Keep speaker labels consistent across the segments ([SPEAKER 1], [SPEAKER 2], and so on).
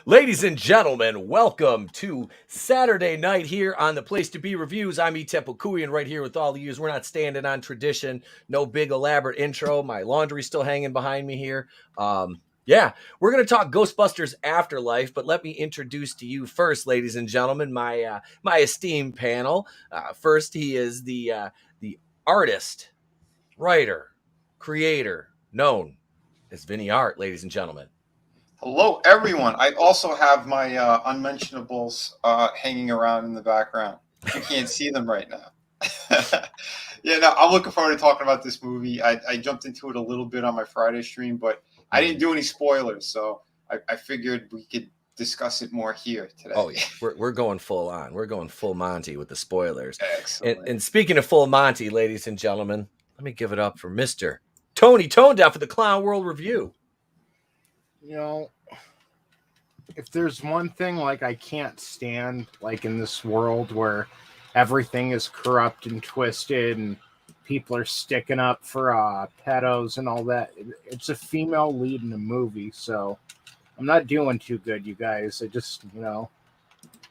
[SPEAKER 1] Ladies and gentlemen, welcome to Saturday night here on the Place to Be Reviews. I'm Tepukuyan right here with all of you. We're not standing on tradition. No big elaborate intro. My laundry's still hanging behind me here. We're going to talk Ghostbusters Afterlife, but let me introduce to you first, ladies and gentlemen, my esteemed panel. First, he is the artist, writer, creator, known as Vinnie Art, ladies and gentlemen.
[SPEAKER 2] Hello, everyone. I also have my unmentionables hanging around in the background. You can't see them right now. I'm looking forward to talking about this movie. I jumped into it a little bit on my Friday stream, but I didn't do any spoilers, so I figured we could discuss it more here today.
[SPEAKER 1] Oh, yeah. We're going full on. We're going full Monty with the spoilers.
[SPEAKER 2] Excellent.
[SPEAKER 1] And speaking of full Monty, ladies and gentlemen, let me give it up for Mr. Tony Tonedown for the Clown World Review.
[SPEAKER 3] You know, if there's one thing I can't stand in this world where everything is corrupt and twisted and people are sticking up for pedos and all that, it's a female lead in a movie, so I'm not doing too good, you guys. I just,
[SPEAKER 1] Were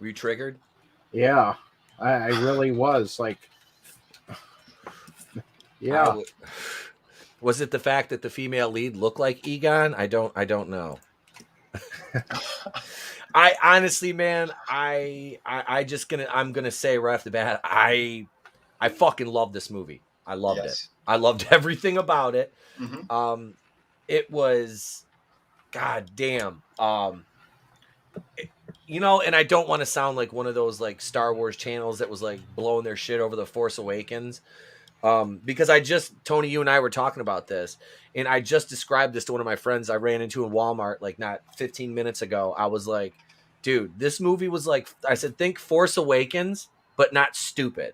[SPEAKER 1] you triggered?
[SPEAKER 3] Yeah, I really was. Yeah.
[SPEAKER 1] Was it the fact that the female lead looked like Egon? I don't know. I honestly, man, I'm gonna say right off the bat, I fucking love this movie. I loved it. I loved everything about it.
[SPEAKER 2] Mm-hmm.
[SPEAKER 1] It was, goddamn. And I don't want to sound like one of those Star Wars channels that was blowing their shit over The Force Awakens. Because Tony, you and I were talking about this, and I just described this to one of my friends I ran into in Walmart not 15 minutes ago. I was like, dude, this movie was I said, think Force Awakens, but not stupid.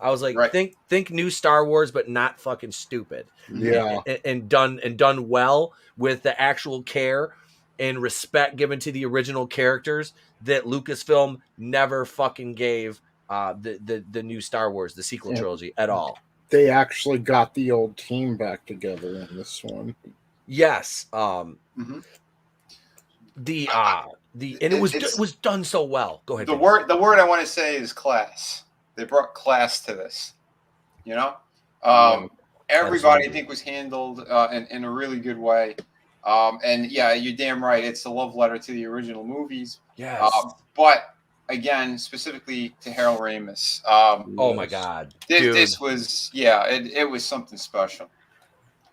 [SPEAKER 1] I was like,
[SPEAKER 2] right.
[SPEAKER 1] think new Star Wars, but not fucking stupid.
[SPEAKER 3] Yeah.
[SPEAKER 1] And done well with the actual care and respect given to the original characters that Lucasfilm never fucking gave the new Star Wars, the sequel trilogy at all.
[SPEAKER 3] They actually got the old team back together in this one.
[SPEAKER 1] Yes.
[SPEAKER 2] Mm-hmm.
[SPEAKER 1] It was done so well. Go ahead.
[SPEAKER 2] The word I want to say is class. They brought class to this. Everybody I think was handled in a really good way. And yeah, you're damn right. It's a love letter to the original movies.
[SPEAKER 1] Yes.
[SPEAKER 2] But again, specifically to Harold Ramis.
[SPEAKER 1] Oh my God.
[SPEAKER 2] This was it was something special.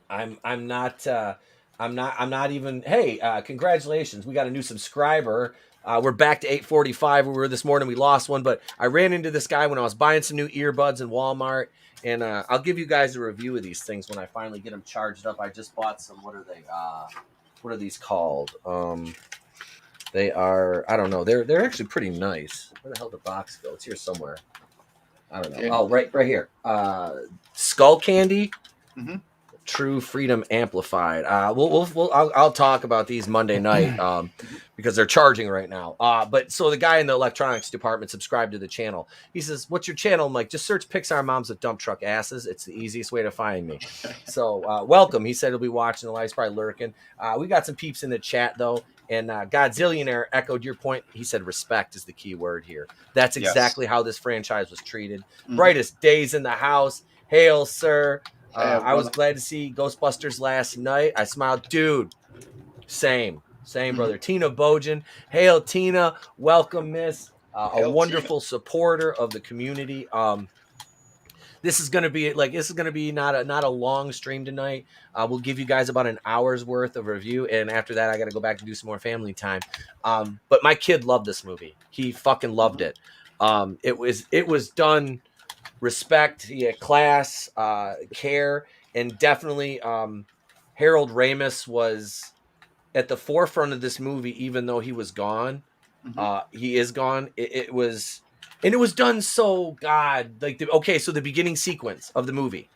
[SPEAKER 1] I'm not even. Hey, congratulations! We got a new subscriber. We're back to 845. We were this morning. We lost one, but I ran into this guy when I was buying some new earbuds in Walmart, and I'll give you guys a review of these things when I finally get them charged up. I just bought some. What are they? What are these called? They are. I don't know. They're actually pretty nice. Where the hell did the box go? It's here somewhere. I don't know. Oh, right here. Skull Candy.
[SPEAKER 2] Mm-hmm.
[SPEAKER 1] True Freedom Amplified. I'll talk about these Monday night because they're charging right now. But so the guy in the electronics department subscribed to the channel. He says, "What's your channel?" I'm like, "Just search Pixar Moms with Dump Truck Asses. It's the easiest way to find me." So welcome. He said he'll be watching the live. He's probably lurking. We got some peeps in the chat though. And Godzillionaire echoed your point. He said respect is the key word here. That's exactly how this franchise was treated. Mm-hmm. Brightest days in the house. Hail, sir. I was glad to see Ghostbusters last night. I smiled. Dude, same, brother. Tina Bojan. Hail, Tina. Welcome, miss. A wonderful supporter of the community. This is going to be not a long stream tonight. We'll give you guys about an hour's worth of review, and after that, I got to go back and do some more family time. But my kid loved this movie. He fucking loved it. It was done. Respect, class, care, and definitely Harold Ramis was at the forefront of this movie, even though he was gone. Mm-hmm. He is gone. It was done so so the beginning sequence of the movie.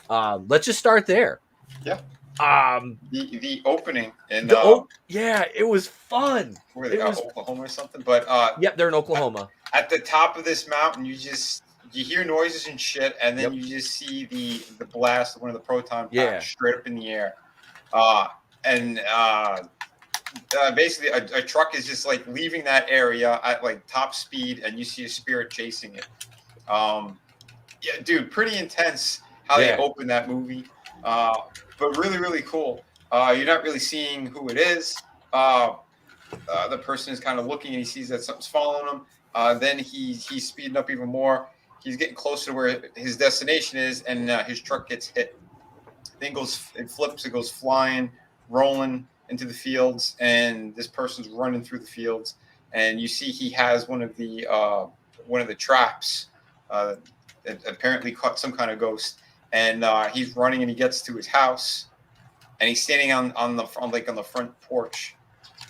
[SPEAKER 1] Let's just start there.
[SPEAKER 2] Yeah. The opening and
[SPEAKER 1] it was fun.
[SPEAKER 2] Where they got Oklahoma or something, but
[SPEAKER 1] yep, they're in Oklahoma.
[SPEAKER 2] At the top of this mountain, you hear noises and shit, and then you just see the blast of one of the proton packs straight up in the air. basically a truck is just like leaving that area at like top speed, and you see a spirit chasing it. Yeah, dude, pretty intense how they open that movie, but really, really cool. You're not really seeing who it is. The person is kind of looking, and he sees that something's following him. Then he's speeding up even more. He's getting closer to where his destination is, and his truck gets hit. Thing it flips, it goes flying, rolling into the fields, and this person's running through the fields. And you see he has one of the traps. It apparently caught some kind of ghost, and he's running, and he gets to his house, and he's standing on the front porch,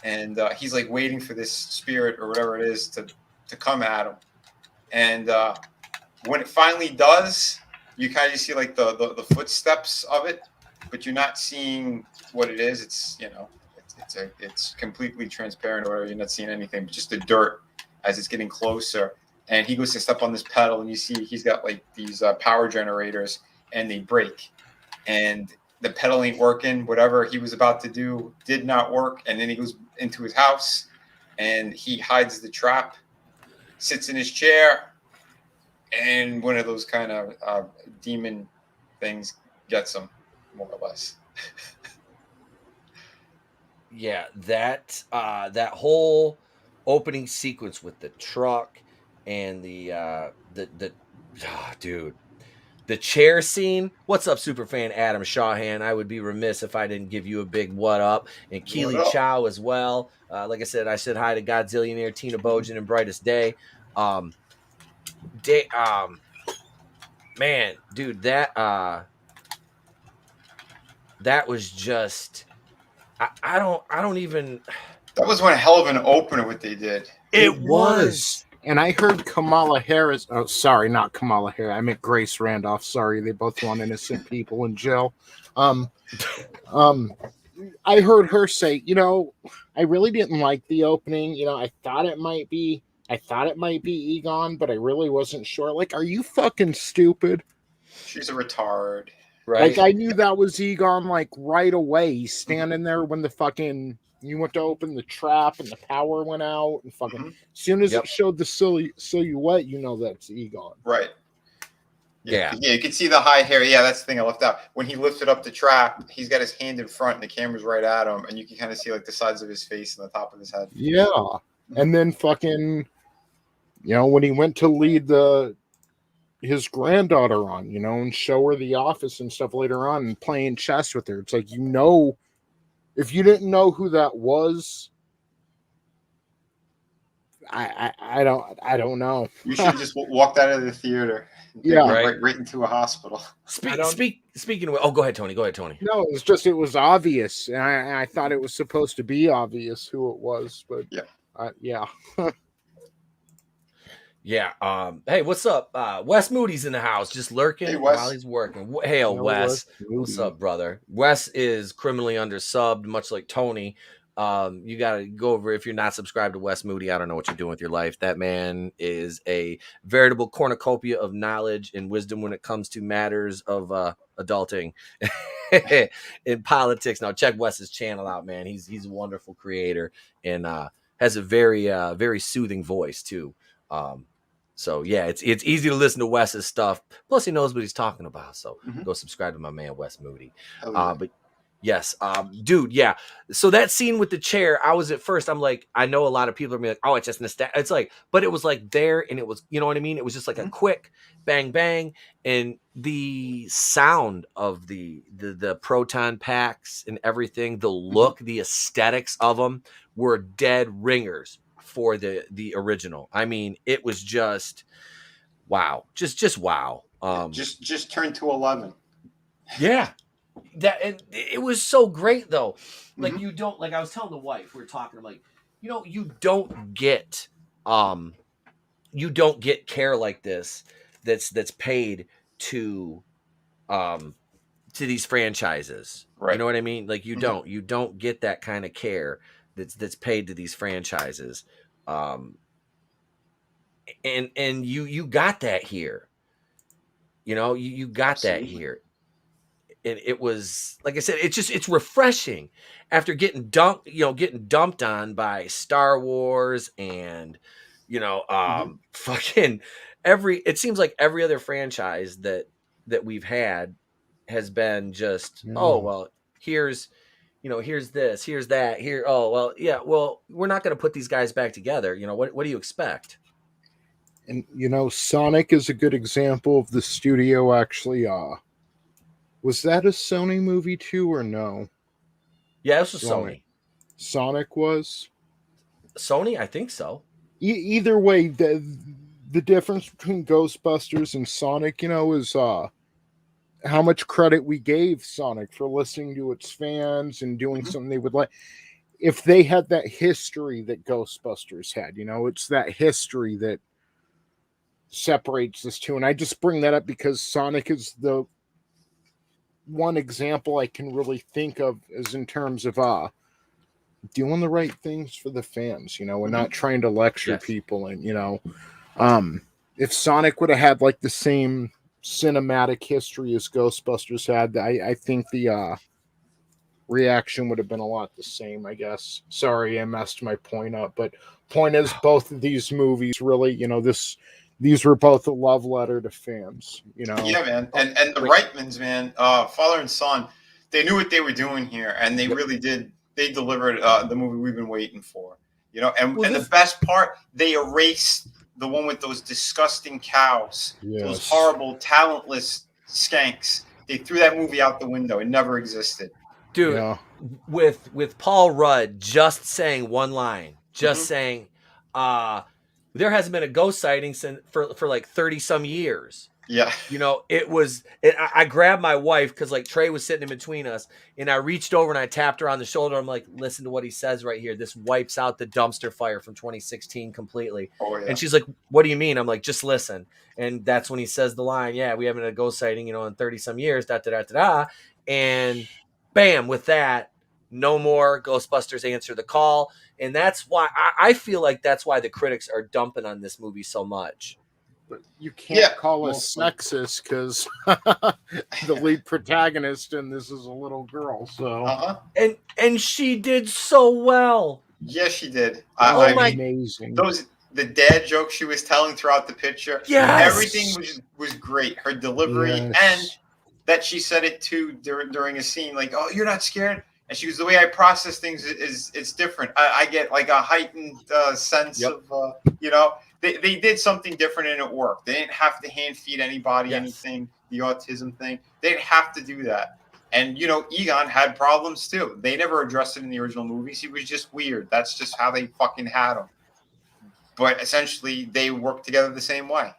[SPEAKER 2] and he's like waiting for this spirit or whatever it is to come at him. And when it finally does, you kind of see like the footsteps of it, but you're not seeing what it is. It's it's completely transparent or whatever. You're not seeing anything, but just the dirt as it's getting closer. And he goes to step on this pedal, and you see he's got like these power generators, and they break, and the pedal ain't working. Whatever he was about to do did not work. And then he goes into his house, and he hides the trap, sits in his chair, and one of those kind of demon things gets him, more or less.
[SPEAKER 1] Yeah, that whole opening sequence with the truck and the dude, the chair scene. What's up, superfan Adam Shawhan? I would be remiss if I didn't give you a big what up, and Keely Chow as well. Like I said hi to Godzillionaire, Tina Bojan, and Brightest Day. Man, dude, that was just I don't even.
[SPEAKER 2] That was one hell of an opener what they did.
[SPEAKER 1] It was.
[SPEAKER 3] And I heard Kamala Harris. Oh, sorry, not Kamala Harris. I meant Grace Randolph. Sorry, they both want innocent people in jail. I heard her say, I really didn't like the opening. I thought it might be Egon, but I really wasn't sure. Like, are you fucking stupid?
[SPEAKER 2] She's a retard.
[SPEAKER 3] Right. Like, I knew that was Egon, like, right away. He's standing there when you went to open the trap and the power went out, and fucking as soon as it showed the silhouette, that's Egon.
[SPEAKER 2] Right. Yeah, you can see the high hair. Yeah, that's the thing I left out. When he lifted up the trap, he's got his hand in front, and the camera's right at him, and you can kind of see like the sides of his face and the top of his head.
[SPEAKER 3] Yeah, and then fucking, when he went to lead his granddaughter on, and show her the office and stuff later on, and playing chess with her, it's like, if you didn't know who that was, I don't know.
[SPEAKER 2] You should have just walked out of the theater.
[SPEAKER 3] Yeah,
[SPEAKER 2] right into a hospital.
[SPEAKER 1] Speaking of, go ahead, Tony.
[SPEAKER 3] No, it was obvious, and I thought it was supposed to be obvious who it was, but yeah.
[SPEAKER 1] Yeah. Hey, what's up? Wes Moody's in the house, just lurking while he's working. Hail, Wes. What's up, brother? Wes is criminally undersubbed, much like Tony. You gotta go over, if you're not subscribed to Wes Moody, I don't know what you're doing with your life. That man is a veritable cornucopia of knowledge and wisdom when it comes to matters of adulting in politics. Now check Wes's channel out, man. He's a wonderful creator, and has a very very soothing voice too. So yeah, it's easy to listen to Wes's stuff. Plus, he knows what he's talking about. So go subscribe to my man Wes Moody. But yes, dude, yeah. So that scene with the chair, I'm like, I know a lot of people are like, oh, it's just nostalgia. It's like, but it was like there, and it was, you know what I mean? It was just like a quick bang bang, and the sound of the proton packs and everything, the look, the aesthetics of them were dead ringers for the original. I mean, it was just wow, just wow.
[SPEAKER 2] Just turned to 11.
[SPEAKER 1] Yeah, and it was so great though. Like you don't, like I was telling the wife, we were talking, I'm like, you don't get care like this that's paid to these franchises. Right. You know what I mean? Like you don't get that kind of care that's paid to these franchises. And you got that here. You got Absolutely. That here. it was, like I said, it's refreshing after getting dumped on by Star Wars and fucking it seems like every other franchise that we've had has been just, oh
[SPEAKER 3] Yeah.
[SPEAKER 1] well, here's this, here's that, here, oh well, yeah, well, we're not going to put these guys back together. What do you expect?
[SPEAKER 3] And Sonic is a good example of the studio actually. Was that a Sony movie too, or no?
[SPEAKER 1] Yeah, this was
[SPEAKER 3] Sonic.
[SPEAKER 1] Sony.
[SPEAKER 3] Sonic was.
[SPEAKER 1] Sony, I think so.
[SPEAKER 3] Either way, the difference between Ghostbusters and Sonic, is how much credit we gave Sonic for listening to its fans and doing something they would like. If they had that history that Ghostbusters had, it's that history that separates this two. And I just bring that up because Sonic is the one example I can really think of as in terms of doing the right things for the fans, and not trying to lecture people. And if Sonic would have had like the same cinematic history as Ghostbusters had, I think the reaction would have been a lot the same, I guess. Sorry, I messed my point up, but point is, both of these movies really, these were both a love letter to fans,
[SPEAKER 2] Yeah, man. And the Reitmans, man, father and son, they knew what they were doing here, and they really did. They delivered the movie we've been waiting for, And the best part, they erased the one with those disgusting cows, those horrible, talentless skanks. They threw that movie out the window. It never existed.
[SPEAKER 1] Dude, with Paul Rudd just saying one line, just saying, there hasn't been a ghost sighting for like 30 some years.
[SPEAKER 2] Yeah.
[SPEAKER 1] I grabbed my wife because like Trey was sitting in between us, and I reached over and I tapped her on the shoulder. I'm like, listen to what he says right here. This wipes out the dumpster fire from 2016 completely.
[SPEAKER 2] Oh, yeah.
[SPEAKER 1] And she's like, what do you mean? I'm like, just listen. And that's when he says the line, yeah, we haven't had a ghost sighting, in 30 some years, da da da da da. And bam, with that, no more Ghostbusters Answer the Call. And that's why I feel like that's why the critics are dumping on this movie so much.
[SPEAKER 3] But you can't call us sexist because the lead protagonist in this is a little girl. So
[SPEAKER 1] and she did so well.
[SPEAKER 2] Yes, she did.
[SPEAKER 3] Amazing.
[SPEAKER 2] The dad jokes she was telling throughout the picture.
[SPEAKER 1] Yes.
[SPEAKER 2] Everything was great. Her delivery and that she said it too during a scene, like, "Oh, you're not scared." And she goes, "The way I process things it's different. I get like a heightened sense of, They did something different and it worked. They didn't have to hand feed anybody anything, the autism thing. They didn't have to do that. And, Egon had problems too. They never addressed it in the original movies. He was just weird. That's just how they fucking had him. But essentially, they worked together the same way,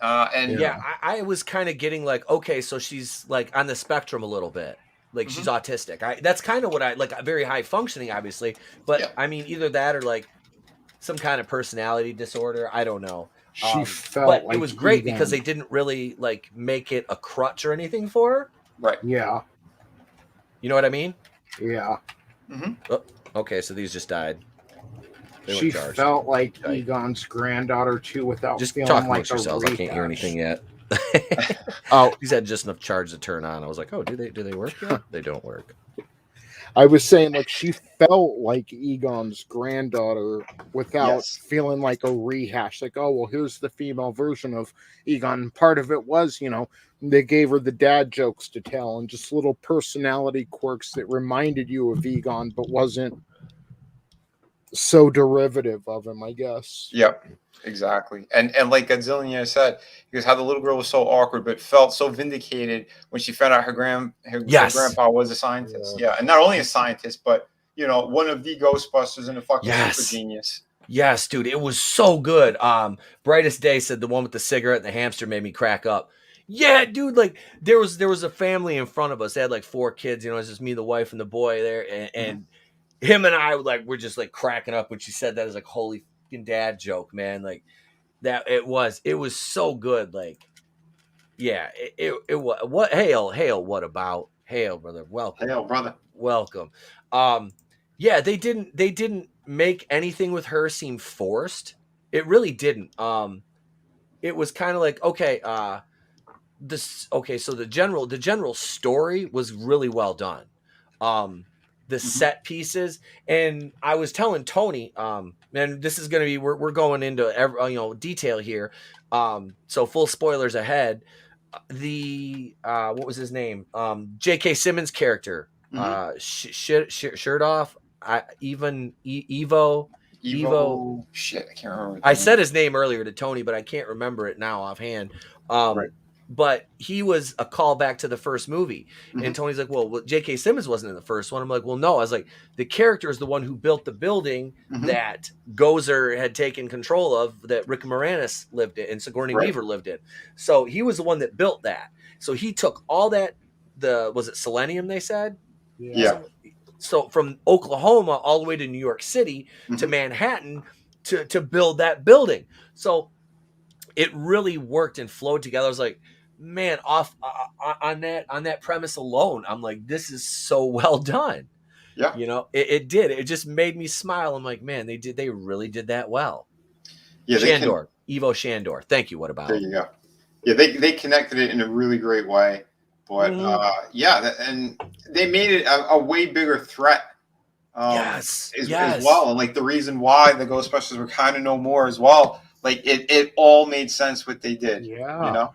[SPEAKER 1] I was kind of getting like, okay, so she's like on the spectrum a little bit. Like she's autistic. That's kind of what I like, very high functioning, obviously. But I mean, either that or like some kind of personality disorder. I don't know.
[SPEAKER 3] She felt
[SPEAKER 1] but
[SPEAKER 3] like
[SPEAKER 1] it was great because they didn't really like make it a crutch or anything for her.
[SPEAKER 2] Right.
[SPEAKER 3] Yeah.
[SPEAKER 1] You know what I mean?
[SPEAKER 3] Yeah.
[SPEAKER 2] Mm-hmm.
[SPEAKER 1] Oh, okay, so these just died.
[SPEAKER 3] She felt like Egon's granddaughter too, without
[SPEAKER 1] just
[SPEAKER 3] feeling
[SPEAKER 1] talk
[SPEAKER 3] like
[SPEAKER 1] amongst yourselves. I can't hear anything yet. These had just enough charge to turn on. I was like, oh, do they work yet? They don't work.
[SPEAKER 3] I was saying, like, she felt like Egon's granddaughter without feeling like a rehash. Like, oh, well, here's the female version of Egon. Part of it was, they gave her the dad jokes to tell and just little personality quirks that reminded you of Egon, but wasn't so derivative of him, I guess.
[SPEAKER 2] Yep, exactly. And like Godzilla said, because how the little girl was so awkward, but felt so vindicated when she found out her grandpa was a scientist. Yeah, and not only a scientist, but one of the Ghostbusters and a fucking super genius.
[SPEAKER 1] Yes, dude, it was so good. Brightest Day said the one with the cigarette and the hamster made me crack up. Yeah, dude, like there was a family in front of us. They had like 4 kids. It was just me, the wife, and the boy there, and him and I were just like cracking up when she said that as like holy fucking dad joke, man. Like that it was so good. Like, yeah, it was what hail, what about hail, brother? Welcome.
[SPEAKER 2] Hail, brother.
[SPEAKER 1] Welcome. Yeah, they didn't make anything with her seem forced. It really didn't. It was kind of like, okay, this okay, so the general story was really well done. The set pieces, and I was telling Tony, and this is gonna be we're going into detail here. So full spoilers ahead. The what was his name? J.K. Simmons character, shirt off. Evo.
[SPEAKER 2] Shit, I can't remember.
[SPEAKER 1] I said his name earlier to Tony, but I can't remember it now offhand.
[SPEAKER 3] Right.
[SPEAKER 1] But he was a callback to the first movie.
[SPEAKER 2] Mhm.
[SPEAKER 1] And Tony's like, well, J.K. Simmons wasn't in the first one. I'm like, well, no. I was like, the character is the one who built the building that Gozer had taken control of, that Rick Moranis lived in and Sigourney Weaver lived in. So he was the one that built that. So he took all that, was it selenium, they said?
[SPEAKER 2] Yeah.
[SPEAKER 1] So from Oklahoma all the way to New York City to Manhattan to build that building. So it really worked and flowed together. I was like, man, on that premise alone, I'm like, this is so well done.
[SPEAKER 2] Yeah.
[SPEAKER 1] It did. It just made me smile. I'm like, man, they really did that well.
[SPEAKER 2] Yeah.
[SPEAKER 1] Evo Shandor. Thank you. What about?
[SPEAKER 2] There you go. Yeah, they connected it in a really great way. But and they made it a way bigger threat. As well, and like the reason why the Ghostbusters were kind of no more as well. Like it all made sense what they did.
[SPEAKER 3] Yeah.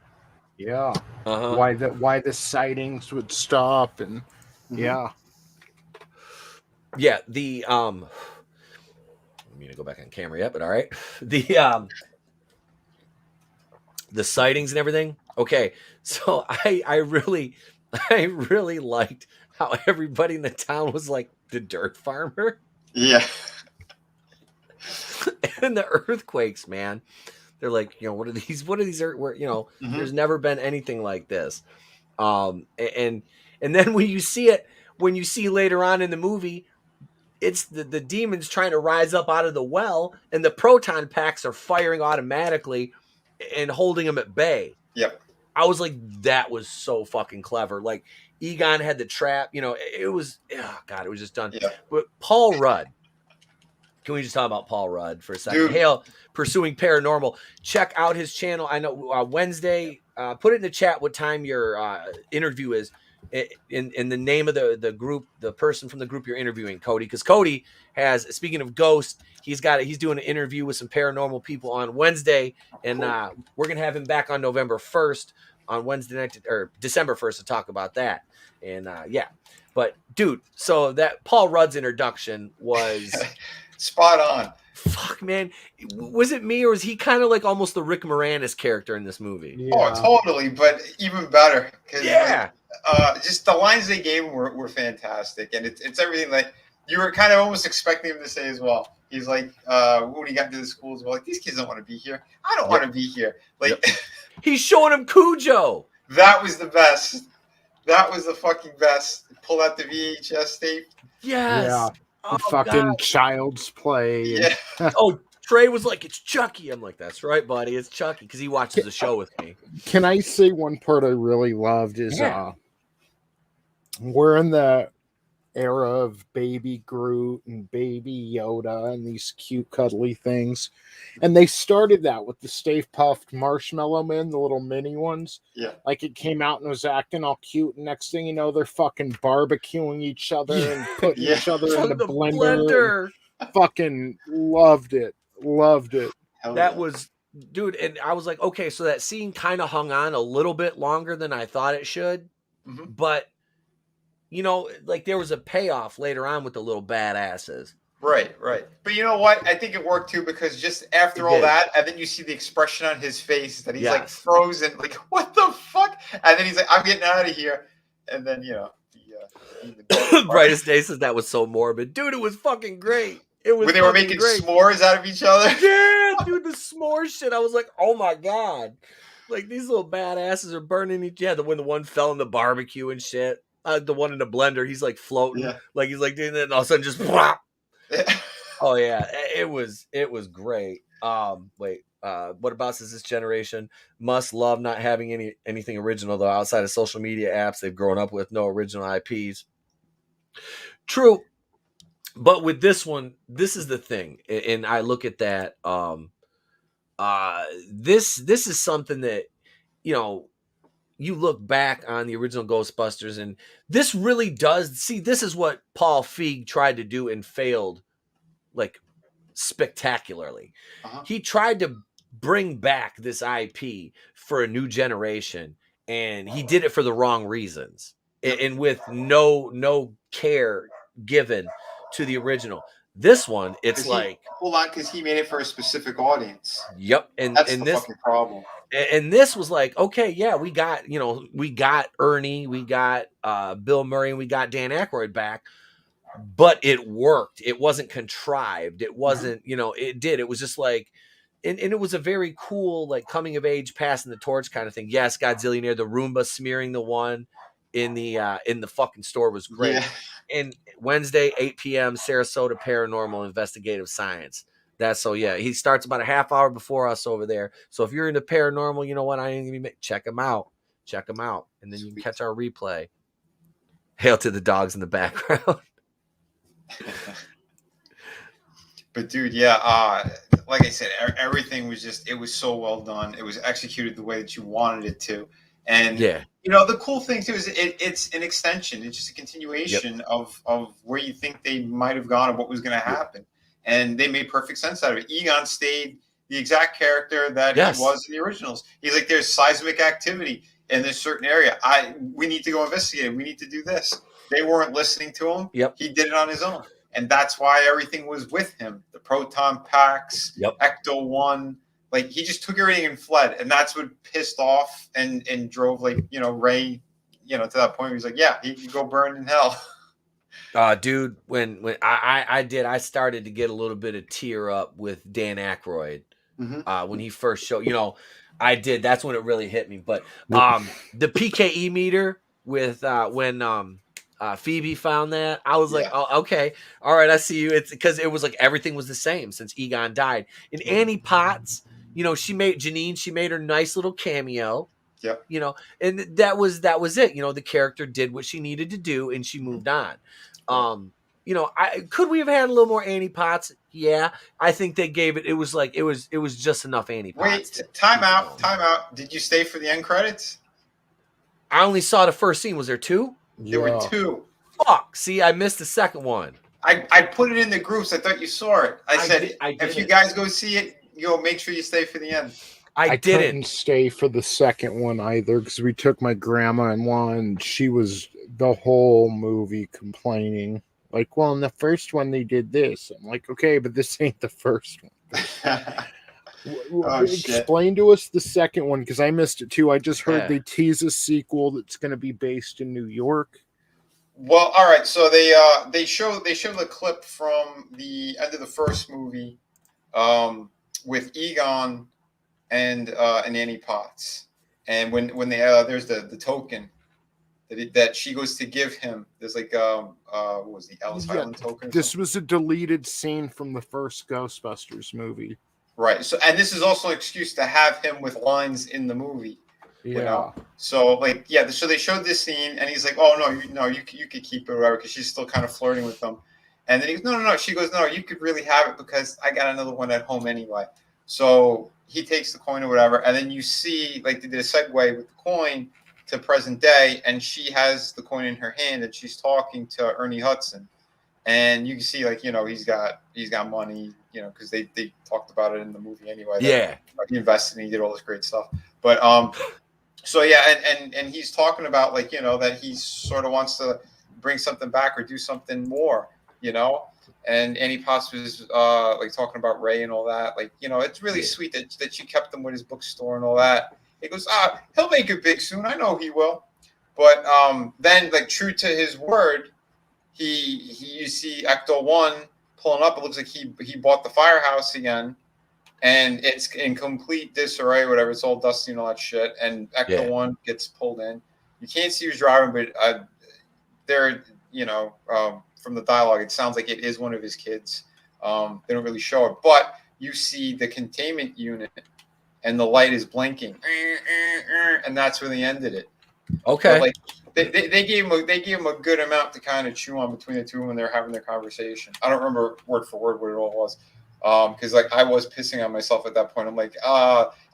[SPEAKER 3] Yeah. Why the sightings would stop and
[SPEAKER 1] the I'm gonna go back on camera yet, but all right. The sightings and everything. Okay, so I really liked how everybody in the town was like the dirt farmer.
[SPEAKER 2] Yeah.
[SPEAKER 1] And the earthquakes, man. They're like, what are these? There's never been anything like this. And then when you see later on in the movie, it's the demons trying to rise up out of the well, and the proton packs are firing automatically and holding them at bay.
[SPEAKER 2] Yep.
[SPEAKER 1] I was like, that was so fucking clever. Like Egon had the trap, it was, God, it was just done.
[SPEAKER 2] Yeah.
[SPEAKER 1] But Paul Rudd, can we just talk about Paul Rudd for a second?
[SPEAKER 2] Dude.
[SPEAKER 1] Hale, Pursuing Paranormal. Check out his channel. I know Wednesday. Put it in the chat what time your interview is, in the name of the group, the person from the group you're interviewing, Cody. Because Cody has, speaking of ghosts, he's doing an interview with some paranormal people on Wednesday, and we're gonna have him back on November 1st on Wednesday night or December 1st to talk about that. And but dude, so that Paul Rudd's introduction was
[SPEAKER 2] spot on.
[SPEAKER 1] Fuck, man. Was it me, or was he kind of like almost the Rick Moranis character in this movie?
[SPEAKER 3] Yeah.
[SPEAKER 2] Oh, totally, but even better.
[SPEAKER 1] Yeah.
[SPEAKER 2] Just the lines they gave him were fantastic, and it's everything that you were kind of almost expecting him to say as well. He's like, when he got into the schools, well, like, these kids don't want to be here. I don't want to be here. Like,
[SPEAKER 1] he's showing him Cujo.
[SPEAKER 2] That was the best. That was the fucking best. Pull out the VHS tape.
[SPEAKER 1] Yes.
[SPEAKER 3] Yeah.
[SPEAKER 1] Oh,
[SPEAKER 3] fucking
[SPEAKER 1] God.
[SPEAKER 3] Child's Play.
[SPEAKER 2] Yeah.
[SPEAKER 1] Oh, Trey was like, it's Chucky. I'm like, that's right, buddy. It's Chucky, because he watches the show with me.
[SPEAKER 3] Can I say one part I really loved is we're in the era of Baby Groot and Baby Yoda and these cute cuddly things, and they started that with the Stay Puffed Marshmallow Men, the little mini ones.
[SPEAKER 2] Yeah,
[SPEAKER 3] like it came out and was acting all cute, and next thing you know, they're fucking barbecuing each other and putting each other in the blender. Fucking loved it.
[SPEAKER 1] That was, dude, and I was like, okay, so that scene kind of hung on a little bit longer than I thought it should, but like there was a payoff later on with the little badasses.
[SPEAKER 2] Right. But you know what? I think it worked too, because just after all that, and then you see the expression on his face that he's like frozen, like, what the fuck? And then he's like, I'm getting out of here. And then,
[SPEAKER 1] the Brightest Day says that was so morbid. Dude, it was fucking great. It was
[SPEAKER 2] when they were making s'mores out of each other.
[SPEAKER 1] Yeah, dude, the s'more shit. I was like, oh my God. Like, these little badasses are burning each other. When the one fell in the barbecue and shit. The one in the blender, he's like floating. Yeah. Like he's like doing that, and all of a sudden just plop. Oh yeah, it was great. What about this generation must love not having anything original though, outside of social media apps they've grown up with, no original IPs. True. But with this one, this is the thing, and I look at that. This is something that you look back on the original Ghostbusters, and this really does see. This is what Paul Feig tried to do and failed, like spectacularly.
[SPEAKER 2] Uh-huh.
[SPEAKER 1] He tried to bring back this IP for a new generation, and he did it for the wrong reasons, and with no care given to the original. This one, it's like,
[SPEAKER 2] hold on, because he made it for a specific audience.
[SPEAKER 1] yep,
[SPEAKER 2] That's the fucking problem.
[SPEAKER 1] And this was like, okay, yeah, we got Ernie, we got Bill Murray, and we got Dan Aykroyd back, but it worked. It wasn't contrived. It wasn't, it was just like, and it was a very cool, like, coming of age, passing the torch kind of thing. Yes, Godzillionaire, the Roomba smearing the one in the fucking store was great.
[SPEAKER 2] Yeah.
[SPEAKER 1] And Wednesday, 8 p.m., Sarasota Paranormal Investigative Science. He starts about a half hour before us over there. So if you're into paranormal, you know what? I ain't gonna be check him out, and then you can catch our replay. Hail to the dogs in the background.
[SPEAKER 2] But dude, yeah, like I said, everything was it was so well done. It was executed the way that you wanted it to. And
[SPEAKER 1] yeah,
[SPEAKER 2] the cool thing too is it's an extension. It's just a continuation of where you think they might have gone or what was going to happen. And they made perfect sense out of it. Egon stayed the exact character that he was in the originals. He's like, there's seismic activity in this certain area. We need to go investigate it. We need to do this. They weren't listening to him.
[SPEAKER 1] Yep.
[SPEAKER 2] He did it on his own. And that's why everything was with him. The proton packs, Ecto-1. Like, he just took everything and fled. And that's what pissed off and drove, like, Ray, to that point where he's like, yeah, he can go burn in hell.
[SPEAKER 1] Dude, when I started to get a little bit of tear up with Dan Aykroyd when he first showed, I did. That's when it really hit me. But the PKE meter with when Phoebe found that, I was like, oh, okay, all right, I see you. It's because it was like everything was the same since Egon died. And Annie Potts, she made her nice little cameo.
[SPEAKER 2] Yep.
[SPEAKER 1] And that was it. The character did what she needed to do, and she moved on. Could we have had a little more Annie Potts? Yeah, I think they gave it. It was just enough Annie Potts.
[SPEAKER 2] Wait, time out. Did you stay for the end credits?
[SPEAKER 1] I only saw the first scene. Was there two?
[SPEAKER 2] There were two.
[SPEAKER 1] Fuck. See, I missed the second one.
[SPEAKER 2] I put it in the groups. I thought you saw it. I said, if you guys go see it, make sure you stay for the end.
[SPEAKER 3] I couldn't stay for the second one either because we took my grandma-in-law and she was the whole movie complaining. Like, well, in the first one they did this. I'm like, okay, but this ain't the first one. Explain to us the second one because I missed it too. I just heard they tease a sequel that's going to be based in New York.
[SPEAKER 2] Well, all right. So they show the clip from the end of the first movie with Egon and Annie Potts, and when they there's the token that she goes to give him. There's like what was the Ellis Island token?
[SPEAKER 3] This was a deleted scene from the first Ghostbusters movie.
[SPEAKER 2] Right. So, and this is also an excuse to have him with lines in the movie.
[SPEAKER 3] Yeah.
[SPEAKER 2] So so they showed this scene, and he's like, "Oh no, you could keep it or whatever," because she's still kind of flirting with them. And then he goes, "No." She goes, "No, you could really have it because I got another one at home anyway." So he takes the coin or whatever, and then you see like they did a segue with the coin to present day, and she has the coin in her hand, and she's talking to Ernie Hudson, and you can see like he's got money, because they talked about it in the movie anyway. He invested and he did all this great stuff, but so yeah, and he's talking about like that he sort of wants to bring something back or do something more, And Annie Potts was like talking about Ray and all that. Like, it's really sweet that she kept him with his bookstore and all that. He goes, he'll make it big soon. I know he will. But then, like, true to his word, you see Ecto-1 pulling up. It looks like he bought the firehouse again. And it's in complete disarray, whatever. It's all dusty and all that shit. And Ecto-1 gets pulled in. You can't see who's driving, but they're, from the dialogue, it sounds like it is one of his kids. They don't really show it, but you see the containment unit, and the light is blinking, and that's where they ended it.
[SPEAKER 1] Okay.
[SPEAKER 2] But, like they gave him a good amount to kind of chew on between the two when they're having their conversation. I don't remember word for word what it all was, Because like I was pissing on myself at that point. I'm like,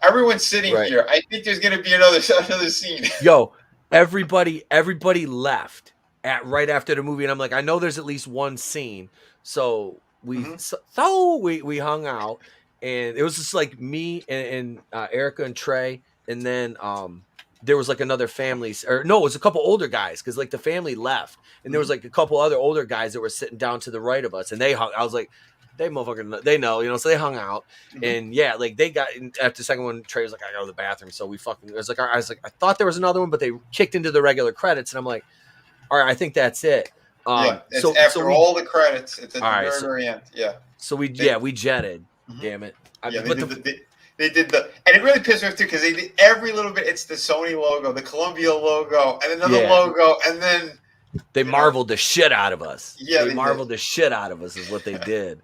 [SPEAKER 2] everyone's sitting
[SPEAKER 1] Right.
[SPEAKER 2] here. I think there's gonna be another scene.
[SPEAKER 1] Yo, everybody left right after the movie, and I'm like, I know there's at least one scene, so we hung out, and it was just like me and Erica and Trey, and then there was like another family, or no, it was a couple older guys, because like the family left, and there was like a couple other older guys that were sitting down to the right of us, and they hung. I was like, they motherfucker, they know, so they hung out. And yeah, like they got after the second one, Trey was like, I go to the bathroom. So we fucking, I was like, I thought there was another one, but they kicked into the regular credits. And I'm like, all right, I think that's it.
[SPEAKER 2] Yeah, it's after all the credits. It's at the very end. Yeah.
[SPEAKER 1] So we jetted. Damn it.
[SPEAKER 2] Yeah, they did the, and it really pissed me off too, because they did every little bit. It's the Sony logo, the Columbia logo, and another logo, and then
[SPEAKER 1] they marveled the shit out of us.
[SPEAKER 2] Yeah,
[SPEAKER 1] they marveled the shit out of us is what they did.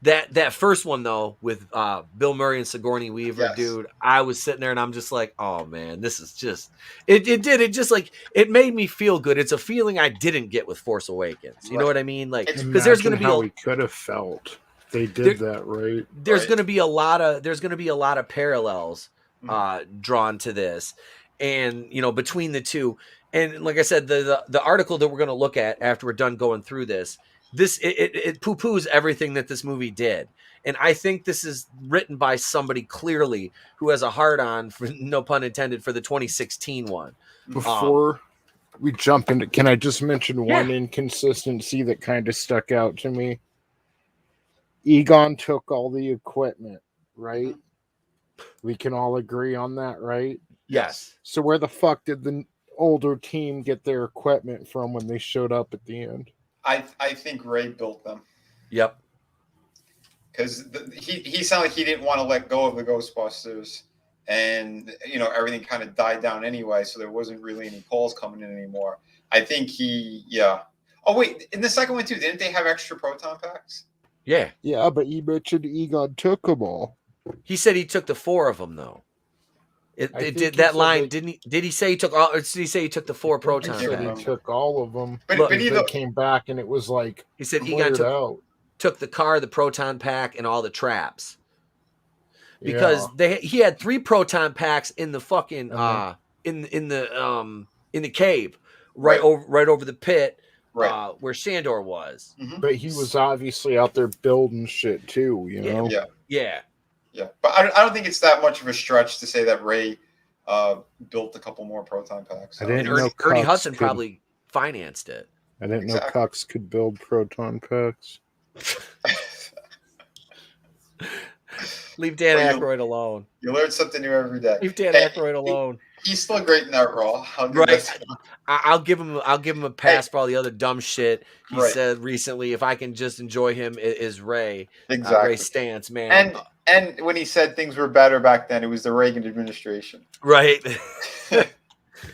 [SPEAKER 1] That first one though, with Bill Murray and Sigourney Weaver, dude, I was sitting there and I'm just like, oh man, this is just it made me feel good. It's a feeling I didn't get with Force Awakens. You know what I mean? Like, because there's gonna be
[SPEAKER 3] how we could have felt. They did that right.
[SPEAKER 1] There's gonna be a lot of parallels drawn to this, and between the two. And like I said, the article that we're going to look at after we're done going through this it poo-poos everything that this movie did. And I think this is written by somebody clearly who has a hard-on, for no pun intended, for the 2016 one.
[SPEAKER 3] Before we jump into, can I just mention one inconsistency that kind of stuck out to me? Egon took all the equipment, right? We can all agree on that, right?
[SPEAKER 1] Yes.
[SPEAKER 3] So where the fuck did the older team get their equipment from when they showed up at the end?
[SPEAKER 2] I think Ray built them.
[SPEAKER 1] Yep.
[SPEAKER 2] Because he sounded like he didn't want to let go of the Ghostbusters, and everything kind of died down anyway, so there wasn't really any calls coming in anymore. I think Oh wait, in the second one too, didn't they have extra proton packs?
[SPEAKER 1] Yeah.
[SPEAKER 3] Yeah, but you mentioned Egon took them all.
[SPEAKER 1] He said he took the 4 of them though. It did that line, didn't he? Did he say he took all? Or did he say he took the 4 proton packs?
[SPEAKER 3] He took all of them.
[SPEAKER 2] But
[SPEAKER 3] they came back and it was like
[SPEAKER 1] he said Egon took the car, the proton pack, and all the traps. Because he had 3 proton packs in the fucking in the cave right over the pit where Shandor was.
[SPEAKER 3] But he was obviously out there building shit too,
[SPEAKER 2] Yeah, but I don't think it's that much of a stretch to say that Ray built a couple more proton packs.
[SPEAKER 1] Ernie Hudson probably financed it.
[SPEAKER 3] I didn't know Cox could build proton packs.
[SPEAKER 1] Leave Dan Aykroyd alone.
[SPEAKER 2] You learn something new every day.
[SPEAKER 1] Leave Dan Aykroyd alone.
[SPEAKER 2] He's still great in that role.
[SPEAKER 1] I'll give him a pass for all the other dumb shit he said recently. If I can just enjoy him as Ray.
[SPEAKER 2] Exactly.
[SPEAKER 1] Ray Stantz, man.
[SPEAKER 2] And when he said things were better back then, it was the Reagan administration.
[SPEAKER 1] Right.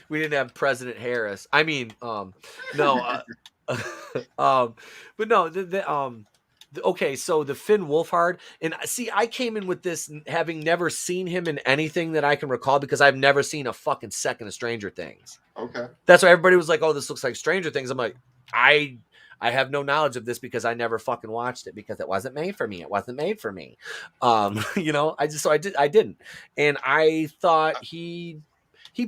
[SPEAKER 1] We didn't have President Harris. I mean, no. But no, okay, so the Finn Wolfhard, and see, I came in with this having never seen him in anything that I can recall, because I've never seen a fucking second of Stranger Things.
[SPEAKER 2] Okay.
[SPEAKER 1] That's why everybody was like, oh, this looks like Stranger Things. I'm like, I have no knowledge of this because I never fucking watched it, because it wasn't made for me. It wasn't made for me. I didn't. And I thought he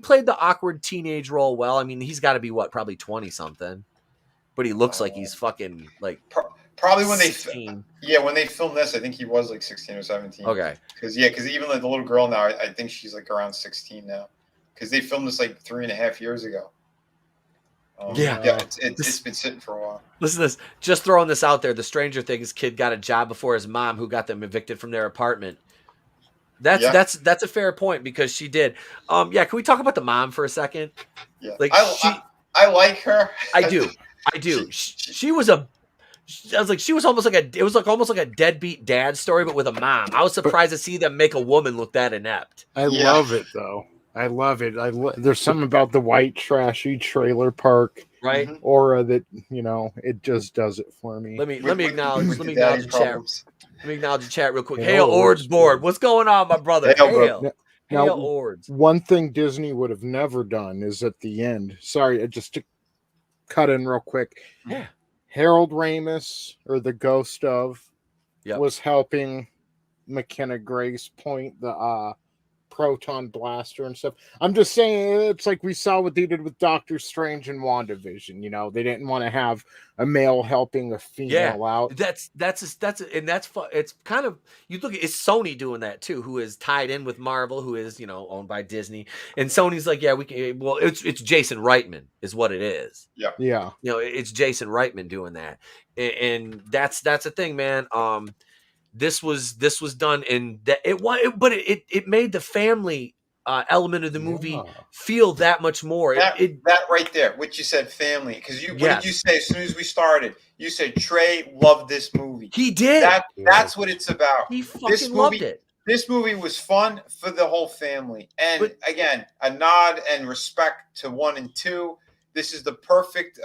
[SPEAKER 1] played the awkward teenage role well. I mean, he's got to be probably 20 something, but he looks like he's fucking like
[SPEAKER 2] probably when
[SPEAKER 1] 16.
[SPEAKER 2] when they filmed this, I think he was like 16 or 17.
[SPEAKER 1] Okay.
[SPEAKER 2] Because even like the little girl now, I think she's like around 16 now, because they filmed this like 3.5 years ago. It's been sitting for a while.
[SPEAKER 1] Listen to this. Just throwing this out there. The Stranger Things kid got a job before his mom, who got them evicted from their apartment. That's a fair point, because she did. Can we talk about the mom for a second?
[SPEAKER 2] Yeah.
[SPEAKER 1] Like
[SPEAKER 2] I like her.
[SPEAKER 1] I do. She was almost like a deadbeat dad story, but with a mom. I was surprised to see them make a woman look that inept.
[SPEAKER 3] I love it though. I love it. There's something about the white trashy trailer park aura that it just does it for me.
[SPEAKER 1] Let me acknowledge the chat. Let me acknowledge the chat real quick. Hail Ord's board. What's going on, my brother? Hail Ord's.
[SPEAKER 3] One thing Disney would have never done is at the end. Sorry, just to cut in real quick.
[SPEAKER 1] Yeah.
[SPEAKER 3] Harold Ramis, or the ghost of,
[SPEAKER 1] Yep.
[SPEAKER 3] was helping McKenna Grace point the proton blaster and stuff. I'm just saying, it's like we saw what they did with Doctor Strange and WandaVision. You know, they didn't want to have a male helping a female out.
[SPEAKER 1] And that's fun. It's kind of, you look at, it's Sony doing that too, who is tied in with Marvel, who is, you know, owned by Disney, and Sony's like, yeah, we can. Well, it's Jason Reitman is what it is.
[SPEAKER 2] Yeah.
[SPEAKER 3] Yeah.
[SPEAKER 1] You know, it's Jason Reitman doing that, and that's the thing, man. This was done in that but it made the family element of the movie feel that much more.
[SPEAKER 2] That right there, what you said, family, because what did you say as soon as we started? You said Trey loved this movie.
[SPEAKER 1] He did.
[SPEAKER 2] That's what it's about.
[SPEAKER 1] He fucking loved it.
[SPEAKER 2] This movie was fun for the whole family, and again, a nod and respect to 1 and 2. This is the perfect,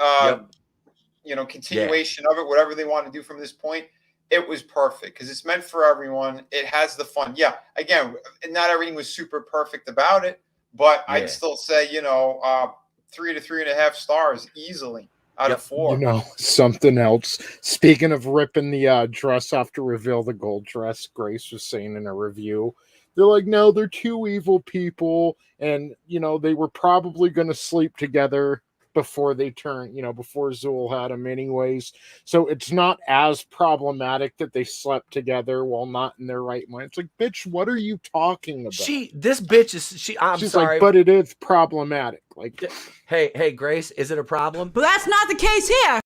[SPEAKER 2] continuation of it. Whatever they want to do from this point. It was perfect because it's meant for everyone. It has the fun. Yeah, again, not everything was super perfect about it, but I'd still say, 3 to 3.5 stars easily out of 4.
[SPEAKER 3] You know, something else. Speaking of ripping the dress off to reveal the gold dress, Grace was saying in a review, they're like, no, they're 2 evil people, and, they were probably going to sleep together before they turned, before Zool had them anyways. So it's not as problematic that they slept together while not in their right mind. It's like, bitch, what are you talking about?
[SPEAKER 1] She's sorry.
[SPEAKER 3] Like, but it is problematic. Like,
[SPEAKER 1] hey, Grace, is it a problem?
[SPEAKER 4] But that's not the case here.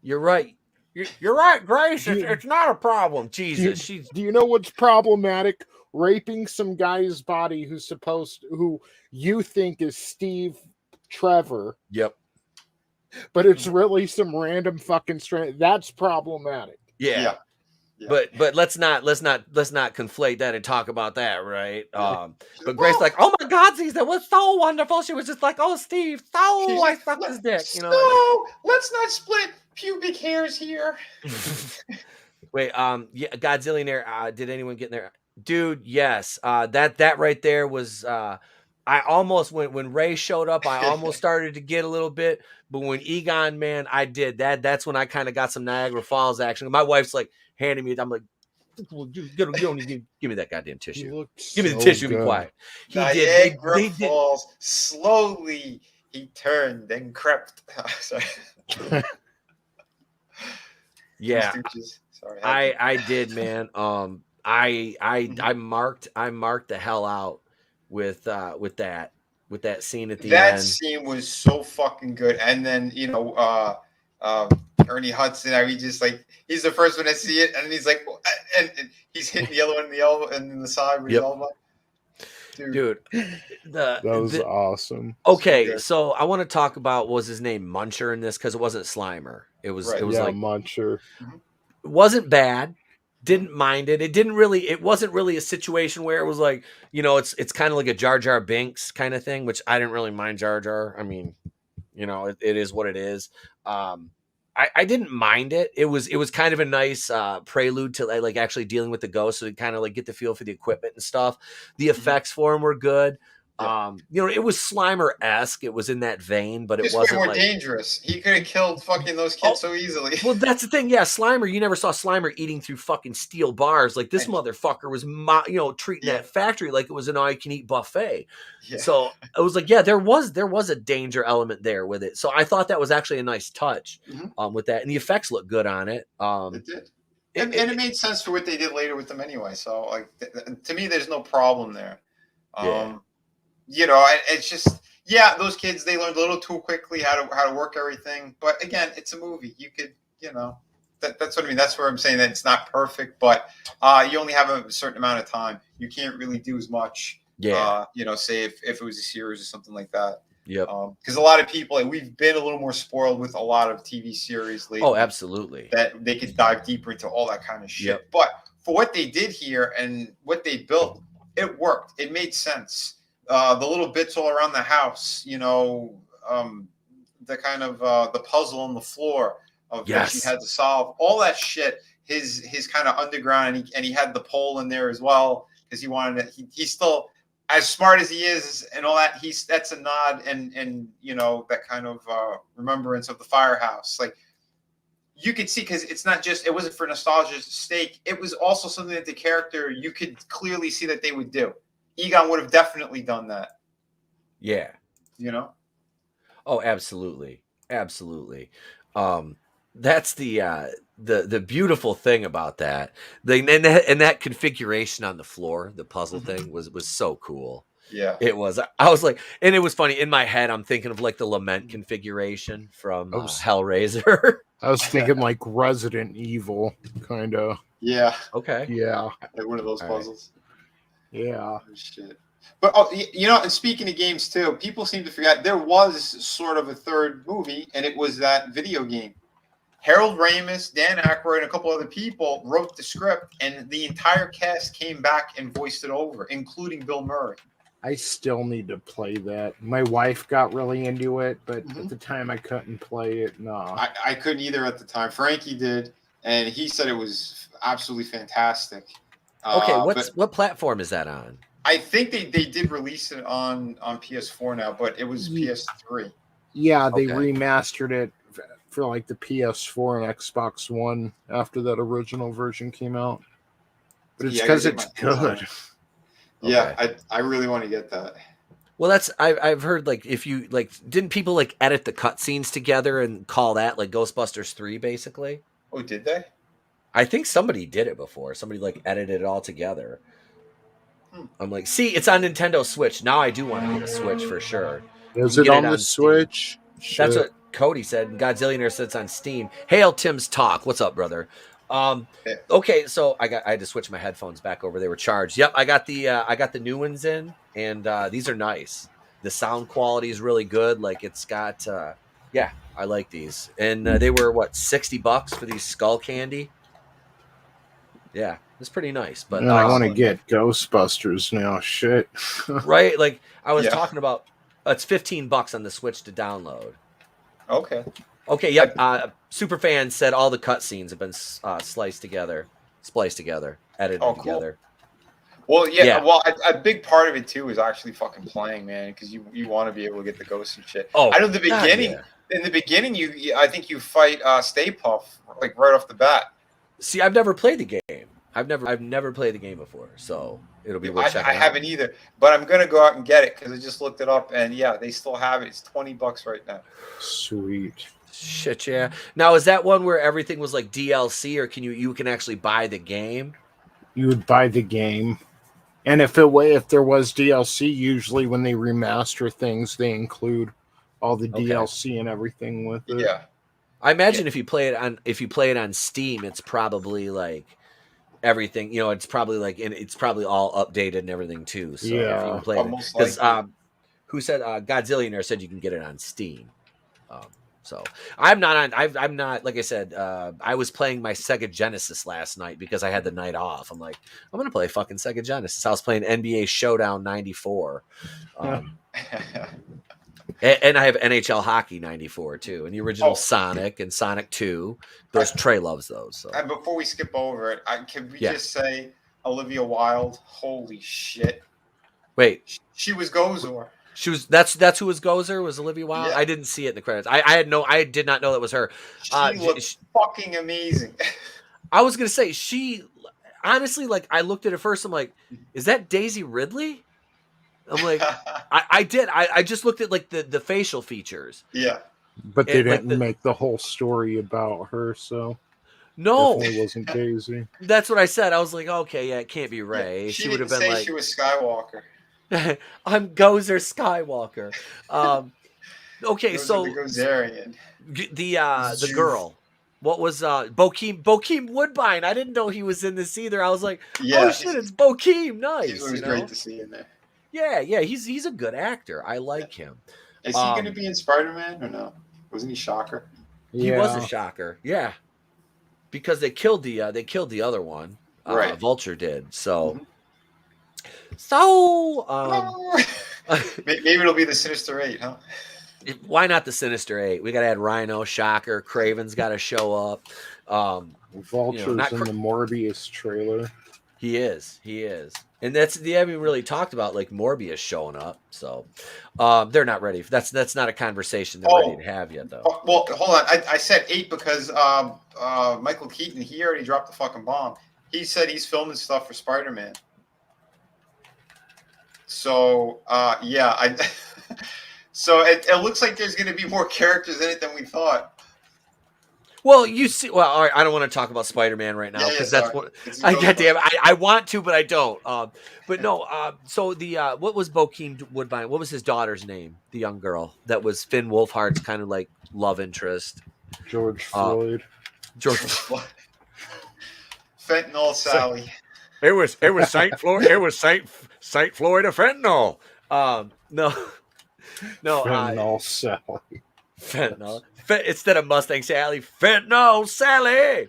[SPEAKER 1] You're right. You're right, Grace. It's not a problem. Jesus.
[SPEAKER 3] Do you know what's problematic? Raping some guy's body who you think is Steve Trevor.
[SPEAKER 1] Yep.
[SPEAKER 3] But it's really some random fucking strand. That's problematic.
[SPEAKER 1] Yeah. But let's not conflate that and talk about that, right? But Grace like, oh my God, that was so wonderful. She was just like, oh, Steve, I sucked his dick.
[SPEAKER 2] No, let's not split pubic hairs here.
[SPEAKER 1] Wait, Godzillionaire, did anyone get in there? Dude, yes. That right there was I almost when Ray showed up, I almost started to get a little bit, but when Egon, man, I did that. That's when I kind of got some Niagara Falls action. My wife's like handing me, I'm like, you don't need to give me that goddamn tissue. Give me the tissue. Be quiet.
[SPEAKER 2] Niagara Falls. Slowly he turned and crept. Sorry.
[SPEAKER 1] Yeah,
[SPEAKER 2] sorry.
[SPEAKER 1] I did, man. I marked the hell out with that scene at the end.
[SPEAKER 2] That scene was so fucking good. And then Ernie Hudson, he's the first one to see it, and he's like, and he's hitting the other one in the elbow and in the side with his elbow.
[SPEAKER 1] Dude,
[SPEAKER 3] that was awesome.
[SPEAKER 1] Okay, so I want to talk about, what was his name, Muncher in this, because it wasn't Slimer. It was like
[SPEAKER 3] Muncher.
[SPEAKER 1] It wasn't bad. Didn't mind it. It wasn't really a situation where it was like, it's kind of like a Jar Jar Binks kind of thing, which I didn't really mind Jar Jar. I mean, it is what it is. I didn't mind it. It was kind of a nice prelude to like actually dealing with the ghost, so you kind of like get the feel for the equipment and stuff. The effects for him were good. It was Slimer-esque. It was in that vein, but it wasn't
[SPEAKER 2] more dangerous. He could have killed fucking those kids so easily.
[SPEAKER 1] Well, that's the thing. Yeah, Slimer. You never saw Slimer eating through fucking steel bars. Like this motherfucker was, treating that factory like it was an all-you-can-eat buffet. Yeah. So it was like, there was a danger element there with it. So I thought that was actually a nice touch with that, and the effects look good on it.
[SPEAKER 2] It did. And it made sense for what they did later with them anyway. So, like, to me, there's no problem there. It's just, those kids, they learned a little too quickly how to work everything. But again, it's a movie. You could, that's what I mean. That's where I'm saying that it's not perfect, but you only have a certain amount of time. You can't really do as much. Yeah. Say if it was a series or something like that.
[SPEAKER 1] Yep.
[SPEAKER 2] Because a lot of people, we've been a little more spoiled with a lot of TV series lately.
[SPEAKER 1] Oh, absolutely.
[SPEAKER 2] That they could dive deeper into all that kind of shit. Yep. But for what they did here and what they built, it worked. It made sense. The little bits all around the house, the kind of the puzzle on the floor of that she had to solve, all that shit. His kind of underground, and he had the pole in there as well because he wanted to. He's still, as smart as he is and all that. That's a nod and that kind of remembrance of the firehouse. Like you could see, because it's not just, it wasn't for nostalgia's sake. It was also something that the character, you could clearly see that they would do. Egon would have definitely done that.
[SPEAKER 1] Yeah.
[SPEAKER 2] You know?
[SPEAKER 1] Oh, absolutely. Absolutely. That's the beautiful thing about that. And that configuration on the floor, the puzzle thing was so cool.
[SPEAKER 2] Yeah.
[SPEAKER 1] It was. I was like, and it was funny in my head. I'm thinking of like the lament configuration from Hellraiser.
[SPEAKER 3] I was thinking like Resident Evil, kind of.
[SPEAKER 2] Yeah.
[SPEAKER 1] Okay.
[SPEAKER 3] Yeah.
[SPEAKER 2] Like one of those puzzles.
[SPEAKER 3] Right. Yeah.
[SPEAKER 2] Oh, shit. But, you know, and speaking of games, too, people seem to forget there was sort of a third movie, and it was that video game. Harold Ramis, Dan Aykroyd, and a couple other people wrote the script, and the entire cast came back and voiced it over, including Bill Murray.
[SPEAKER 3] I still need to play that. My wife got really into it, but at the time I couldn't play it. No.
[SPEAKER 2] I couldn't either at the time. Frankie did, and he said it was absolutely fantastic.
[SPEAKER 1] Okay, what platform is that on?
[SPEAKER 2] I think they did release it on PS4 now, but it was PS3.
[SPEAKER 3] Yeah, they remastered it for like the PS4 and Xbox One after that original version came out. But it's because it's good.
[SPEAKER 2] Yeah, I really want to get that.
[SPEAKER 1] Well, that's I've heard like if you like didn't people like edit the cutscenes together and call that like Ghostbusters 3 basically?
[SPEAKER 2] Oh, did they?
[SPEAKER 1] I think somebody did it before. Somebody like edited it all together. I'm like, see, it's on Nintendo Switch. Now I do want to get a Switch for sure.
[SPEAKER 3] Is it on the Switch?
[SPEAKER 1] That's what Cody said. Godzillionaire said it's on Steam. Hail Tim's Talk. What's up, brother? Okay, so I had to switch my headphones back over. They were charged. Yep, I got the new ones in, and these are nice. The sound quality is really good. Like it's got yeah, I like these. And they were what, $60 for these skull candy? Yeah, it's pretty nice. But
[SPEAKER 3] I want to get Ghostbusters now. Shit.
[SPEAKER 1] Right? Like I was talking about, it's $15 on the Switch to download.
[SPEAKER 2] Okay.
[SPEAKER 1] Okay. Yep. Superfan said all the cutscenes have been spliced together, edited together.
[SPEAKER 2] Well, yeah. Well, a big part of it too is actually fucking playing, man, because you want to be able to get the ghosts and shit.
[SPEAKER 1] Oh,
[SPEAKER 2] I know the beginning.
[SPEAKER 1] Yeah.
[SPEAKER 2] In the beginning, I think you fight Stay Puft like right off the bat.
[SPEAKER 1] See, I've never played the game. I've never played the game before, so it'll be worth checking out.
[SPEAKER 2] I haven't either, but I'm gonna go out and get it because I just looked it up, and yeah, they still have it. It's $20 right now.
[SPEAKER 3] Sweet.
[SPEAKER 1] Shit, yeah. Now, is that one where everything was like DLC, or can you can actually buy the game?
[SPEAKER 3] You would buy the game, and if there was DLC, usually when they remaster things, they include all the DLC and everything with it.
[SPEAKER 2] Yeah.
[SPEAKER 1] I imagine if you play it on Steam, it's probably like everything, you know, it's probably like, and it's probably all updated and everything too. So if you can play it, because who said Godzillionaire said you can get it on Steam. So I'm not like I said, I was playing my Sega Genesis last night because I had the night off. I'm like, I'm gonna play fucking Sega Genesis. I was playing NBA Showdown 94. And I have NHL Hockey 94 too, and the original Sonic and Sonic 2. Those Trey loves those. So.
[SPEAKER 2] And before we skip over it, can we just say Olivia Wilde? Holy shit!
[SPEAKER 1] Wait,
[SPEAKER 2] she was Gozer.
[SPEAKER 1] She was that's who was Gozer, was Olivia Wilde. Yeah. I didn't see it in the credits. I did not know that was her.
[SPEAKER 2] She looked fucking amazing.
[SPEAKER 1] I was gonna say she honestly, like I looked at it first. I'm like, is that Daisy Ridley? I'm like, I just looked at like the facial features.
[SPEAKER 2] Yeah.
[SPEAKER 3] But they didn't make the whole story about her, so
[SPEAKER 1] no,
[SPEAKER 3] it wasn't Daisy.
[SPEAKER 1] That's what I said. I was like, okay, yeah, it can't be Ray.
[SPEAKER 2] Yeah,
[SPEAKER 1] she would have been like,
[SPEAKER 2] she was Skywalker.
[SPEAKER 1] I'm Gozer Skywalker. Okay, so the girl. What was Bokeem Woodbine? I didn't know he was in this either. I was like, oh shit, it's Bokeem. Nice.
[SPEAKER 2] It was great to see in there.
[SPEAKER 1] Yeah, he's a good actor. I like him.
[SPEAKER 2] Is he going to be in Spider-Man or no? Wasn't he Shocker?
[SPEAKER 1] He was a Shocker. Yeah, because they killed the other one.
[SPEAKER 2] Right.
[SPEAKER 1] Vulture did. So,
[SPEAKER 2] maybe it'll be the Sinister Eight, huh?
[SPEAKER 1] Why not the Sinister Eight? We got to add Rhino, Shocker, Craven's got to show up.
[SPEAKER 3] Vulture's in the Morbius trailer.
[SPEAKER 1] He is. And they haven't really talked about like Morbius showing up, so they're not ready. That's not a conversation they're ready to have yet, though.
[SPEAKER 2] Well, hold on. I said 8 because Michael Keaton, he already dropped the fucking bomb. He said he's filming stuff for Spider-Man. So yeah, so it looks like there's going to be more characters in it than we thought.
[SPEAKER 1] Well, you see, well, all right, I don't want to talk about Spider-Man right now because that's what I want to, but I don't. But no, so the what was Bokeem Woodbine? What was his daughter's name? The young girl that was Finn Wolfhard's kind of like love interest.
[SPEAKER 3] George Floyd.
[SPEAKER 1] George
[SPEAKER 2] Fentanyl Sally.
[SPEAKER 1] It was Saint Floyd. It was Saint Floyd of fentanyl. No.
[SPEAKER 3] Fentanyl Sally.
[SPEAKER 1] Fentanyl. Instead of Mustang Sally, fentanyl Sally.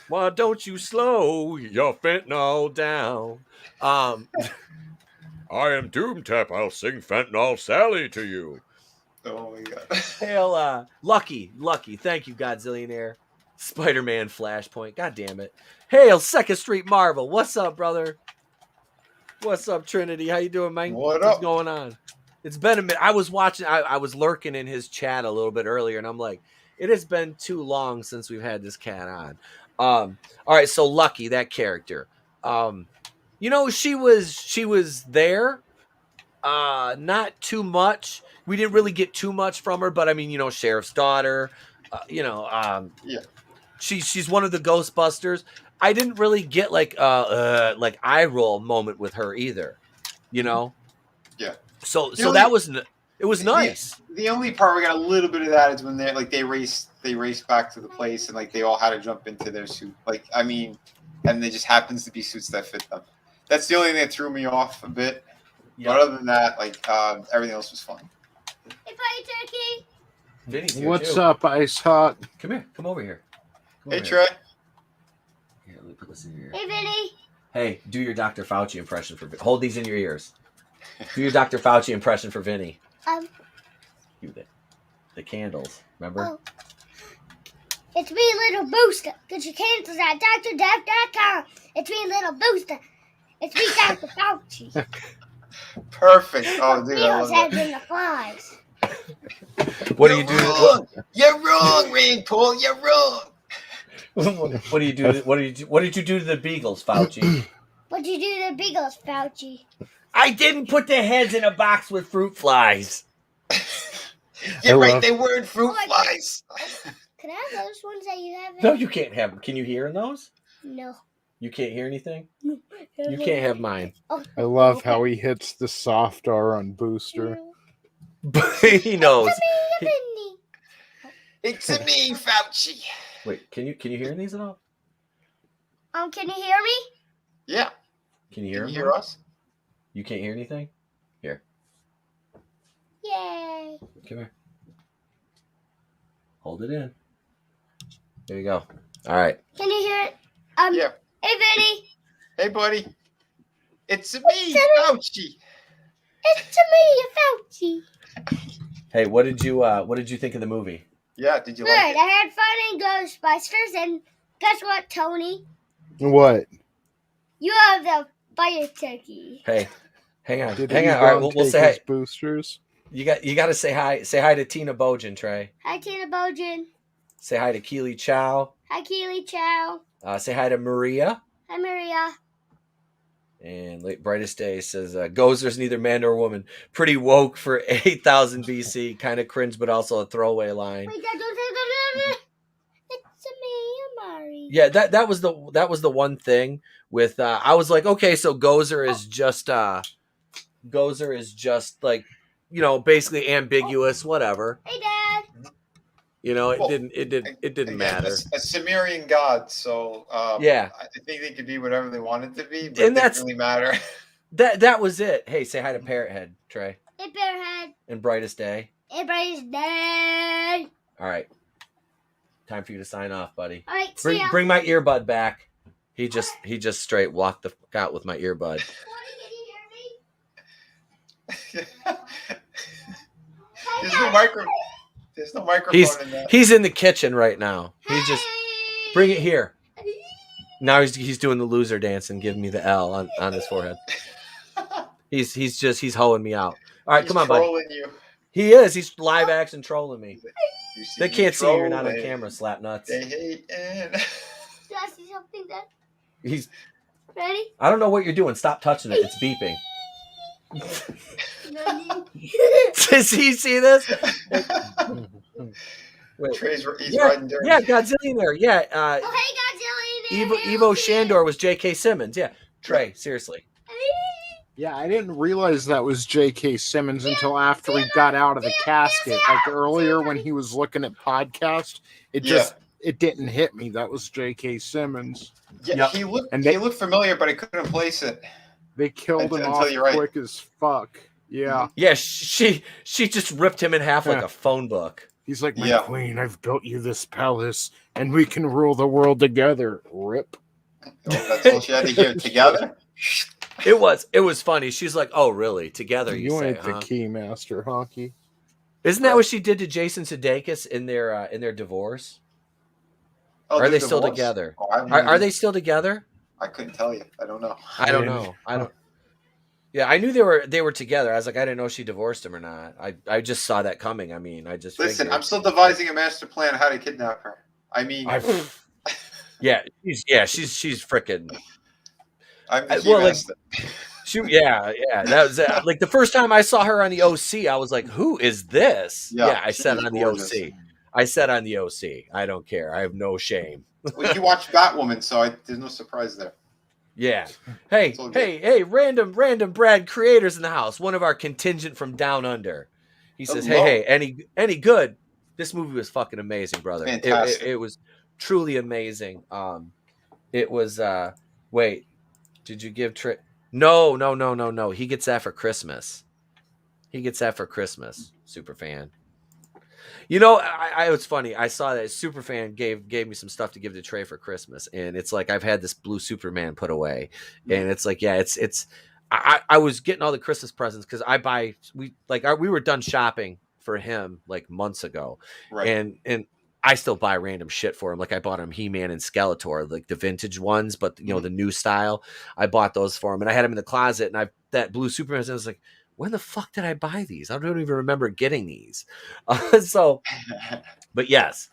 [SPEAKER 1] Why don't you slow your fentanyl down? I am Doomtap. I'll sing fentanyl Sally to you.
[SPEAKER 2] Oh my god.
[SPEAKER 1] Hail, Lucky. Thank you, Godzillionaire. Spider-Man Flashpoint. God damn it. Hail, Second Street Marvel. What's up, brother? What's up, Trinity? How you doing, man? What's going on? It's been a minute. I was watching. I was lurking in his chat a little bit earlier, and I'm like, it has been too long since we've had this cat on. All right, so Lucky, that character. You know, she was there. Not too much. We didn't really get too much from her, but I mean, you know, sheriff's daughter. Yeah. She's one of the Ghostbusters. I didn't really get like eye roll moment with her either. You know.
[SPEAKER 2] Yeah.
[SPEAKER 1] So that was it was nice.
[SPEAKER 2] The only part we got a little bit of that is when they raced back to the place and like they all had to jump into their suit. Like I mean, and it just happens to be suits that fit them. That's the only thing that threw me off a bit. Yep. But other than that, like everything else was fine.
[SPEAKER 4] Hey, Party Turkey.
[SPEAKER 1] Vinny's here
[SPEAKER 3] What's
[SPEAKER 1] too.
[SPEAKER 3] up, Ice Hot?
[SPEAKER 1] Come here. Come over here.
[SPEAKER 2] Hey, Trey.
[SPEAKER 1] Here, let me put this in your ear.
[SPEAKER 4] Hey, Vinny.
[SPEAKER 1] Hey, do your Dr. Fauci impression for. Hold these in your ears. Do your Dr. Fauci impression for Vinny. Do the candles. Remember?
[SPEAKER 4] Oh. It's me, Little Booster. Get your candles at drdev.com. It's me, Little Booster. It's me, Dr. Fauci.
[SPEAKER 2] Perfect. Oh, dude, I love
[SPEAKER 4] heads
[SPEAKER 2] that.
[SPEAKER 4] in the flies.
[SPEAKER 1] What do you do?
[SPEAKER 2] You're wrong, Rand Paul. You're wrong.
[SPEAKER 1] What do you do? What did you do to the beagles, Fauci?
[SPEAKER 4] What'd you do to the beagles, Fauci?
[SPEAKER 1] I didn't put their heads in a box with fruit flies.
[SPEAKER 2] You're right. They weren't fruit flies.
[SPEAKER 4] Can I have those ones that you have?
[SPEAKER 1] No, you can't have them. Can you hear in those?
[SPEAKER 4] No.
[SPEAKER 1] You can't hear anything? You can't have mine.
[SPEAKER 4] Oh.
[SPEAKER 3] I love how he hits the soft R on Booster.
[SPEAKER 1] He knows.
[SPEAKER 2] It's a me, Fauci.
[SPEAKER 1] Wait, can you hear these at all?
[SPEAKER 4] Can you hear me?
[SPEAKER 2] Yeah.
[SPEAKER 1] Can you
[SPEAKER 2] hear us?
[SPEAKER 1] You can't hear anything? Here.
[SPEAKER 4] Yay.
[SPEAKER 1] Come here. Hold it in. There you go. All right.
[SPEAKER 4] Can you hear it?
[SPEAKER 2] Yeah.
[SPEAKER 4] Hey, Vinny.
[SPEAKER 2] Hey, buddy. It's me, Fauci.
[SPEAKER 4] It's me, Fauci.
[SPEAKER 1] Hey, what did you think of the movie?
[SPEAKER 2] Yeah, did you
[SPEAKER 4] Good.
[SPEAKER 2] like it?
[SPEAKER 4] I had fun in Ghostbusters, and guess what, Tony?
[SPEAKER 3] What?
[SPEAKER 4] You have the fire turkey.
[SPEAKER 1] Hey, hang on.
[SPEAKER 3] Did
[SPEAKER 1] Hang on.
[SPEAKER 3] Egon
[SPEAKER 1] All right, we'll
[SPEAKER 3] take
[SPEAKER 1] say
[SPEAKER 3] his
[SPEAKER 1] hi.
[SPEAKER 3] boosters.
[SPEAKER 1] You got to say hi. Say hi to Tina Bojan, Trey.
[SPEAKER 4] Hi, Tina Bojan.
[SPEAKER 1] Say hi to Keely Chow.
[SPEAKER 4] Hi, Keely Chow.
[SPEAKER 1] Say hi to Maria.
[SPEAKER 4] Hi, Maria.
[SPEAKER 1] And late brightest day says Gozer's neither man nor woman. Pretty woke for 8,000 BC. Kind of cringe, but also a throwaway line.
[SPEAKER 4] Wait, don't it's me, Amari.
[SPEAKER 1] Yeah, that was the one thing with I was like, okay, so Gozer is just like, you know, basically ambiguous, whatever.
[SPEAKER 4] Hey, Dad.
[SPEAKER 1] You know, it didn't matter.
[SPEAKER 2] A Sumerian god, so
[SPEAKER 1] yeah,
[SPEAKER 2] I think they could be whatever they wanted to be, but
[SPEAKER 1] and
[SPEAKER 2] it didn't really matter.
[SPEAKER 1] That was it. Hey, say hi to Parrothead, Trey.
[SPEAKER 4] Hey, Bearhead.
[SPEAKER 1] And brightest day.
[SPEAKER 4] Hey, brightest day.
[SPEAKER 1] All right, time for you to sign off, buddy.
[SPEAKER 4] All right, see ya.
[SPEAKER 1] Bring my earbud back. He just straight walked the fuck out with my earbud.
[SPEAKER 2] There's no microphone in that.
[SPEAKER 1] He's in the kitchen right now. He just bring it here. Now he's doing the loser dance and giving me the L on his forehead. He's hoeing me out. All right,
[SPEAKER 2] He's
[SPEAKER 1] come on, bud.
[SPEAKER 2] trolling you.
[SPEAKER 1] He is. He's live action trolling me.
[SPEAKER 2] You see
[SPEAKER 1] They
[SPEAKER 2] me
[SPEAKER 1] can't see you. You're not on
[SPEAKER 2] trolling.
[SPEAKER 1] camera, slap nuts.
[SPEAKER 2] They hate and
[SPEAKER 4] Do I see something then?
[SPEAKER 1] He's.
[SPEAKER 4] Ready?
[SPEAKER 1] I don't know what you're doing. Stop touching it. It's beeping. Does he see this? Wait.
[SPEAKER 2] He's riding dirty.
[SPEAKER 1] Yeah, Godzillionaire. Yeah.
[SPEAKER 4] Oh, hey, Godzilla.
[SPEAKER 1] Evo Shandor was J.K. Simmons. Yeah. Trey, seriously.
[SPEAKER 3] Yeah, I didn't realize that was J.K. Simmons until after he got out of the casket. Like earlier when he was looking at podcast, it didn't hit me. That was J.K. Simmons.
[SPEAKER 2] Yeah, he looked familiar, but I couldn't place it.
[SPEAKER 3] They killed him off quick as fuck. Yeah.
[SPEAKER 1] Yeah, she just ripped him in half like a phone book.
[SPEAKER 3] He's like, my queen, I've built you this palace, and we can rule the world together. Rip.
[SPEAKER 2] Oh, that's all she had to give together.
[SPEAKER 1] It was funny. She's like, "Oh, really? Together, you say,
[SPEAKER 3] ain't the key master, Honky."
[SPEAKER 1] Isn't that what she did to Jason Sudeikis in their divorce?
[SPEAKER 2] Oh,
[SPEAKER 1] are they still together?
[SPEAKER 2] Oh,
[SPEAKER 1] are they still together?
[SPEAKER 2] I couldn't tell you. I don't know.
[SPEAKER 1] I don't know. I don't. Yeah, I knew they were together. I was like, I didn't know she divorced him or not. I just saw that coming. I mean, I just
[SPEAKER 2] listen.
[SPEAKER 1] figured.
[SPEAKER 2] I'm still devising a master plan how to kidnap her. I mean,
[SPEAKER 1] she's freaking.
[SPEAKER 2] I'm the key master.
[SPEAKER 1] That was like the first time I saw her on the OC. I was like, "Who is this?" Yeah, I said on the OC. I said on the OC. I don't care. I have no shame.
[SPEAKER 2] Well, you watched Batwoman, so there's no surprise there.
[SPEAKER 1] Yeah. Hey! Random Brad creators in the house. One of our contingent from down under. He says, "Hey, any good? This movie was fucking amazing, brother. It was truly amazing. It was. Wait, did you give Trey? No. He gets that for Christmas. Super fan. You know, it's funny. I saw that Superfan gave me some stuff to give to Trey for Christmas, and it's like I've had this blue Superman put away, and it's like, I was getting all the Christmas presents because we were done shopping for him like months ago,
[SPEAKER 2] right?
[SPEAKER 1] And I still buy random shit for him. Like I bought him He-Man and Skeletor, like the vintage ones, but you know the new style. I bought those for him, and I had him in the closet, and that blue Superman. And I was like, when the fuck did I buy these? I don't even remember getting these. But yes,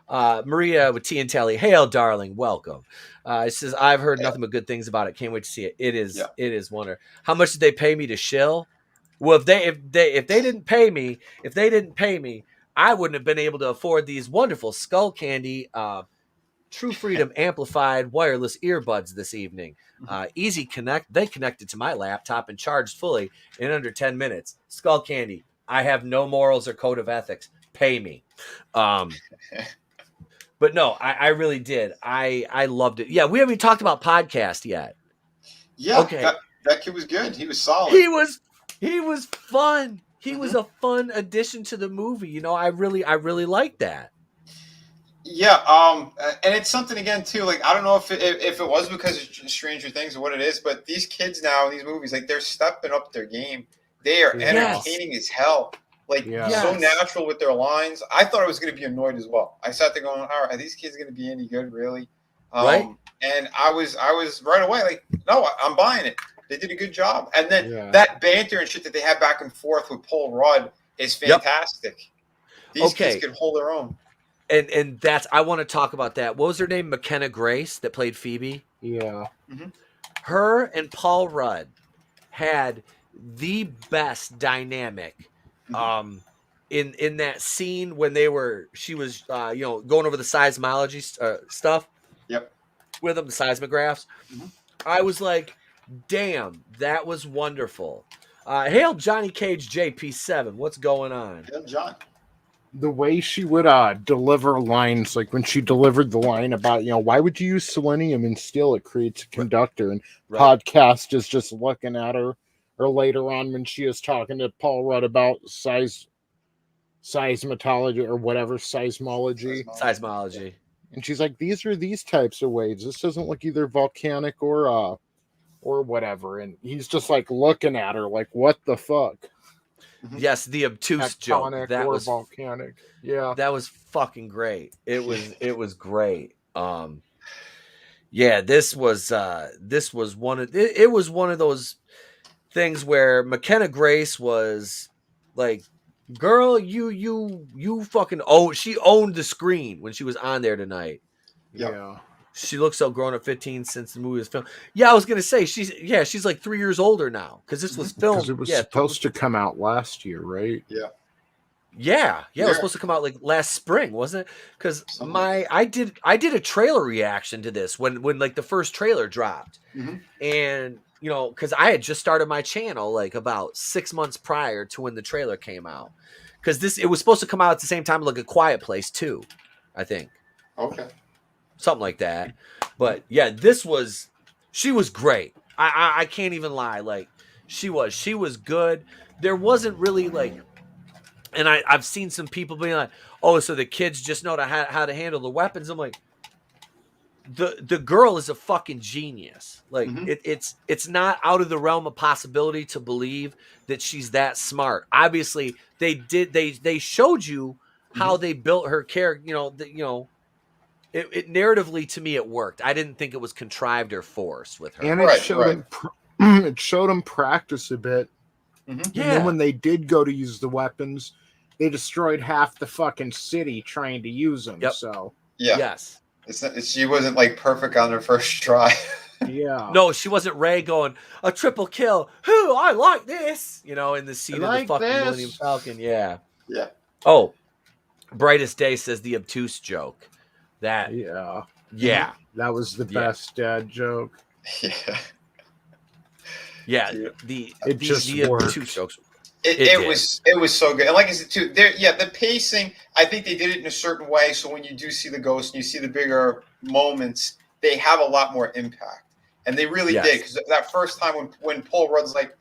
[SPEAKER 1] Maria with T and Telly. Hail, darling, welcome. It says I've heard nothing but good things about it. Can't wait to see it. It is wonder. How much did they pay me to shill? Well, if they didn't pay me, I wouldn't have been able to afford these wonderful Skull Candy True Freedom amplified wireless earbuds this evening. Easy Connect. They connected to my laptop and charged fully in under 10 minutes. Skull Candy. I have no morals or code of ethics. Pay me. But no, I really did. I loved it. Yeah, we haven't even talked about podcast yet.
[SPEAKER 2] Yeah.
[SPEAKER 1] Okay.
[SPEAKER 2] That kid was good. He was solid.
[SPEAKER 1] He was fun. He was a fun addition to the movie. You know, I really liked that.
[SPEAKER 2] Yeah, and it's something again too. Like I don't know if it was because of Stranger Things or what it is, but these kids now in these movies, like they're stepping up their game. They are entertaining as hell. Like so natural with their lines. I thought I was going to be annoyed as well. I sat there going, "All right, are these kids going to be any good, really?"
[SPEAKER 1] Right.
[SPEAKER 2] And I was right away like, "No, I'm buying it." They did a good job, and then that banter and shit that they have back and forth with Paul Rudd is fantastic. These kids can hold their own.
[SPEAKER 1] And that's I want to talk about that. What was her name? McKenna Grace that played Phoebe.
[SPEAKER 3] Yeah.
[SPEAKER 1] Her and Paul Rudd had the best dynamic. In that scene when she was going over the seismology stuff.
[SPEAKER 2] Yep.
[SPEAKER 1] With them, the seismographs. I was like, damn, that was wonderful. Hail Johnny Cage JP7. What's going on?
[SPEAKER 2] Hail John.
[SPEAKER 3] The way she would deliver lines, like when she delivered the line about, why would you use selenium and steel? It creates a conductor. And Podcast is just looking at her. Or later on when she is talking to Paul Rudd about seismology or whatever, seismology. And she's like, these are these types of waves. This doesn't look either volcanic or whatever. And he's just like looking at her like, what the fuck?
[SPEAKER 1] Yes, the obtuse joke. That was
[SPEAKER 3] volcanic. Yeah.
[SPEAKER 1] That was fucking great. It was great. Yeah, this was one of it was one of those things where McKenna Grace was like, girl, you fucking she owned the screen when she was on there tonight.
[SPEAKER 2] Yep.
[SPEAKER 3] Yeah.
[SPEAKER 1] She looks so grown at 15 since the movie was filmed. Yeah, I was gonna say she's like 3 years older now because this was filmed.
[SPEAKER 3] Because it was supposed to come out last year, right?
[SPEAKER 2] Yeah.
[SPEAKER 1] Yeah, it was supposed to come out like last spring, wasn't it? Because I did a trailer reaction to this when like the first trailer dropped, and because I had just started my channel like about 6 months prior to when the trailer came out, because it was supposed to come out at the same time like A Quiet Place 2, I think.
[SPEAKER 2] Okay.
[SPEAKER 1] Something like that. But yeah, she was great. I can't even lie. Like she was good. There wasn't really like, and I've seen some people being like, oh, so the kids just know how to handle the weapons. I'm like, the girl is a fucking genius. Like it's not out of the realm of possibility to believe that she's that smart. Obviously, they showed you how they built her character. It narratively to me it worked. I didn't think it was contrived or forced with her.
[SPEAKER 3] And it showed them practice a bit.
[SPEAKER 1] Yeah.
[SPEAKER 3] And then when they did go to use the weapons, they destroyed half the fucking city trying to use them.
[SPEAKER 1] Yep.
[SPEAKER 3] So
[SPEAKER 1] yes,
[SPEAKER 2] she wasn't like perfect on her first try.
[SPEAKER 3] Yeah.
[SPEAKER 1] No, she wasn't Ray going a triple kill. Who I like this, in the seat of the fucking Millennium Falcon. Yeah.
[SPEAKER 2] Yeah.
[SPEAKER 1] Oh, Brightest Day says the obtuse joke. That
[SPEAKER 3] that was the best dad joke.
[SPEAKER 2] Yeah.
[SPEAKER 1] The
[SPEAKER 3] worked.
[SPEAKER 1] obtuse jokes.
[SPEAKER 2] It was so good. And like I said too, the pacing, I think they did it in a certain way so when you do see the ghost and you see the bigger moments, they have a lot more impact. And they really did, because that first time when Paul Rudd's like,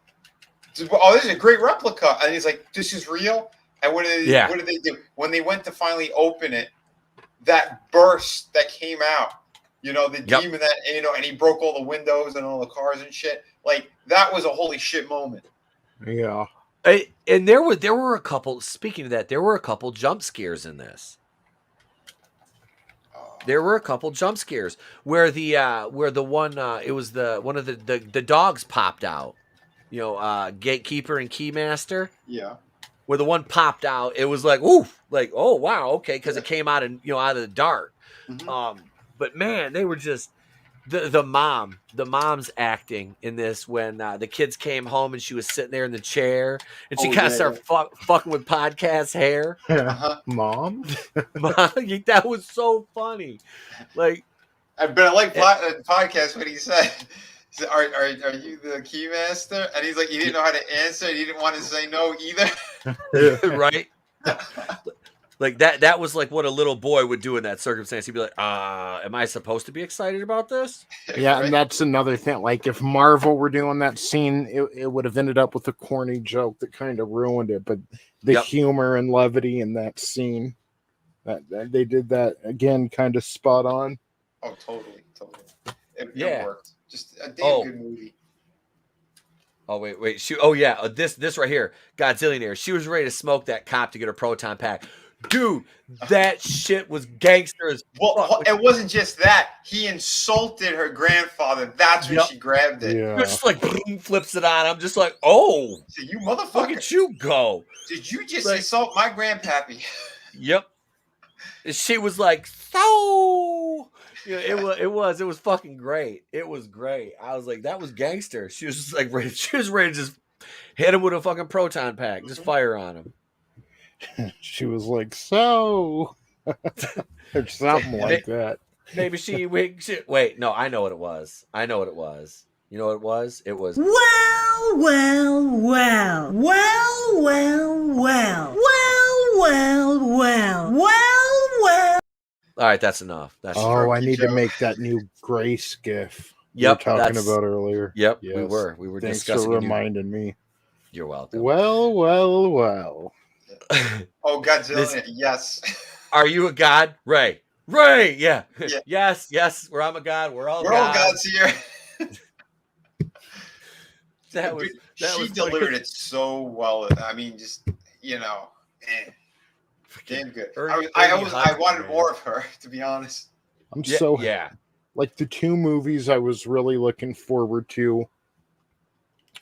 [SPEAKER 2] oh, this is a great replica, and he's like, this is real. And what did they do when they went to finally open it? That burst that came out, the demon that, and he broke all the windows and all the cars and shit. Like that was a holy shit moment.
[SPEAKER 3] Yeah.
[SPEAKER 1] And there were a couple. Speaking of that, there were a couple jump scares in this. There were a couple jump scares where the one it was one of the dogs popped out. Gatekeeper and Keymaster.
[SPEAKER 2] Yeah.
[SPEAKER 1] Where the one popped out, it was like, oof, like, oh wow, okay, because it came out and out of the dark. But man, they were just the mom's acting in this when the kids came home and she was sitting there in the chair and she started fucking with podcast hair.
[SPEAKER 3] Mom,
[SPEAKER 1] that was so funny. Like,
[SPEAKER 2] but I like podcast when he said, Are you the Keymaster? And he's like, he didn't know how to answer. He didn't want to say no either.
[SPEAKER 1] Right? Like that was like what a little boy would do in that circumstance. He'd be like, am I supposed to be excited about this?
[SPEAKER 3] Yeah,
[SPEAKER 2] Right?
[SPEAKER 3] and that's another thing. Like if Marvel were doing that scene, it would have ended up with a corny joke that kind of ruined it. But the humor and levity in that scene, that they did that again kind of spot on.
[SPEAKER 2] Oh, totally. It worked. Just a damn good movie.
[SPEAKER 1] Oh wait. This right here, Godzillionaire. She was ready to smoke that cop to get her proton pack. Dude, that shit was gangster as fuck.
[SPEAKER 2] Well, it wasn't just that. He insulted her grandfather. That's when she grabbed it.
[SPEAKER 3] Yeah.
[SPEAKER 1] Just like boom, flips it on. I'm just like, oh,
[SPEAKER 2] So you motherfucker.
[SPEAKER 1] look at you go.
[SPEAKER 2] Did you just insult my grandpappy?
[SPEAKER 1] Yep. She was like, so. It was fucking great. It was great. I was like, that was gangster. She was just like, she was ready to just hit him with a fucking proton pack, just fire on him.
[SPEAKER 3] She was like, so, or something like that.
[SPEAKER 1] Maybe wait, no, I know what it was. You know what it was? It was. Well. All right, that's enough.
[SPEAKER 3] I need to make that new Grace gif.
[SPEAKER 1] Yep,
[SPEAKER 3] we were talking about earlier.
[SPEAKER 1] Yep,
[SPEAKER 3] yes.
[SPEAKER 1] we were
[SPEAKER 3] Thanks
[SPEAKER 1] discussing.
[SPEAKER 3] for reminding me.
[SPEAKER 1] You're welcome.
[SPEAKER 3] Well.
[SPEAKER 2] Oh, Godzilla, yes.
[SPEAKER 1] Are you a god? Ray, yeah. Yes, where I'm a god. We're all
[SPEAKER 2] gods here.
[SPEAKER 1] She
[SPEAKER 2] delivered it so well. I mean, just, damn good. I wanted more of her, to be honest.
[SPEAKER 3] I'm like the two movies I was really looking forward to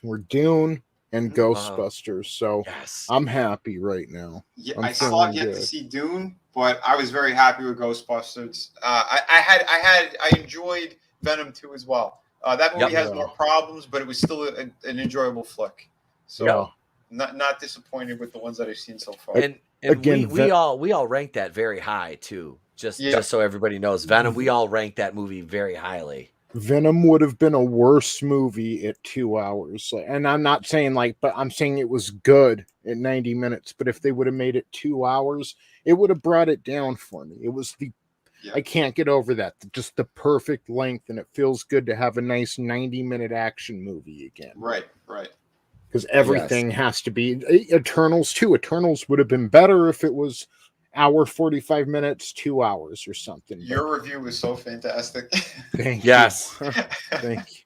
[SPEAKER 3] were Dune and Ghostbusters. So
[SPEAKER 1] Yes.
[SPEAKER 3] I'm happy right now.
[SPEAKER 2] Yeah,
[SPEAKER 3] I'm
[SPEAKER 2] I still have
[SPEAKER 3] feeling
[SPEAKER 2] yet to
[SPEAKER 3] good.
[SPEAKER 2] see Dune, but I was very happy with Ghostbusters. I enjoyed Venom 2 as well. That movie
[SPEAKER 1] Yep.
[SPEAKER 2] has more problems, but it was still an enjoyable flick. So
[SPEAKER 3] Yeah.
[SPEAKER 2] not disappointed with the ones that I've seen so far.
[SPEAKER 1] And
[SPEAKER 3] Again,
[SPEAKER 1] we all rank that very high too. Just so everybody knows, Venom, we all rank that movie very highly.
[SPEAKER 3] Venom would have been a worse movie at 2 hours. And I'm not saying but I'm saying it was good at 90 minutes. But if they would have made it 2 hours, it would have brought it down for me. It was I can't get over that. Just the perfect length, and it feels good to have a nice 90-minute action movie again.
[SPEAKER 2] Right.
[SPEAKER 3] Because everything has to be Eternals too. Eternals would have been better if it was hour 45 minutes, 2 hours or something.
[SPEAKER 2] Your review was so fantastic.
[SPEAKER 3] Thank
[SPEAKER 1] Yes.
[SPEAKER 3] you. Thank you.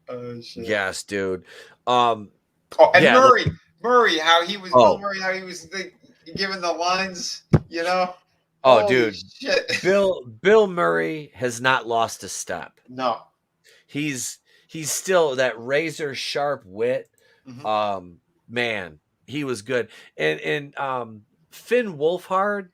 [SPEAKER 2] Oh shit.
[SPEAKER 1] Yes, dude.
[SPEAKER 2] Murray, how he was Bill Murray, how he was giving the lines, you know?
[SPEAKER 1] Oh,
[SPEAKER 2] Holy
[SPEAKER 1] dude.
[SPEAKER 2] shit.
[SPEAKER 1] Bill Murray has not lost a step.
[SPEAKER 2] No.
[SPEAKER 1] He's still that razor sharp wit.
[SPEAKER 2] Mhm.
[SPEAKER 1] Man, he was good. And Finn Wolfhard,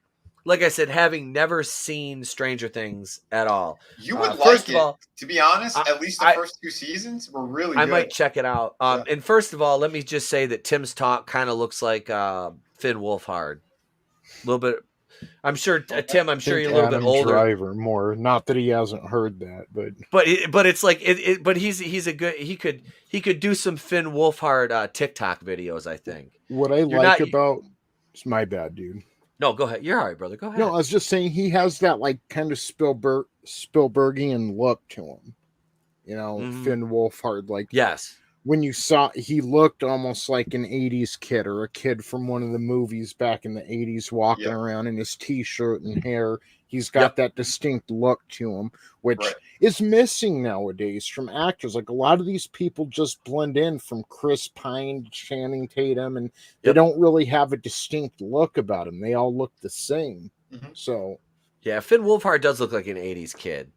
[SPEAKER 1] like I said, having never seen Stranger Things at all.
[SPEAKER 2] You would
[SPEAKER 1] first
[SPEAKER 2] like
[SPEAKER 1] of all,
[SPEAKER 2] to be honest, at least the first 2 seasons were really good.
[SPEAKER 1] I might check it out. And first of all, let me just say that Tim's talk kind of looks like Finn Wolfhard. A little bit. I'm sure, Tim, I'm sure you're a little bit older.
[SPEAKER 3] Driver more. Not that he hasn't heard that, but
[SPEAKER 1] it's like but he's a good, he could do some Finn Wolfhard TikTok videos, I think.
[SPEAKER 3] What I like about it's my bad, dude.
[SPEAKER 1] No, go ahead. You're all right, brother. Go ahead.
[SPEAKER 3] No, I was just saying he has that kind of Spielbergian look to him. You know, Finn Wolfhard.
[SPEAKER 1] Yes.
[SPEAKER 3] When you saw, he looked almost like an 80s kid or a kid from one of the movies back in the 80s walking around in his t-shirt and hair. He's got that distinct look to him, which is missing nowadays from actors. Like a lot of these people just blend in, from Chris Pine to Channing Tatum, and they don't really have a distinct look about them. They all look the same. So
[SPEAKER 1] yeah, Finn Wolfhard does look like an 80s kid.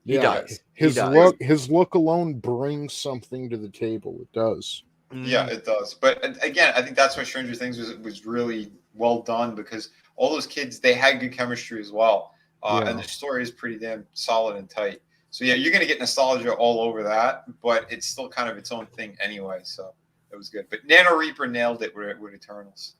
[SPEAKER 1] He does.
[SPEAKER 3] His look alone brings something to the table. It does.
[SPEAKER 2] Yeah, it does. But again, I think that's why Stranger Things was really well done, because all those kids, they had good chemistry as well. And the story is pretty damn solid and tight. So yeah, you're gonna get nostalgia all over that, but it's still kind of its own thing anyway. So it was good. But Nano Reaper nailed it with Eternals.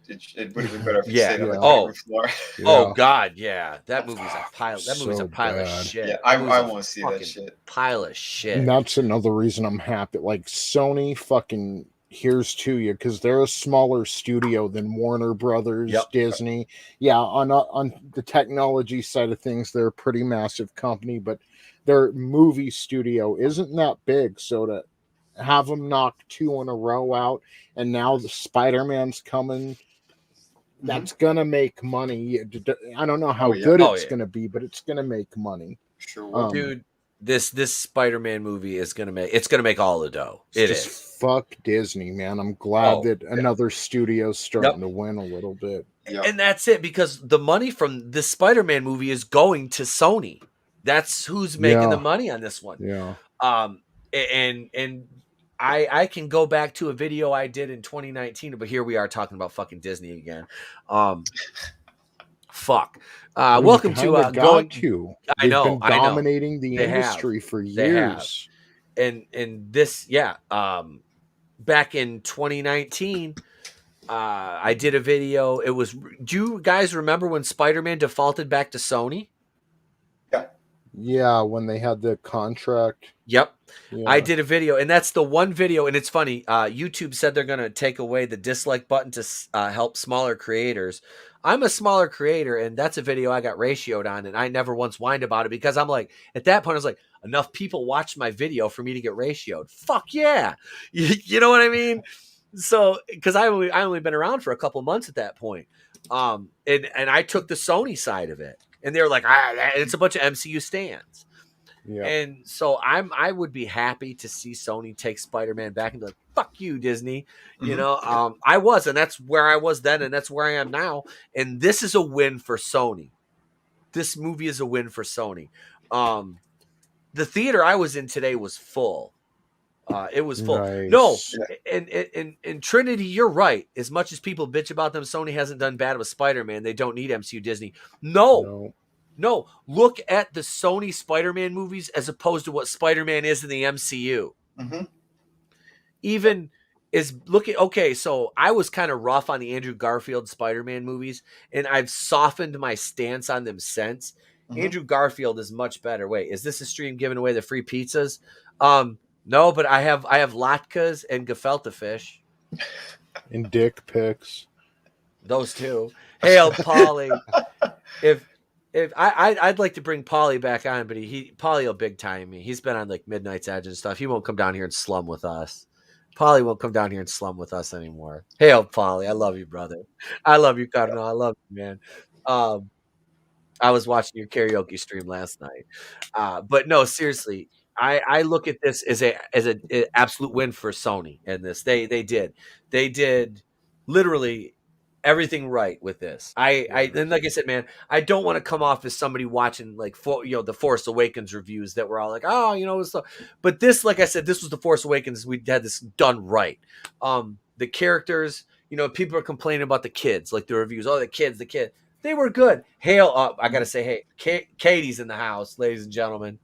[SPEAKER 2] It would have been better if it stayed on the cutting floor.
[SPEAKER 1] Oh God, yeah. That movie's a pile. That movie's a pile of shit.
[SPEAKER 2] Yeah, I want to see that shit.
[SPEAKER 1] Pile of shit.
[SPEAKER 3] And that's another reason I'm happy. Like Sony, fucking here's to you, because they're a smaller studio than Warner Brothers, Disney. Yeah, on the technology side of things, they're a pretty massive company, but their movie studio isn't that big. So to have them knock 2 in a row out, and now the Spider-Man's coming. That's gonna make money. I don't know how good it's gonna be, but it's gonna make money.
[SPEAKER 2] Sure,
[SPEAKER 1] dude. This Spider-Man movie is gonna make all the dough. It is.
[SPEAKER 3] Fuck Disney, man. I'm glad that another studio's starting to win a little bit.
[SPEAKER 1] And that's it, because the money from this Spider-Man movie is going to Sony. That's who's making the money on this one.
[SPEAKER 3] Yeah.
[SPEAKER 1] And I can go back to a video I did in 2019, but here we are talking about fucking Disney again. Fuck. Welcome to going to. I know.
[SPEAKER 3] Been dominating the industry for years.
[SPEAKER 1] And this, back in 2019, I did a video. It was. Do you guys remember when Spider-Man defaulted back to Sony?
[SPEAKER 3] Yeah, when they had the contract.
[SPEAKER 1] Yep. Yeah. I did a video, and that's the one video, and it's funny. YouTube said they're going to take away the dislike button to help smaller creators. I'm a smaller creator, and that's a video I got ratioed on, and I never once whined about it, because I'm like, at that point, I was like, enough people watched my video for me to get ratioed. Fuck yeah. You know what I mean? So, because I only been around for a couple months at that point. And I took the Sony side of it. And they were like, it's a bunch of MCU stands. Yeah. And so I would be happy to see Sony take Spider-Man back and be like, fuck you, Disney. You know, I was, and that's where I was then, and that's where I am now. And this is a win for Sony. this movie is a win for Sony. The theater I was in today was full. It was full.
[SPEAKER 3] Nice.
[SPEAKER 1] No, and Trinity, you're right. As much as people bitch about them, Sony hasn't done bad with Spider-Man. They don't need MCU Disney. No. Look at the Sony Spider-Man movies as opposed to what Spider-Man is in the MCU.
[SPEAKER 2] Mm-hmm.
[SPEAKER 1] Even so I was kind of rough on the Andrew Garfield Spider-Man movies, and I've softened my stance on them since.
[SPEAKER 2] Mm-hmm.
[SPEAKER 1] Andrew Garfield is much better. Wait, is this a stream giving away the free pizzas? No, but I have latkes and gefilte fish.
[SPEAKER 3] And dick pics.
[SPEAKER 1] Those two. Hail Polly. If I'd like to bring Polly back on, but Polly will big time me. He's been on like Midnight's Edge and stuff. He won't come down here and slum with us. Polly won't come down here and slum with us anymore. Hail Polly. I love you, brother. I love you, Cardinal. I love you, man. I was watching your karaoke stream last night. But no, seriously, I look at this as an absolute win for Sony in this. They did literally everything right with this. And like I said, man, I don't want to come off as somebody watching like the Force Awakens reviews that were all like, but this, like I said, this was the Force Awakens. We had this done right. The characters, people are complaining about the kids, like the reviews. Oh, the kid. They were good. Hail up. I got to say, hey, Katie's in the house, ladies and gentlemen.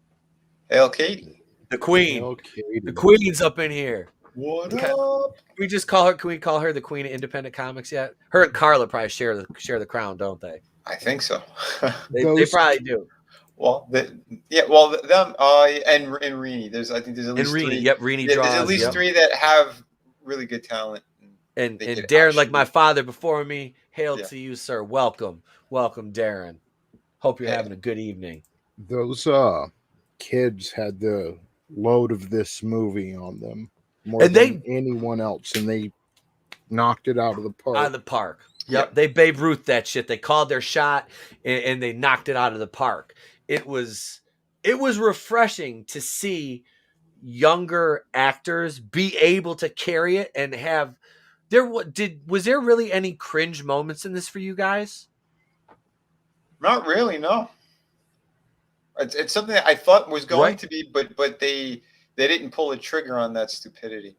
[SPEAKER 2] Hail Katie.
[SPEAKER 1] The queen.
[SPEAKER 3] Hail Katie.
[SPEAKER 1] The queen's up in here.
[SPEAKER 2] What
[SPEAKER 1] Okay.
[SPEAKER 2] up?
[SPEAKER 1] Can we call her the queen of independent comics yet? Her and Carla probably share the crown, don't they?
[SPEAKER 2] I think so.
[SPEAKER 1] They probably do.
[SPEAKER 2] Well, them and Rini. I think there's at least
[SPEAKER 1] Rini,
[SPEAKER 2] three.
[SPEAKER 1] yep, Rini
[SPEAKER 2] There's
[SPEAKER 1] draws.
[SPEAKER 2] at least
[SPEAKER 1] yep.
[SPEAKER 2] three that have really good talent.
[SPEAKER 1] And
[SPEAKER 2] they could
[SPEAKER 1] Darren, like
[SPEAKER 2] actually-
[SPEAKER 1] my father before me, hail
[SPEAKER 2] Yeah.
[SPEAKER 1] to you, sir. Welcome, Darren. Hope you're
[SPEAKER 2] Yeah.
[SPEAKER 1] having a good evening.
[SPEAKER 3] Those kids had the load of this movie on them more
[SPEAKER 1] And
[SPEAKER 3] than anyone else, and they knocked it out of the park.
[SPEAKER 1] Out of the park. Yep. They Babe Ruth that shit. They called their shot and they knocked it out of the park. It was refreshing to see younger actors be able to carry it and have was there really any cringe moments in this for you guys?
[SPEAKER 2] Not really, no. It's something that I thought was going
[SPEAKER 1] Right.
[SPEAKER 2] to be, but they didn't pull the trigger on that stupidity.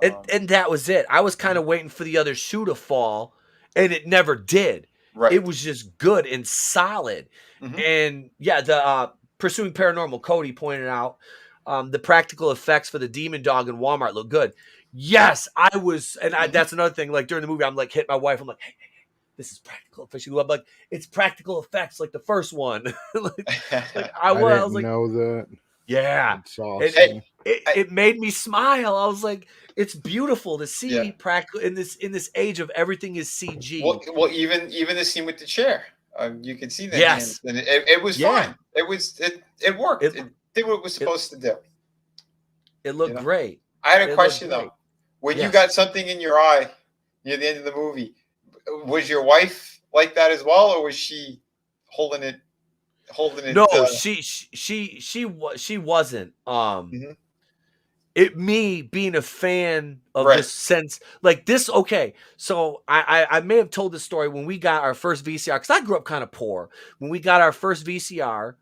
[SPEAKER 1] And that was it. I was kind of waiting for the other shoe to fall, and it never did.
[SPEAKER 2] Right.
[SPEAKER 1] It was just good and solid.
[SPEAKER 2] Mhm.
[SPEAKER 1] And yeah, the Pursuing Paranormal, Cody pointed out the practical effects for the demon dog in Walmart look good. Yes, I was, and that's another thing. Like during the movie, I'm like hitting my wife. I'm like, hey, this is practical effects. I'm like, it's practical effects like the first one. I was like,
[SPEAKER 3] know that.
[SPEAKER 1] yeah.
[SPEAKER 3] It's awesome.
[SPEAKER 2] Hey,
[SPEAKER 1] It made me smile. I was like, it's beautiful to see
[SPEAKER 2] Yeah.
[SPEAKER 1] practical in this age of everything is CG.
[SPEAKER 2] well, even the scene with the chair, you could see that.
[SPEAKER 1] Yes.
[SPEAKER 2] and it was
[SPEAKER 1] Yeah.
[SPEAKER 2] fine. It worked.
[SPEAKER 1] It-
[SPEAKER 2] It did what it was supposed to do.
[SPEAKER 1] It looked great.
[SPEAKER 2] I had
[SPEAKER 1] It
[SPEAKER 2] a
[SPEAKER 1] looked
[SPEAKER 2] question
[SPEAKER 1] great.
[SPEAKER 2] though. When you
[SPEAKER 1] Yes.
[SPEAKER 2] got something in your eye near the end of the movie, was your wife like that as well, or was she holding it?
[SPEAKER 1] No, she wasn't.
[SPEAKER 2] Mhm.
[SPEAKER 1] Me being a fan of
[SPEAKER 2] Right.
[SPEAKER 1] this sense like this. Okay, so I may have told this story when we got our first VCR because I grew up kind of poor. When we got our first VCR,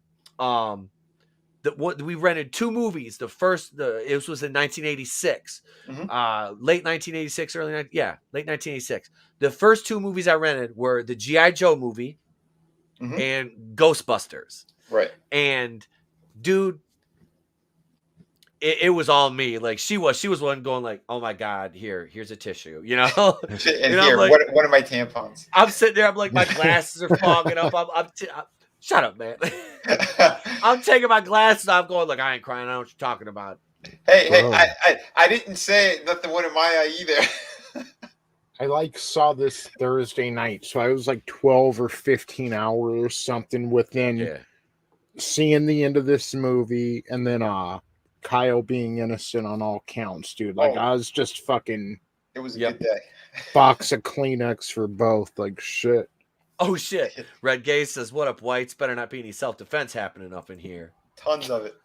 [SPEAKER 1] we rented two movies. It was in 1986, late 1986, late 1986. The first two movies I rented were the G.I. Joe movie
[SPEAKER 2] Mhm.
[SPEAKER 1] and Ghostbusters.
[SPEAKER 2] Right.
[SPEAKER 1] And dude, it was all me. Like she was one going like, "Oh my god, here's a tissue,"
[SPEAKER 2] And
[SPEAKER 1] You know,
[SPEAKER 2] here,
[SPEAKER 1] I'm like,
[SPEAKER 2] what are my tampons?
[SPEAKER 1] I'm sitting there. I'm like, my glasses are fogging up. Shut up, man. I'm taking my glasses off, going like, I ain't crying. I know what you're talking about.
[SPEAKER 2] Hey,
[SPEAKER 3] Bro.
[SPEAKER 2] I didn't say nothing one in my eye either.
[SPEAKER 3] I saw this Thursday night, so I was like 12 or 15 hours or something within
[SPEAKER 1] Yeah.
[SPEAKER 3] seeing the end of this movie, and then Kyle being innocent on all counts, dude. Like
[SPEAKER 2] Oh.
[SPEAKER 3] I was just fucking
[SPEAKER 2] It was a
[SPEAKER 1] Yep.
[SPEAKER 2] good day.
[SPEAKER 3] box of Kleenex for both. Like shit.
[SPEAKER 1] Oh shit. Red Gaze says, "What up, whites? Better not be any self-defense happening up in here."
[SPEAKER 2] Tons of it.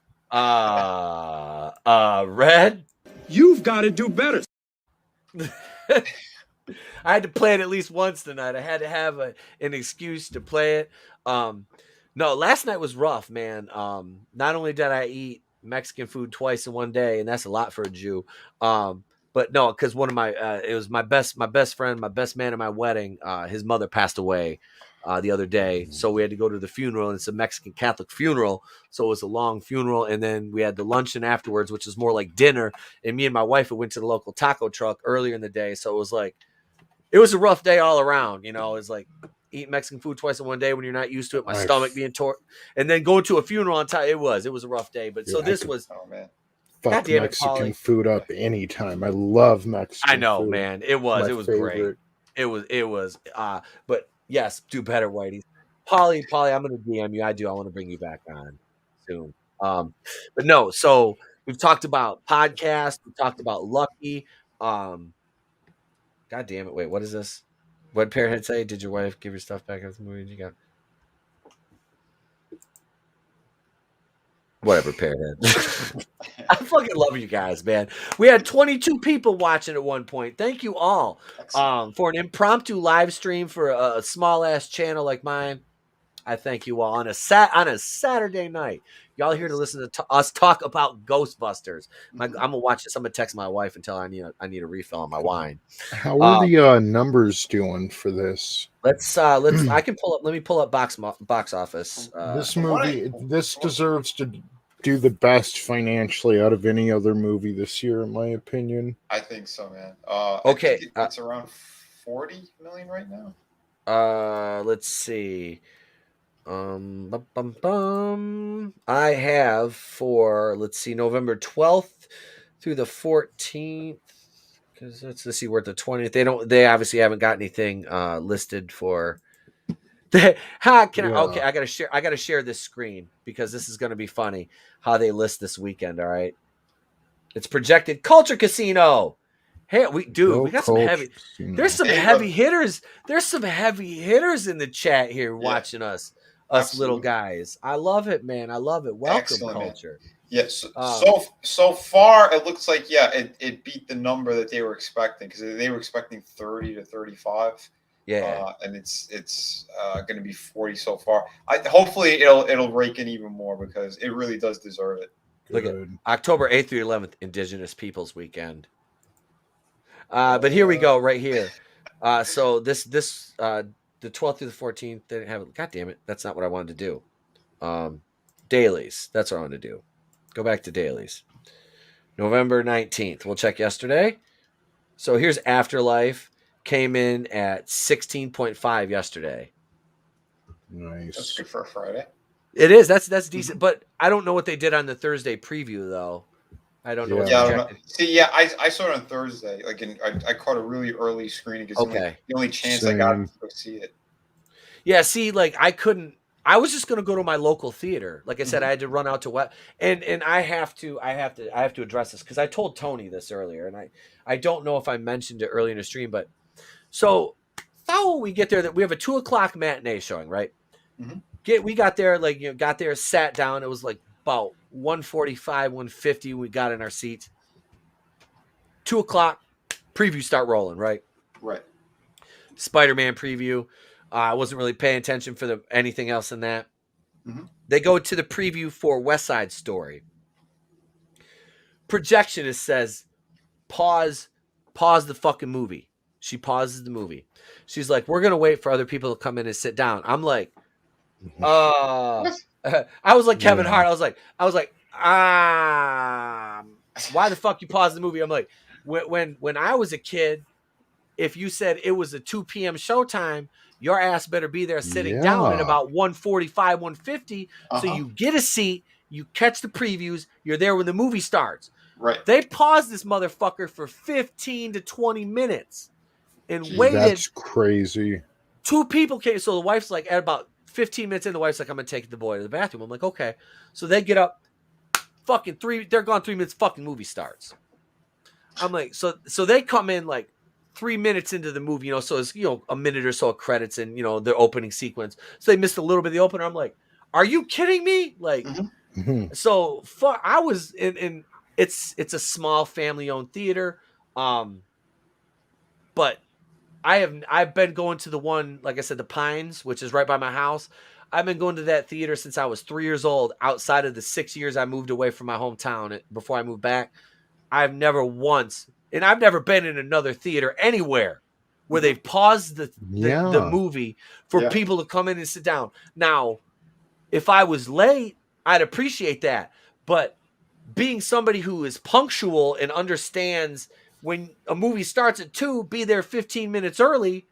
[SPEAKER 1] Red.
[SPEAKER 5] You've got to do better.
[SPEAKER 1] I had to play it at least once tonight. I had to have an excuse to play it. No, last night was rough, man. Not only did I eat Mexican food twice in one day, and that's a lot for a Jew. But no, because one of my it was my best friend, my best man at my wedding. His mother passed away the other day, so we had to go to the funeral. And it's a Mexican Catholic funeral, so it was a long funeral. And then we had the luncheon afterwards, which is more like dinner. And me and my wife went to the local taco truck earlier in the day, so it was like it was a rough day all around. You know, it's like eating Mexican food twice in one day when you're not used to it. My stomach being torn, and then going to a funeral on time. It was a rough day. But so this was.
[SPEAKER 2] Oh man.
[SPEAKER 3] Fuck
[SPEAKER 1] damn it,
[SPEAKER 3] Mexican
[SPEAKER 1] Polly.
[SPEAKER 3] food up anytime. I love Mexican
[SPEAKER 1] I know,
[SPEAKER 3] food.
[SPEAKER 1] man. It was
[SPEAKER 3] favorite.
[SPEAKER 1] great. It was. But yes, do better, Whitey. Polly, I'm gonna DM you. I want to bring you back on soon. But no, so we've talked about podcasts. We talked about Lucky. God damn it! Wait, what is this? What did Parrot say? Did your wife give your stuff back after the movie? You got whatever, Parrot. I fucking love you guys, man. We had 22 people watching at one point. Thank you all for an impromptu live stream for a small ass channel like mine. I thank you all on a Saturday night. Y'all here to listen to us talk about Ghostbusters. I'm gonna watch this. I'm gonna text my wife and tell her I need a refill on my wine.
[SPEAKER 3] How are the numbers doing for this?
[SPEAKER 1] Let's I can pull up. Let me pull up box office.
[SPEAKER 3] This movie, this deserves to do the best financially out of any other movie this year, in my opinion.
[SPEAKER 2] I think so, man.
[SPEAKER 1] Okay,
[SPEAKER 2] I think it's around 40 million right now.
[SPEAKER 1] Let's see. I have for November 12th through the 14th. Because let's see, we're at the 20th. They obviously haven't got anything listed for. Okay, I gotta share this screen because this is gonna be funny how they list this weekend. All right, it's projected Culture Casino. Hey, we got some heavy. There's some heavy hitters. There's some heavy hitters in the chat here watching us little guys. I love it, man. I love it. Welcome,
[SPEAKER 2] Excellent,
[SPEAKER 1] Culture.
[SPEAKER 2] Yes. So far, it looks like it beat the number that they were expecting because they were expecting 30 to 35.
[SPEAKER 1] Yeah,
[SPEAKER 2] and it's going to be 40 so far. Hopefully it'll rake in even more because it really does deserve it.
[SPEAKER 1] Look at October 8th through 11th, Indigenous Peoples Weekend. But here we go, right here. So this the 12th through the 14th, they didn't have it. God damn it, that's not what I wanted to do. Dailies, that's what I wanted to do. Go back to dailies. November 19th. We'll check yesterday. So here's Afterlife. Came in at 16.5 yesterday.
[SPEAKER 3] Nice.
[SPEAKER 2] That's good for a Friday.
[SPEAKER 1] It is. That's decent. But I don't know what they did on the Thursday preview though. I don't know.
[SPEAKER 2] I don't know. See, I saw it on Thursday. I caught a really early screening because the only chance I got to go see it.
[SPEAKER 1] Yeah. See, I was just gonna go to my local theater. Like I said, I had to run out to what, and I have to address this because I told Tony this earlier, and I don't know if I mentioned it earlier in the stream, but so how we get there that we have a 2:00 matinee showing, right? We got there, sat down. It was like about 1:45, 1:50. We got in our seats. 2:00 preview start rolling, right?
[SPEAKER 2] Right.
[SPEAKER 1] Spider-Man preview. I wasn't really paying attention for anything else in that. They go to the preview for West Side Story. Projectionist says, pause the fucking movie. She pauses the movie. She's like, we're going to wait for other people to come in and sit down. I'm like, I was like Kevin Hart. I was like, why the fuck you pause the movie? I'm like, when I was a kid, if you said it was a 2 p.m. showtime, your ass better be there sitting down at about 1:45, 1:50. So you get a seat, you catch the previews, you're there when the movie starts.
[SPEAKER 2] Right.
[SPEAKER 1] They paused this motherfucker for 15 to 20 minutes and waited.
[SPEAKER 3] That's crazy.
[SPEAKER 1] 2 people came. So the wife's like, at about 15 minutes in, the wife's like, I'm going to take the boy to the bathroom. I'm like, okay. So they get up, fucking they're gone 3 minutes, fucking movie starts. I'm like, so they come in like 3 minutes into the movie, so it's, a minute or so of credits and, the opening sequence. So they missed a little bit of the opener. I'm like, are you kidding me? Like, so I was in it's a small family owned theater. But I've been going to the one, like I said, the Pines, which is right by my house. I've been going to that theater since I was 3 years old. Outside of the 6 years I moved away from my hometown before I moved back, I've never once, and I've never been in another theater anywhere where they've paused the movie for people to come in and sit down. Now, if I was late, I'd appreciate that. But being somebody who is punctual and understands when a movie starts at 2, be there 15 minutes early.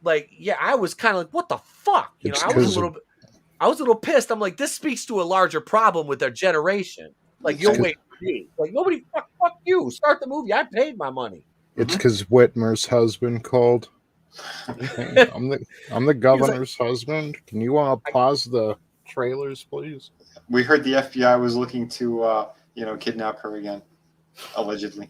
[SPEAKER 1] Like, yeah, I was kind of like, what the fuck? You know, I was a little pissed. I'm like, this speaks to a larger problem with their generation. Like, you'll wait for me. Like, nobody, fuck you. Start the movie. I paid my money.
[SPEAKER 3] It's because Whitmer's husband called. Hey, I'm the governor's husband. Can you pause the trailers, please?
[SPEAKER 2] We heard the FBI was looking to, kidnap her again, allegedly.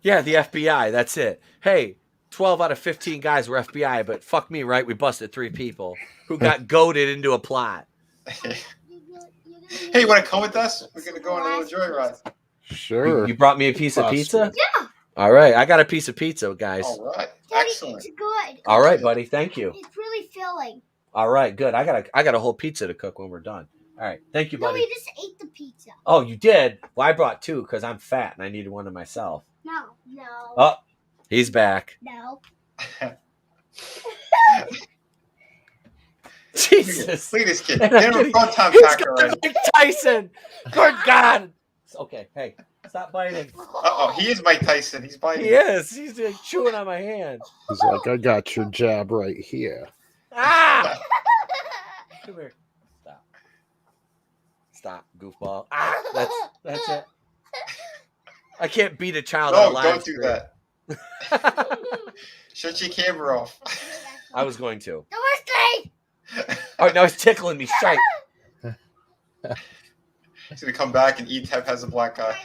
[SPEAKER 1] Yeah, the FBI. That's it. Hey, 12 out of 15 guys were FBI, but fuck me, right? We busted 3 people who got goaded into a plot.
[SPEAKER 2] Hey, you want to come with us? We're going to go on a little joyride.
[SPEAKER 3] Sure.
[SPEAKER 1] You brought me a piece of pizza?
[SPEAKER 4] Yeah.
[SPEAKER 1] All right. I got a piece of pizza, guys.
[SPEAKER 2] All right.
[SPEAKER 4] Daddy,
[SPEAKER 2] Excellent.
[SPEAKER 4] it's good.
[SPEAKER 1] All right, buddy. Thank you.
[SPEAKER 4] It's really filling.
[SPEAKER 1] All right, good. I got a whole pizza to cook when we're done. All right. Thank you,
[SPEAKER 4] No,
[SPEAKER 1] buddy.
[SPEAKER 4] we just ate the pizza.
[SPEAKER 1] Oh, you did? Well, I brought 2 because I'm fat and I needed one to myself.
[SPEAKER 4] No.
[SPEAKER 1] Oh, he's back.
[SPEAKER 4] No.
[SPEAKER 1] Jesus.
[SPEAKER 2] Look at this kid.
[SPEAKER 1] And
[SPEAKER 2] Get
[SPEAKER 1] I'm
[SPEAKER 2] him a
[SPEAKER 1] getting-
[SPEAKER 2] proton
[SPEAKER 1] He's
[SPEAKER 2] pack
[SPEAKER 1] got
[SPEAKER 2] already.
[SPEAKER 1] Mike Tyson. Good God. Okay, hey, stop biting.
[SPEAKER 2] Uh-oh, he is Mike Tyson. He's biting.
[SPEAKER 1] He is. He's like, chewing on my hand.
[SPEAKER 3] He's like, I got your jab right here.
[SPEAKER 1] Ah! Come here. Stop, goofball. Ah, that's it. I can't beat a child.
[SPEAKER 2] No,
[SPEAKER 1] on a live
[SPEAKER 2] don't do
[SPEAKER 1] stream.
[SPEAKER 2] that. Shut your camera off.
[SPEAKER 1] I was going to.
[SPEAKER 4] The worst thing.
[SPEAKER 1] Oh, now he's tickling me. Shite.
[SPEAKER 2] He's going to come back and E-Tep has a black eye.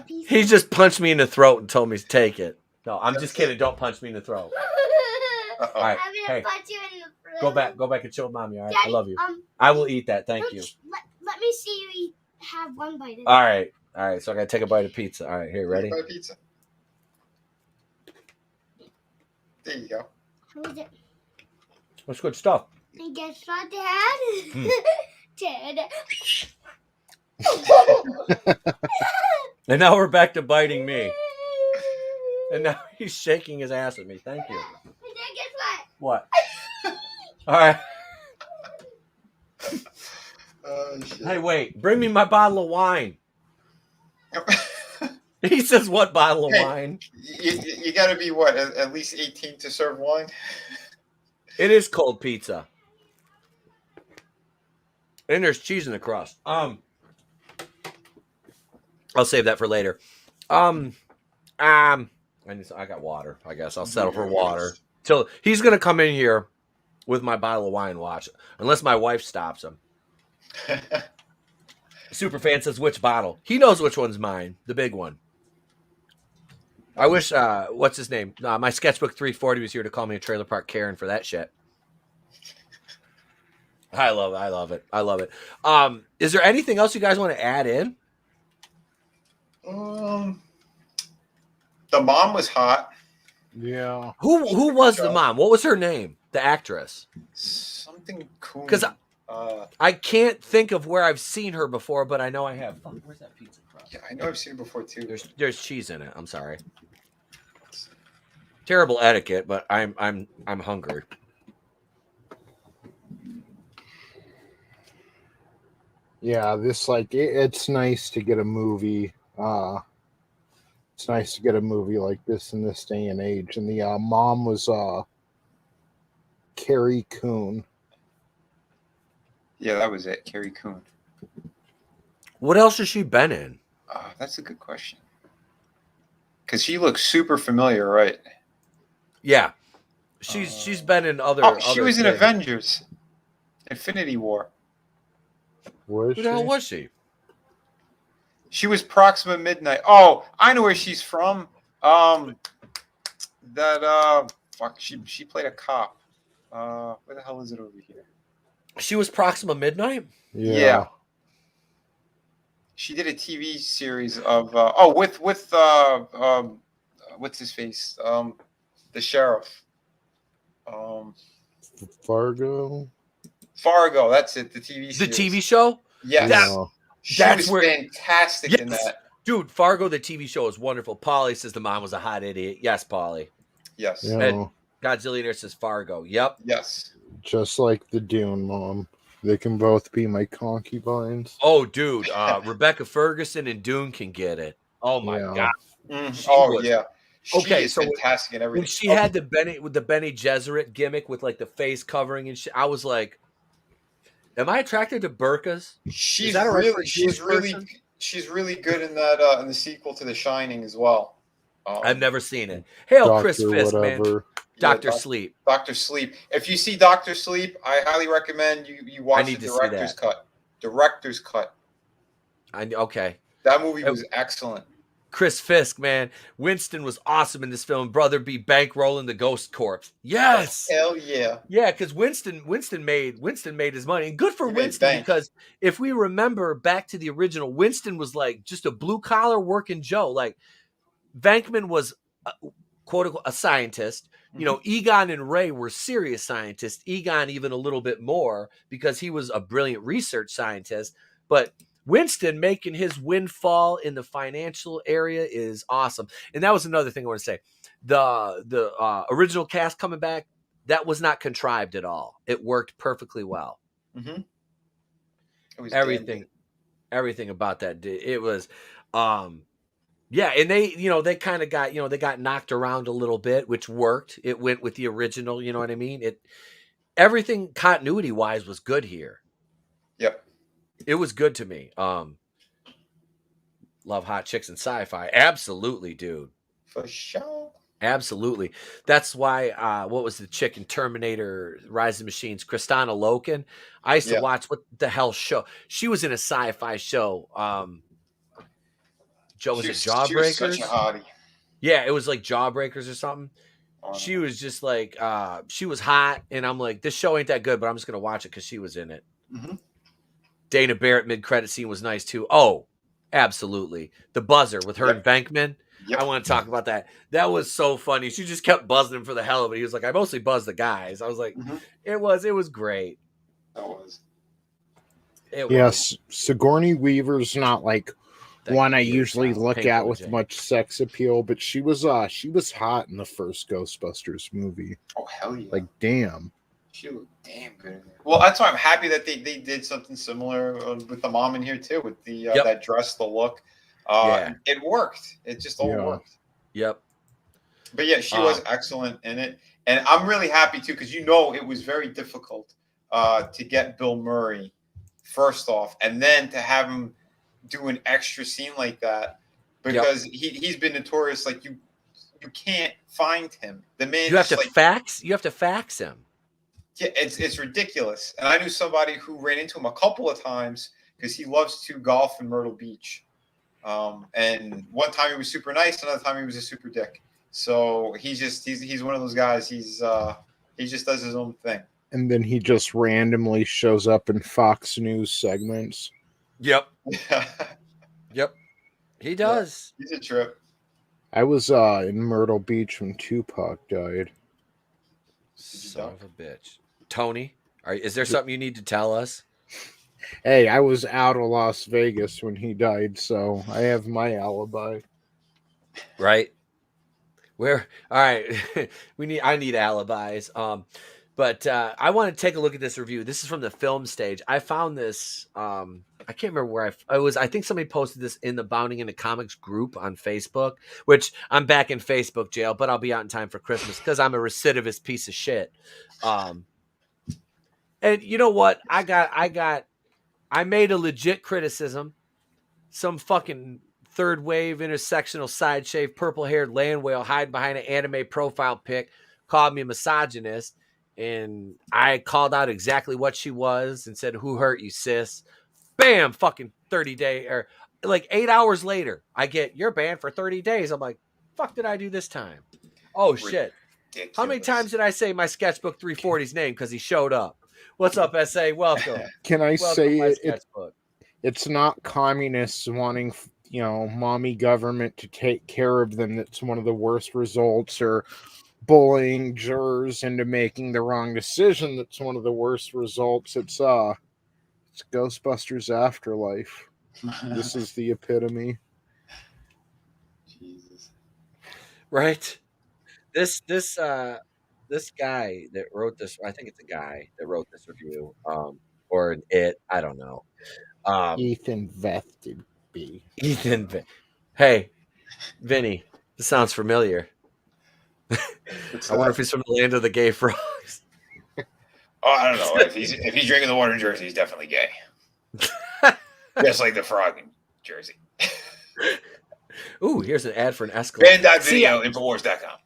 [SPEAKER 1] He just punched me in the throat and told me to take it. No, I'm just kidding. Don't punch me in the throat.
[SPEAKER 2] Uh-oh.
[SPEAKER 1] All right.
[SPEAKER 4] I'm gonna
[SPEAKER 1] Hey,
[SPEAKER 4] punch you in the throat.
[SPEAKER 1] go back and chill with mommy. All right.
[SPEAKER 4] Daddy,
[SPEAKER 1] I love you. I will eat that. Thank you.
[SPEAKER 4] Let me see you eat. Have one bite of it.
[SPEAKER 1] All right. So I got to take a bite of pizza. All right. Here, ready?
[SPEAKER 2] Buy pizza. There you go.
[SPEAKER 4] How is it?
[SPEAKER 1] That's good stuff.
[SPEAKER 4] And guess what, Dad? Dad.
[SPEAKER 1] And now we're back to biting me. And now he's shaking his ass at me. Thank you.
[SPEAKER 4] And then guess
[SPEAKER 1] What? All right.
[SPEAKER 2] Oh, shit.
[SPEAKER 1] Hey, wait. Bring me my bottle of wine. He says, what bottle of
[SPEAKER 2] Hey.
[SPEAKER 1] wine?
[SPEAKER 2] You got to be, what, at least 18 to serve wine?
[SPEAKER 1] It is cold pizza. And there's cheese in the crust. I'll save that for later. I got water. I guess I'll settle for water. Till he's gonna come in here with my bottle of wine. Watch, unless my wife stops him. Superfan says, which bottle? He knows which one's mine. The big one. I wish. What's his name? My sketchbook 340 was here to call me a trailer park Karen for that shit. I love it. Is there anything else you guys want to add in?
[SPEAKER 2] The mom was hot.
[SPEAKER 3] Yeah.
[SPEAKER 1] Who was the mom? What was her name? The actress.
[SPEAKER 2] Something cool.
[SPEAKER 1] Because I can't think of where I've seen her before, but I know I have. Fuck, where's that pizza crust?
[SPEAKER 2] Yeah, I know I've seen it before too.
[SPEAKER 1] There's cheese in it. I'm sorry. Terrible etiquette, but I'm hungry.
[SPEAKER 3] Yeah, it's nice to get a movie. It's nice to get a movie like this in this day and age. And the mom was Carrie Coon.
[SPEAKER 2] Yeah, that was it. Carrie Coon.
[SPEAKER 1] What else has she been in?
[SPEAKER 2] That's a good question. Because she looks super familiar, right?
[SPEAKER 1] Yeah, she's been in other.
[SPEAKER 2] Oh, she
[SPEAKER 1] other
[SPEAKER 2] was in
[SPEAKER 1] things.
[SPEAKER 2] Avengers, Infinity War.
[SPEAKER 3] Was
[SPEAKER 1] Who the hell
[SPEAKER 3] she?
[SPEAKER 1] was she?
[SPEAKER 2] She was Proxima Midnight. Oh, I know where she's from. She played a cop. Where the hell is it over here?
[SPEAKER 1] She was Proxima Midnight.
[SPEAKER 2] Yeah. She did a TV series of with what's his face? The sheriff.
[SPEAKER 3] Fargo.
[SPEAKER 2] Fargo, that's it. The TV
[SPEAKER 1] The
[SPEAKER 2] series.
[SPEAKER 1] TV show?
[SPEAKER 2] Yes.
[SPEAKER 3] Yeah.
[SPEAKER 2] She
[SPEAKER 1] That's
[SPEAKER 2] was
[SPEAKER 1] where-
[SPEAKER 2] fantastic in
[SPEAKER 1] Yes.
[SPEAKER 2] that.
[SPEAKER 1] Dude, Fargo, the TV show, is wonderful. Polly says the mom was a hot idiot. Yes, Polly.
[SPEAKER 2] Yes.
[SPEAKER 3] Yeah.
[SPEAKER 1] And Godzillionaire says Fargo. Yep.
[SPEAKER 2] Yes.
[SPEAKER 3] Just like the Dune mom. They can both be my concubines.
[SPEAKER 1] Oh, dude. Rebecca Ferguson and Dune can get it. Oh, my
[SPEAKER 3] Yeah.
[SPEAKER 1] God. She
[SPEAKER 2] Oh
[SPEAKER 1] was-
[SPEAKER 2] yeah. She
[SPEAKER 1] Okay,
[SPEAKER 2] is
[SPEAKER 1] so
[SPEAKER 2] fantastic in everything.
[SPEAKER 1] When she had the Benny Gesserit gimmick with like the face covering and shit, I was like, am I attracted to burkas?
[SPEAKER 2] she's
[SPEAKER 1] that a right for
[SPEAKER 2] really
[SPEAKER 1] a Jewish person?
[SPEAKER 2] she's really good in that in the sequel to The Shining as well.
[SPEAKER 1] I've never seen it. Hail
[SPEAKER 3] Dr.
[SPEAKER 1] Chris Fisk, man.
[SPEAKER 3] whatever.
[SPEAKER 1] Dr.
[SPEAKER 2] Doc-
[SPEAKER 1] Sleep.
[SPEAKER 2] Dr. Sleep. If you see Dr. Sleep, I highly recommend you watch
[SPEAKER 1] need
[SPEAKER 2] the
[SPEAKER 1] to see
[SPEAKER 2] director's
[SPEAKER 1] that.
[SPEAKER 2] cut. Director's cut.
[SPEAKER 1] Okay.
[SPEAKER 2] That movie was excellent.
[SPEAKER 1] Chris Fisk, man. Winston was awesome in this film. Brother be bankrolling the ghost corpse. Yes.
[SPEAKER 2] Hell yeah.
[SPEAKER 1] Yeah, because Winston made his money. And good for
[SPEAKER 2] He made
[SPEAKER 1] Winston,
[SPEAKER 2] bank.
[SPEAKER 1] because if we remember back to the original, Winston was like just a blue collar working Joe. Like Venkman was quote unquote a scientist. You know, Egon and Ray were serious scientists. Egon even a little bit more because he was a brilliant research scientist. But Winston making his windfall in the financial area is awesome. And that was another thing I want to say. The original cast coming back, that was not contrived at all. It worked perfectly well.
[SPEAKER 2] Mm-hmm. It was
[SPEAKER 1] Everything about that. It was, yeah. And they kind of got, they got knocked around a little bit, which worked. It went with the original. You know what I mean? Everything continuity wise was good here.
[SPEAKER 2] Yep.
[SPEAKER 1] It was good to me. Love hot chicks and sci-fi. Absolutely, dude.
[SPEAKER 2] For sure.
[SPEAKER 1] Absolutely. That's why, what was the chick in Terminator Rise of the Machines? Kristanna Loken. I used to watch what the hell show. She was in a sci-fi show. Joe, was it Jawbreakers?
[SPEAKER 2] She was such a hottie.
[SPEAKER 1] Yeah, it was like Jawbreakers or something.
[SPEAKER 2] Oh,
[SPEAKER 1] She was just like, she was hot. And I'm like, this show ain't that good, but I'm just going to watch it because she was in it.
[SPEAKER 2] Mm-hmm.
[SPEAKER 1] Dana Barrett mid-credit scene was nice too. Oh, absolutely. The buzzer with her and Venkman.
[SPEAKER 2] Yep.
[SPEAKER 1] I want to talk about that. That was so funny. She just kept buzzing him for the hell of it. He was like, I mostly buzz the guys. I was like, it was great.
[SPEAKER 2] That was.
[SPEAKER 3] Yes, Sigourney Weaver's not like
[SPEAKER 1] That
[SPEAKER 3] one I
[SPEAKER 1] weird
[SPEAKER 3] usually
[SPEAKER 1] child,
[SPEAKER 3] look
[SPEAKER 1] Pink
[SPEAKER 3] at
[SPEAKER 1] Little
[SPEAKER 3] with
[SPEAKER 1] Jane.
[SPEAKER 3] much sex appeal, but she was hot in the first Ghostbusters movie.
[SPEAKER 2] Oh hell yeah!
[SPEAKER 3] Like damn.
[SPEAKER 2] She looked damn good in there. Well, that's why I'm happy that they did something similar with the mom in here too, with the that dress, the look. It worked. It just all worked.
[SPEAKER 1] Yep.
[SPEAKER 2] But yeah, she was excellent in it, and I'm really happy too because it was very difficult to get Bill Murray first off, and then to have him do an extra scene like that because he's been notorious. Like you can't find him. The man.
[SPEAKER 1] You have to fax. You have to fax him.
[SPEAKER 2] Yeah, it's ridiculous. And I knew somebody who ran into him a couple of times because he loves to golf in Myrtle Beach. And one time he was super nice, another time he was a super dick. So he's one of those guys. He just does his own thing.
[SPEAKER 3] And then he just randomly shows up in Fox News segments.
[SPEAKER 1] Yep. Yep. He does.
[SPEAKER 2] He's a trip.
[SPEAKER 3] I was in Myrtle Beach when Tupac died.
[SPEAKER 1] Son of a bitch. Tony, is there something you need to tell us?
[SPEAKER 3] Hey, I was out of Las Vegas when he died, so I have my alibi.
[SPEAKER 1] Right. All right. I need alibis. But I want to take a look at this review. This is from the film stage. I found this. I can't remember where I was. I think somebody posted this in the Bounding into Comics group on Facebook, which I'm back in Facebook jail, but I'll be out in time for Christmas because I'm a recidivist piece of shit. And you know what? I made a legit criticism. Some fucking third wave intersectional side shave, purple haired land whale hide behind an anime profile pic called me a misogynist. And I called out exactly what she was and said, "Who hurt you, sis?" Bam, fucking 30-day or like 8 hours later, I get, "You're banned for 30 days. I'm like, fuck did I do this time? Oh, shit.
[SPEAKER 2] Ridiculous.
[SPEAKER 1] How many times did I say my sketchbook 340's name because he showed up? What's up, SA? Welcome.
[SPEAKER 3] Can I
[SPEAKER 1] Welcome
[SPEAKER 3] say
[SPEAKER 1] to my
[SPEAKER 3] it?
[SPEAKER 1] sketchbook.
[SPEAKER 3] It's not communists wanting, mommy government to take care of them. That's one of the worst results, or bullying jurors into making the wrong decision. That's one of the worst results. It's Ghostbusters Afterlife. This is the epitome.
[SPEAKER 2] Jesus.
[SPEAKER 1] Right? This guy that wrote this, I think it's a guy that wrote this review, or an it, I don't know.
[SPEAKER 3] Ethan Vethby.
[SPEAKER 1] Ethan, hey, Vinny, this sounds familiar.
[SPEAKER 2] What's
[SPEAKER 1] I wonder if
[SPEAKER 2] that?
[SPEAKER 1] he's from the land of the gay frogs.
[SPEAKER 6] Oh, I don't know. If he's drinking the water in Jersey, he's definitely gay. Just like the frog in Jersey.
[SPEAKER 1] Ooh, here's an ad for an Escalade.
[SPEAKER 6] Band.video, Infowars.com.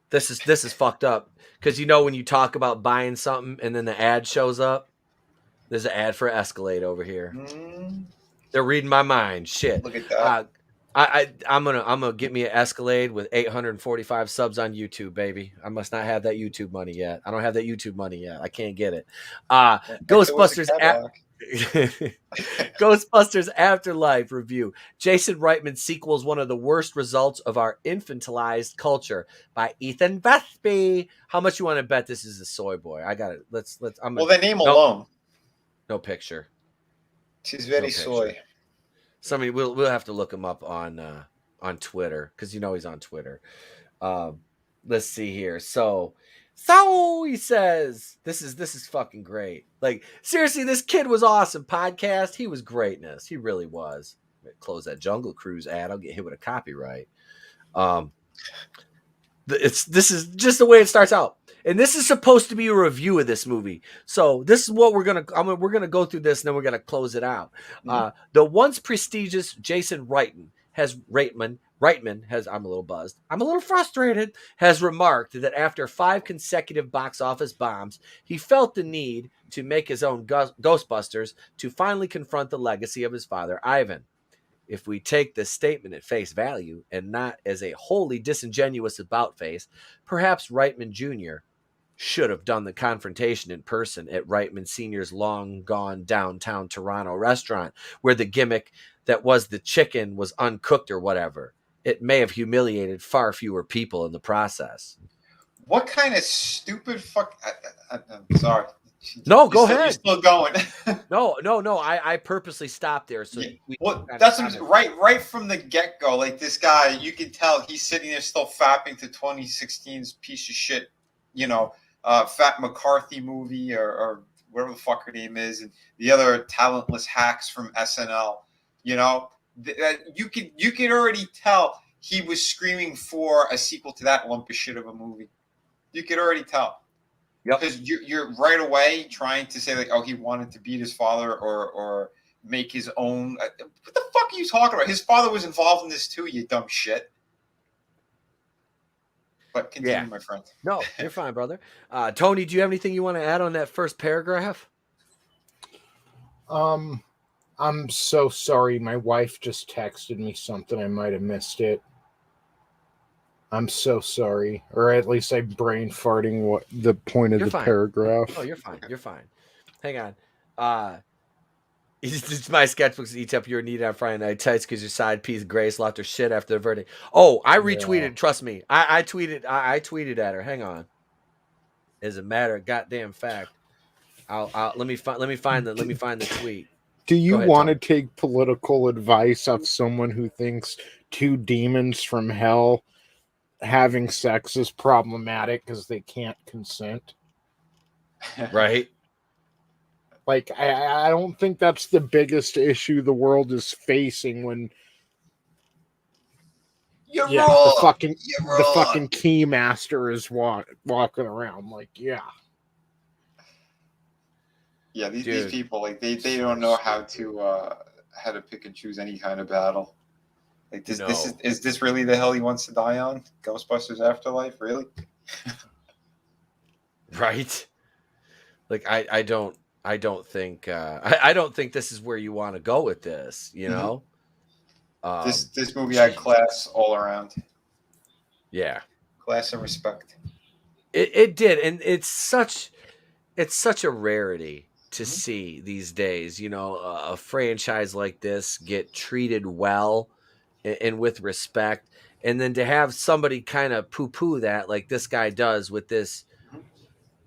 [SPEAKER 1] This is fucked up because when you talk about buying something and then the ad shows up, there's an ad for Escalade over here. They're reading my mind. Shit.
[SPEAKER 2] Look at that.
[SPEAKER 1] I'm gonna get me an Escalade with 845 subs on YouTube, baby. I must not have that YouTube money yet. I don't have that YouTube money yet. I can't get it. Ghostbusters Ghostbusters Afterlife review. Jason Reitman's sequel is one of the worst results of our infantilized culture by Ethan Vethby. How much you want to bet this is a soy boy? I got it. Let's.
[SPEAKER 2] Well, the name alone.
[SPEAKER 1] No picture.
[SPEAKER 2] She's very
[SPEAKER 1] picture.
[SPEAKER 2] soy.
[SPEAKER 1] Somebody we'll have to look him up on Twitter because he's on Twitter. Let's see here. So he says this is fucking great. Like seriously, this kid was awesome. Podcast, he was greatness. He really was. Close that Jungle Cruise ad. I'll get hit with a copyright. This is just the way it starts out. And this is supposed to be a review of this movie. So this is what we're gonna go through this, and then we're gonna close it out. The once prestigious Jason Reitman has I'm a little buzzed. I'm a little frustrated. Has remarked that after 5 consecutive box office bombs, he felt the need to make his own Ghostbusters to finally confront the legacy of his father, Ivan. If we take this statement at face value and not as a wholly disingenuous about face, perhaps Reitman Jr. should have done the confrontation in person at Reitman Sr.'s long-gone downtown Toronto restaurant, where the gimmick that was the chicken was uncooked or whatever. It may have humiliated far fewer people in the process.
[SPEAKER 2] What kind of stupid fuck? I'm sorry.
[SPEAKER 1] No, go ahead.
[SPEAKER 2] You're still going.
[SPEAKER 1] No. I purposely stopped there. So
[SPEAKER 2] that's right from the get go. Like this guy, you can tell he's sitting there still fapping to 2016's piece of shit, Fat McCarthy movie or whatever the fuck her name is, and the other talentless hacks from SNL. You could already tell he was screaming for a sequel to that lump of shit of a movie. You could already tell.
[SPEAKER 1] Yep.
[SPEAKER 2] Because you're right away trying to say like, oh, he wanted to beat his father or make his own. What the fuck are you talking about? His father was involved in this too, you dumb shit. But continue, my friend.
[SPEAKER 1] No, you're fine, brother. Tony, do you have anything you want to add on that first paragraph?
[SPEAKER 3] I'm so sorry. My wife just texted me something. I might have missed it. I'm so sorry. Or at least I'm brain farting what the point of
[SPEAKER 1] You're
[SPEAKER 3] the
[SPEAKER 1] fine.
[SPEAKER 3] paragraph.
[SPEAKER 1] Oh, you're fine. You're fine. Hang on. It's my sketchbooks eat up your need on Friday night tights because your side piece Grace left her shit after the verdict. Oh, I retweeted. Yeah. Trust me. I tweeted. I tweeted at her. Hang on. As a matter of goddamn fact, let me find the tweet.
[SPEAKER 3] Do you want to take political advice of someone who thinks 2 demons from hell having sex is problematic because they can't consent?
[SPEAKER 1] Right.
[SPEAKER 3] Like, I don't think that's the biggest issue the world is facing when the fucking keymaster is walking around. Like, yeah.
[SPEAKER 2] Yeah, these people, like, they don't know how to pick and choose any kind of battle. Like, this is this really the hell he wants to die on? Ghostbusters Afterlife, really?
[SPEAKER 1] Right. Like, I don't think this is where you want to go with this, know?
[SPEAKER 2] This movie had class all around.
[SPEAKER 1] Yeah.
[SPEAKER 2] Class and respect.
[SPEAKER 1] It did, and it's such a rarity to see these days, a franchise like this get treated well and with respect. And then to have somebody kind of poo-poo that like this guy does with this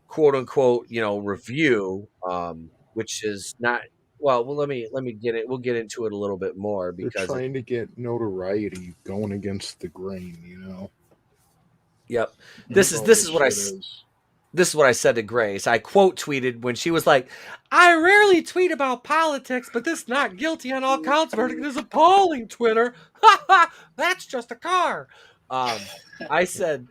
[SPEAKER 1] quote unquote, review, which is not well, let me get it. We'll get into it a little bit more
[SPEAKER 3] They're
[SPEAKER 1] because
[SPEAKER 3] trying to get notoriety, going against the grain.
[SPEAKER 1] yep.
[SPEAKER 3] That's
[SPEAKER 1] This
[SPEAKER 3] all
[SPEAKER 1] is what I
[SPEAKER 3] shit is.
[SPEAKER 1] this is what I said to Grace. I quote tweeted when she was like, "I rarely tweet about politics, but this not guilty on all counts verdict is appalling." Twitter, that's just a car. I said,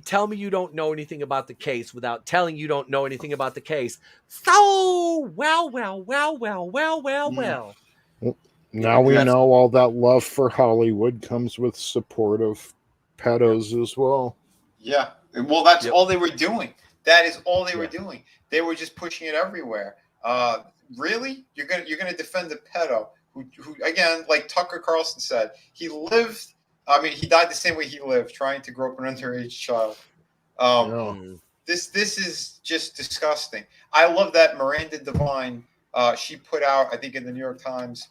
[SPEAKER 1] tell me you don't know anything about the case without telling you don't know anything about the case. So well.
[SPEAKER 3] Now we
[SPEAKER 2] That's
[SPEAKER 3] know all that love for Hollywood comes with support of pedos as well.
[SPEAKER 2] Yeah. Well, that's
[SPEAKER 1] Yep.
[SPEAKER 2] all they were doing. That is all they were
[SPEAKER 3] Yeah.
[SPEAKER 2] doing. They were just pushing it everywhere. Really? You're gonna defend the pedo who again, like Tucker Carlson said, he lived. I mean, he died the same way he lived, trying to grow up an underage child.
[SPEAKER 3] Yeah.
[SPEAKER 2] This is just disgusting. I love that Miranda Devine. She put out, I think, in the New York Times,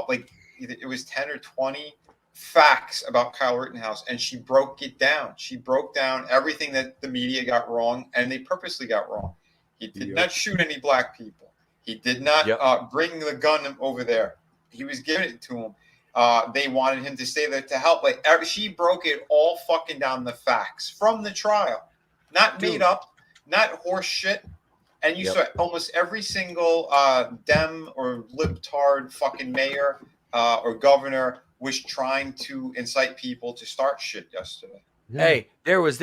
[SPEAKER 2] like it was 10 or 20 facts about Kyle Rittenhouse, and she broke it down. She broke down everything that the media got wrong, and they purposely got wrong. He did not shoot any black people. He did not bring the gun over there. He was giving it to him. They wanted him to stay there to help. She broke it all fucking down, the facts from the trial, not made up, not horse shit. And you saw almost every single Dem or libtard fucking mayor or governor was trying to incite people to start shit yesterday.
[SPEAKER 3] Yeah.
[SPEAKER 1] Hey, there was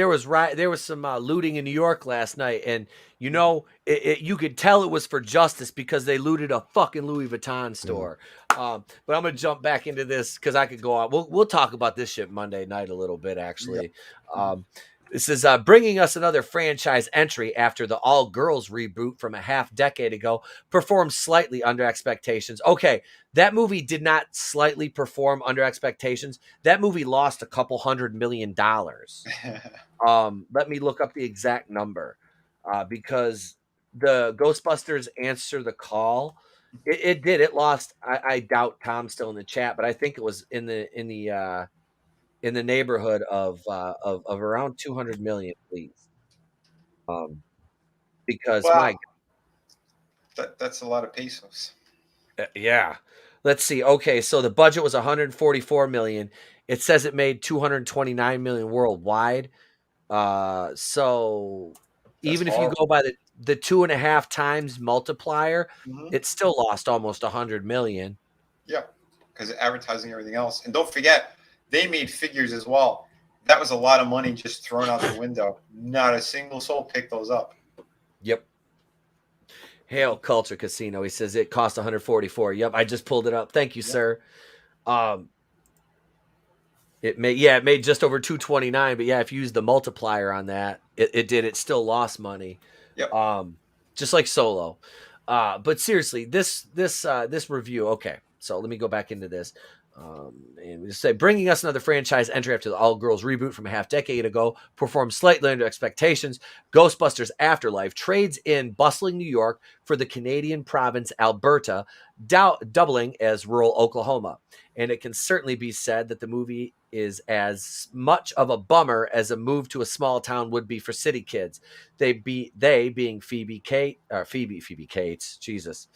[SPEAKER 1] some looting in New York last night, and you could tell it was for justice because they looted a fucking Louis Vuitton store. But I'm gonna jump back into this because I could go on. We'll talk about this shit Monday night a little bit actually. This is bringing us another franchise entry after the All Girls reboot from a half decade ago performed slightly under expectations. Okay, that movie did not slightly perform under expectations. That movie lost a couple $100 million. Let me look up the exact number because the Ghostbusters Answer the Call. It did. It lost. I doubt Tom's still in the chat, but I think it was in the neighborhood of around 200 million, please. Because
[SPEAKER 2] Wow, that's a lot of pesos.
[SPEAKER 1] yeah. Let's see. Okay, so the budget was 144 million. It says it made 229 million worldwide. So
[SPEAKER 2] That's
[SPEAKER 1] even if you
[SPEAKER 2] horrible.
[SPEAKER 1] go by the 2.5 times multiplier,
[SPEAKER 2] Mm-hmm.
[SPEAKER 1] it still lost almost 100 million.
[SPEAKER 2] Yeah, because of advertising and everything else. And don't forget, they made figures as well. That was a lot of money just thrown out the window. Not a single soul picked those up.
[SPEAKER 1] Yep. Hail Culture Casino. He says it cost 144. Yep, I just pulled it up. Thank you, sir. It made just over 229, but yeah, if you use the multiplier on that, it did. It still lost money.
[SPEAKER 2] Yep.
[SPEAKER 1] Just like Solo. But seriously, this review. Okay, so let me go back into this. And we just say bringing us another franchise entry after the All Girls reboot from a half decade ago performed slightly under expectations. Ghostbusters Afterlife trades in bustling New York for the Canadian province Alberta, doubling as rural Oklahoma. And it can certainly be said that the movie is as much of a bummer as a move to a small town would be for city kids. They being Phoebe Cates, Jesus,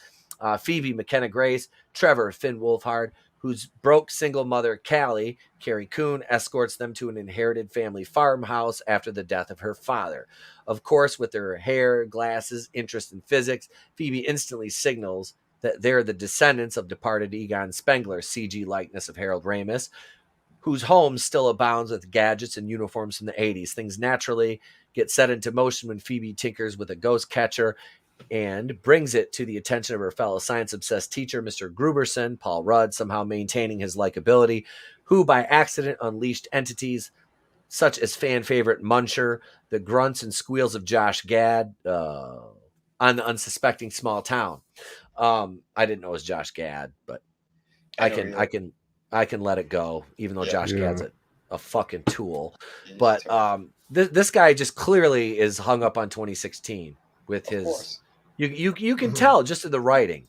[SPEAKER 1] Phoebe McKenna Grace, Trevor Finn Wolfhard, whose broke single mother, Callie, Carrie Coon, escorts them to an inherited family farmhouse after the death of her father. Of course, with her hair, glasses, interest in physics, Phoebe instantly signals that they're the descendants of departed Egon Spengler, CG likeness of Harold Ramis, whose home still abounds with gadgets and uniforms from the 80s. Things naturally get set into motion when Phoebe tinkers with a ghost catcher and brings it to the attention of her fellow science-obsessed teacher, Mr. Gruberson, Paul Rudd, somehow maintaining his likability, who by accident unleashed entities such as fan favorite Muncher, the grunts and squeals of Josh Gad on the unsuspecting small town. I didn't know it was Josh Gad, but I can let it go, even though Josh Gad's a fucking tool. But this guy just clearly is hung up on 2016 with his.
[SPEAKER 2] Course.
[SPEAKER 1] You can tell just in the writing.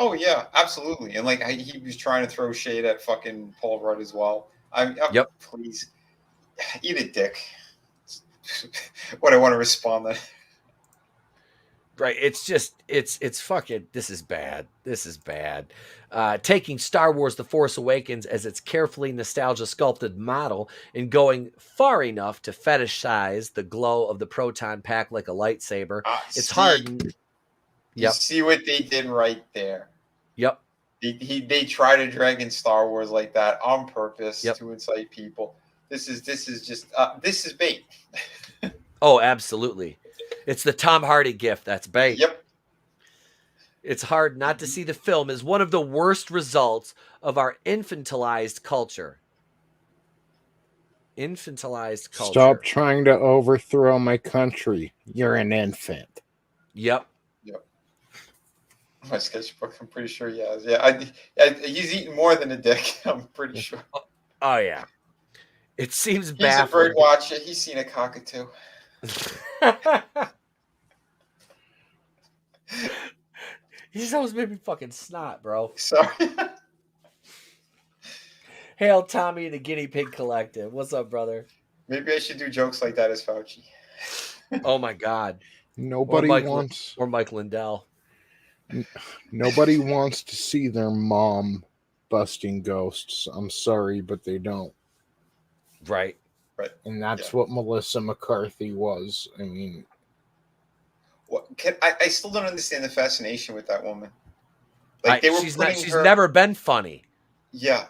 [SPEAKER 2] Oh yeah, absolutely. And he was trying to throw shade at fucking Paul Rudd as well.
[SPEAKER 1] Yep.
[SPEAKER 2] Please eat a dick. What I want to respond then.
[SPEAKER 1] Right. It's just, it's fucking, this is bad. This is bad. Taking Star Wars The Force Awakens as its carefully nostalgia sculpted model and going far enough to fetishize the glow of the proton pack like a lightsaber. It's hard.
[SPEAKER 2] You
[SPEAKER 1] Yep.
[SPEAKER 2] see what they did right there.
[SPEAKER 1] Yep.
[SPEAKER 2] They try to drag in Star Wars like that on purpose
[SPEAKER 1] Yep.
[SPEAKER 2] to incite people. This is just this is bait.
[SPEAKER 1] Oh, absolutely. It's the Tom Hardy gift. That's bait.
[SPEAKER 2] Yep.
[SPEAKER 1] It's hard not to see the film as one of the worst results of our infantilized culture. Infantilized culture.
[SPEAKER 3] Stop trying to overthrow my country. You're an infant.
[SPEAKER 1] Yep.
[SPEAKER 2] My sketchbook, I'm pretty sure he has. Yeah, he's eaten more than a dick. I'm pretty sure.
[SPEAKER 1] Oh yeah. It seems
[SPEAKER 2] He's
[SPEAKER 1] baffling.
[SPEAKER 2] a bird watcher. He's seen a cockatoo.
[SPEAKER 1] He's always made me fucking snot, bro.
[SPEAKER 2] Sorry.
[SPEAKER 1] Hail Tommy and the Guinea Pig Collective. What's up, brother?
[SPEAKER 2] Maybe I should do jokes like that as Fauci.
[SPEAKER 1] Oh my God.
[SPEAKER 3] Nobody wants
[SPEAKER 1] or Mike Lindell.
[SPEAKER 3] Nobody wants to see their mom busting ghosts. I'm sorry, but they don't.
[SPEAKER 1] Right.
[SPEAKER 3] And that's what Melissa McCarthy was. I mean,
[SPEAKER 2] I still don't understand the fascination with that woman.
[SPEAKER 1] She's never been funny.
[SPEAKER 2] Yeah,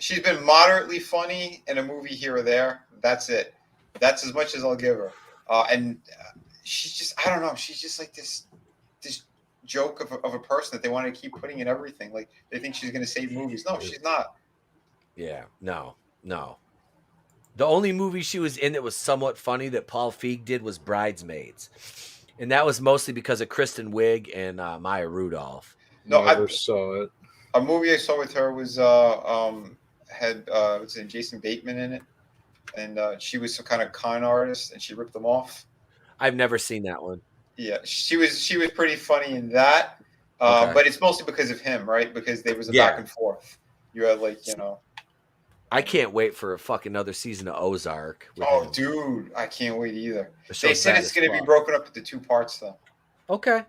[SPEAKER 2] she's been moderately funny in a movie here or there. That's it. That's as much as I'll give her. And she's just, I don't know. She's just like this joke of a person that they want to keep putting in everything. Like they think she's going to save movies. No, she's not.
[SPEAKER 1] Yeah, no. The only movie she was in that was somewhat funny that Paul Feig did was Bridesmaids. And that was mostly because of Kristen Wiig and Maya Rudolph.
[SPEAKER 2] No,
[SPEAKER 3] I never saw it.
[SPEAKER 2] A movie I saw with her was had what's it, Jason Bateman in it, and she was some kind of con artist, and she ripped them off.
[SPEAKER 1] I've never seen that one.
[SPEAKER 2] Yeah, she was pretty funny in that,
[SPEAKER 1] Okay.
[SPEAKER 2] but it's mostly because of him, right? Because there was a back and forth. You had
[SPEAKER 1] I can't wait for a fucking another season of Ozark.
[SPEAKER 2] Oh,
[SPEAKER 1] him.
[SPEAKER 2] dude, I can't wait either.
[SPEAKER 1] The
[SPEAKER 2] They said it's going to be broken up into 2 parts, though.
[SPEAKER 1] Okay.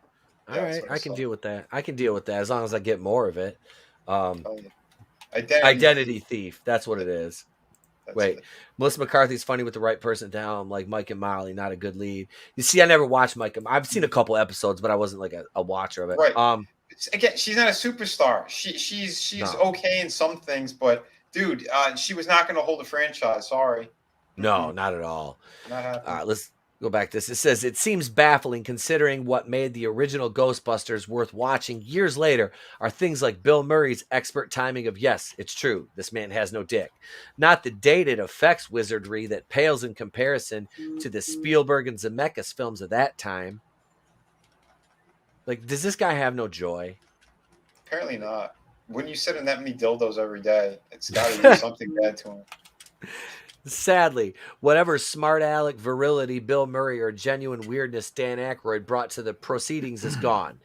[SPEAKER 1] All
[SPEAKER 2] Yeah,
[SPEAKER 1] right.
[SPEAKER 2] that's what
[SPEAKER 1] I can deal with that. I can deal with that as long as I get more of it.
[SPEAKER 2] Oh, yeah.
[SPEAKER 1] Identity Thief. That's what it is.
[SPEAKER 2] That's
[SPEAKER 1] Wait,
[SPEAKER 2] it.
[SPEAKER 1] Melissa McCarthy's funny with the right person down, like Mike and Molly, not a good lead. You see, I never watched Mike and I've seen a couple episodes, but I wasn't like a watcher of it.
[SPEAKER 2] Right. Again, she's not a superstar. She's okay in some things, but dude, she was not going to hold a franchise. Sorry.
[SPEAKER 1] No, not at all.
[SPEAKER 2] Not happening.
[SPEAKER 1] Let's go back to this. It says, it seems baffling considering what made the original Ghostbusters worth watching years later are things like Bill Murray's expert timing of, yes, it's true, this man has no dick. Not the dated effects wizardry that pales in comparison to the Spielberg and Zemeckis films of that time. Like, does this guy have no joy?
[SPEAKER 2] Apparently not. When you sit in that many dildos every day, it's got to do something bad to him.
[SPEAKER 1] Sadly, whatever smart aleck virility Bill Murray or genuine weirdness Dan Aykroyd brought to the proceedings is gone.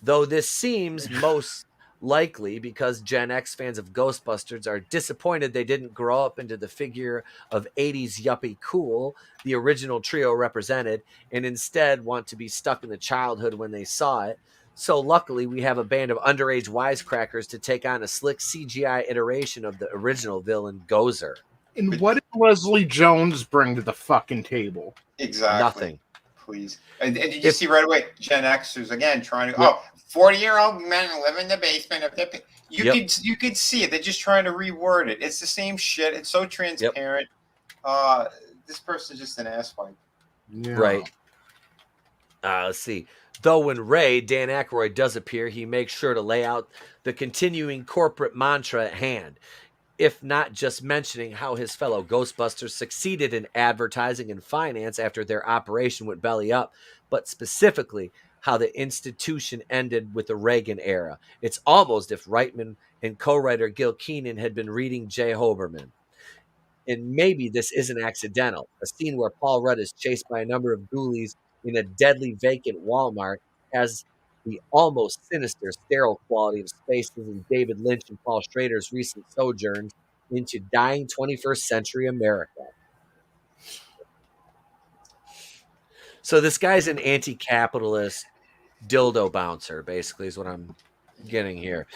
[SPEAKER 1] Though this seems most likely because Gen X fans of Ghostbusters are disappointed they didn't grow up into the figure of 80s yuppie cool the original trio represented and instead want to be stuck in the childhood when they saw it. So luckily, we have a band of underage wisecrackers to take on a slick CGI iteration of the original villain Gozer.
[SPEAKER 3] And what did Leslie Jones bring to the fucking table?
[SPEAKER 2] Exactly.
[SPEAKER 1] Nothing.
[SPEAKER 2] Please. And did you see right away Gen Xers again trying to 40-year-old men live in the basement of their you could see it. They're just trying to reword it. It's the same shit. It's so transparent. This person's just an asswipe.
[SPEAKER 3] Yeah.
[SPEAKER 1] Right. Let's see. Though when Dan Aykroyd does appear, he makes sure to lay out the continuing corporate mantra at hand, if not just mentioning how his fellow Ghostbusters succeeded in advertising and finance after their operation went belly up, but specifically how the institution ended with the Reagan era. It's almost if Reitman and co-writer Gil Keenan had been reading Jay Hoberman. And maybe this isn't accidental. A scene where Paul Rudd is chased by a number of ghoulies in a deadly vacant Walmart has the almost sinister sterile quality of spaces in David Lynch and Paul Schrader's recent sojourns into dying 21st century America. So this guy's an anti-capitalist dildo bouncer, basically, is what I'm getting here.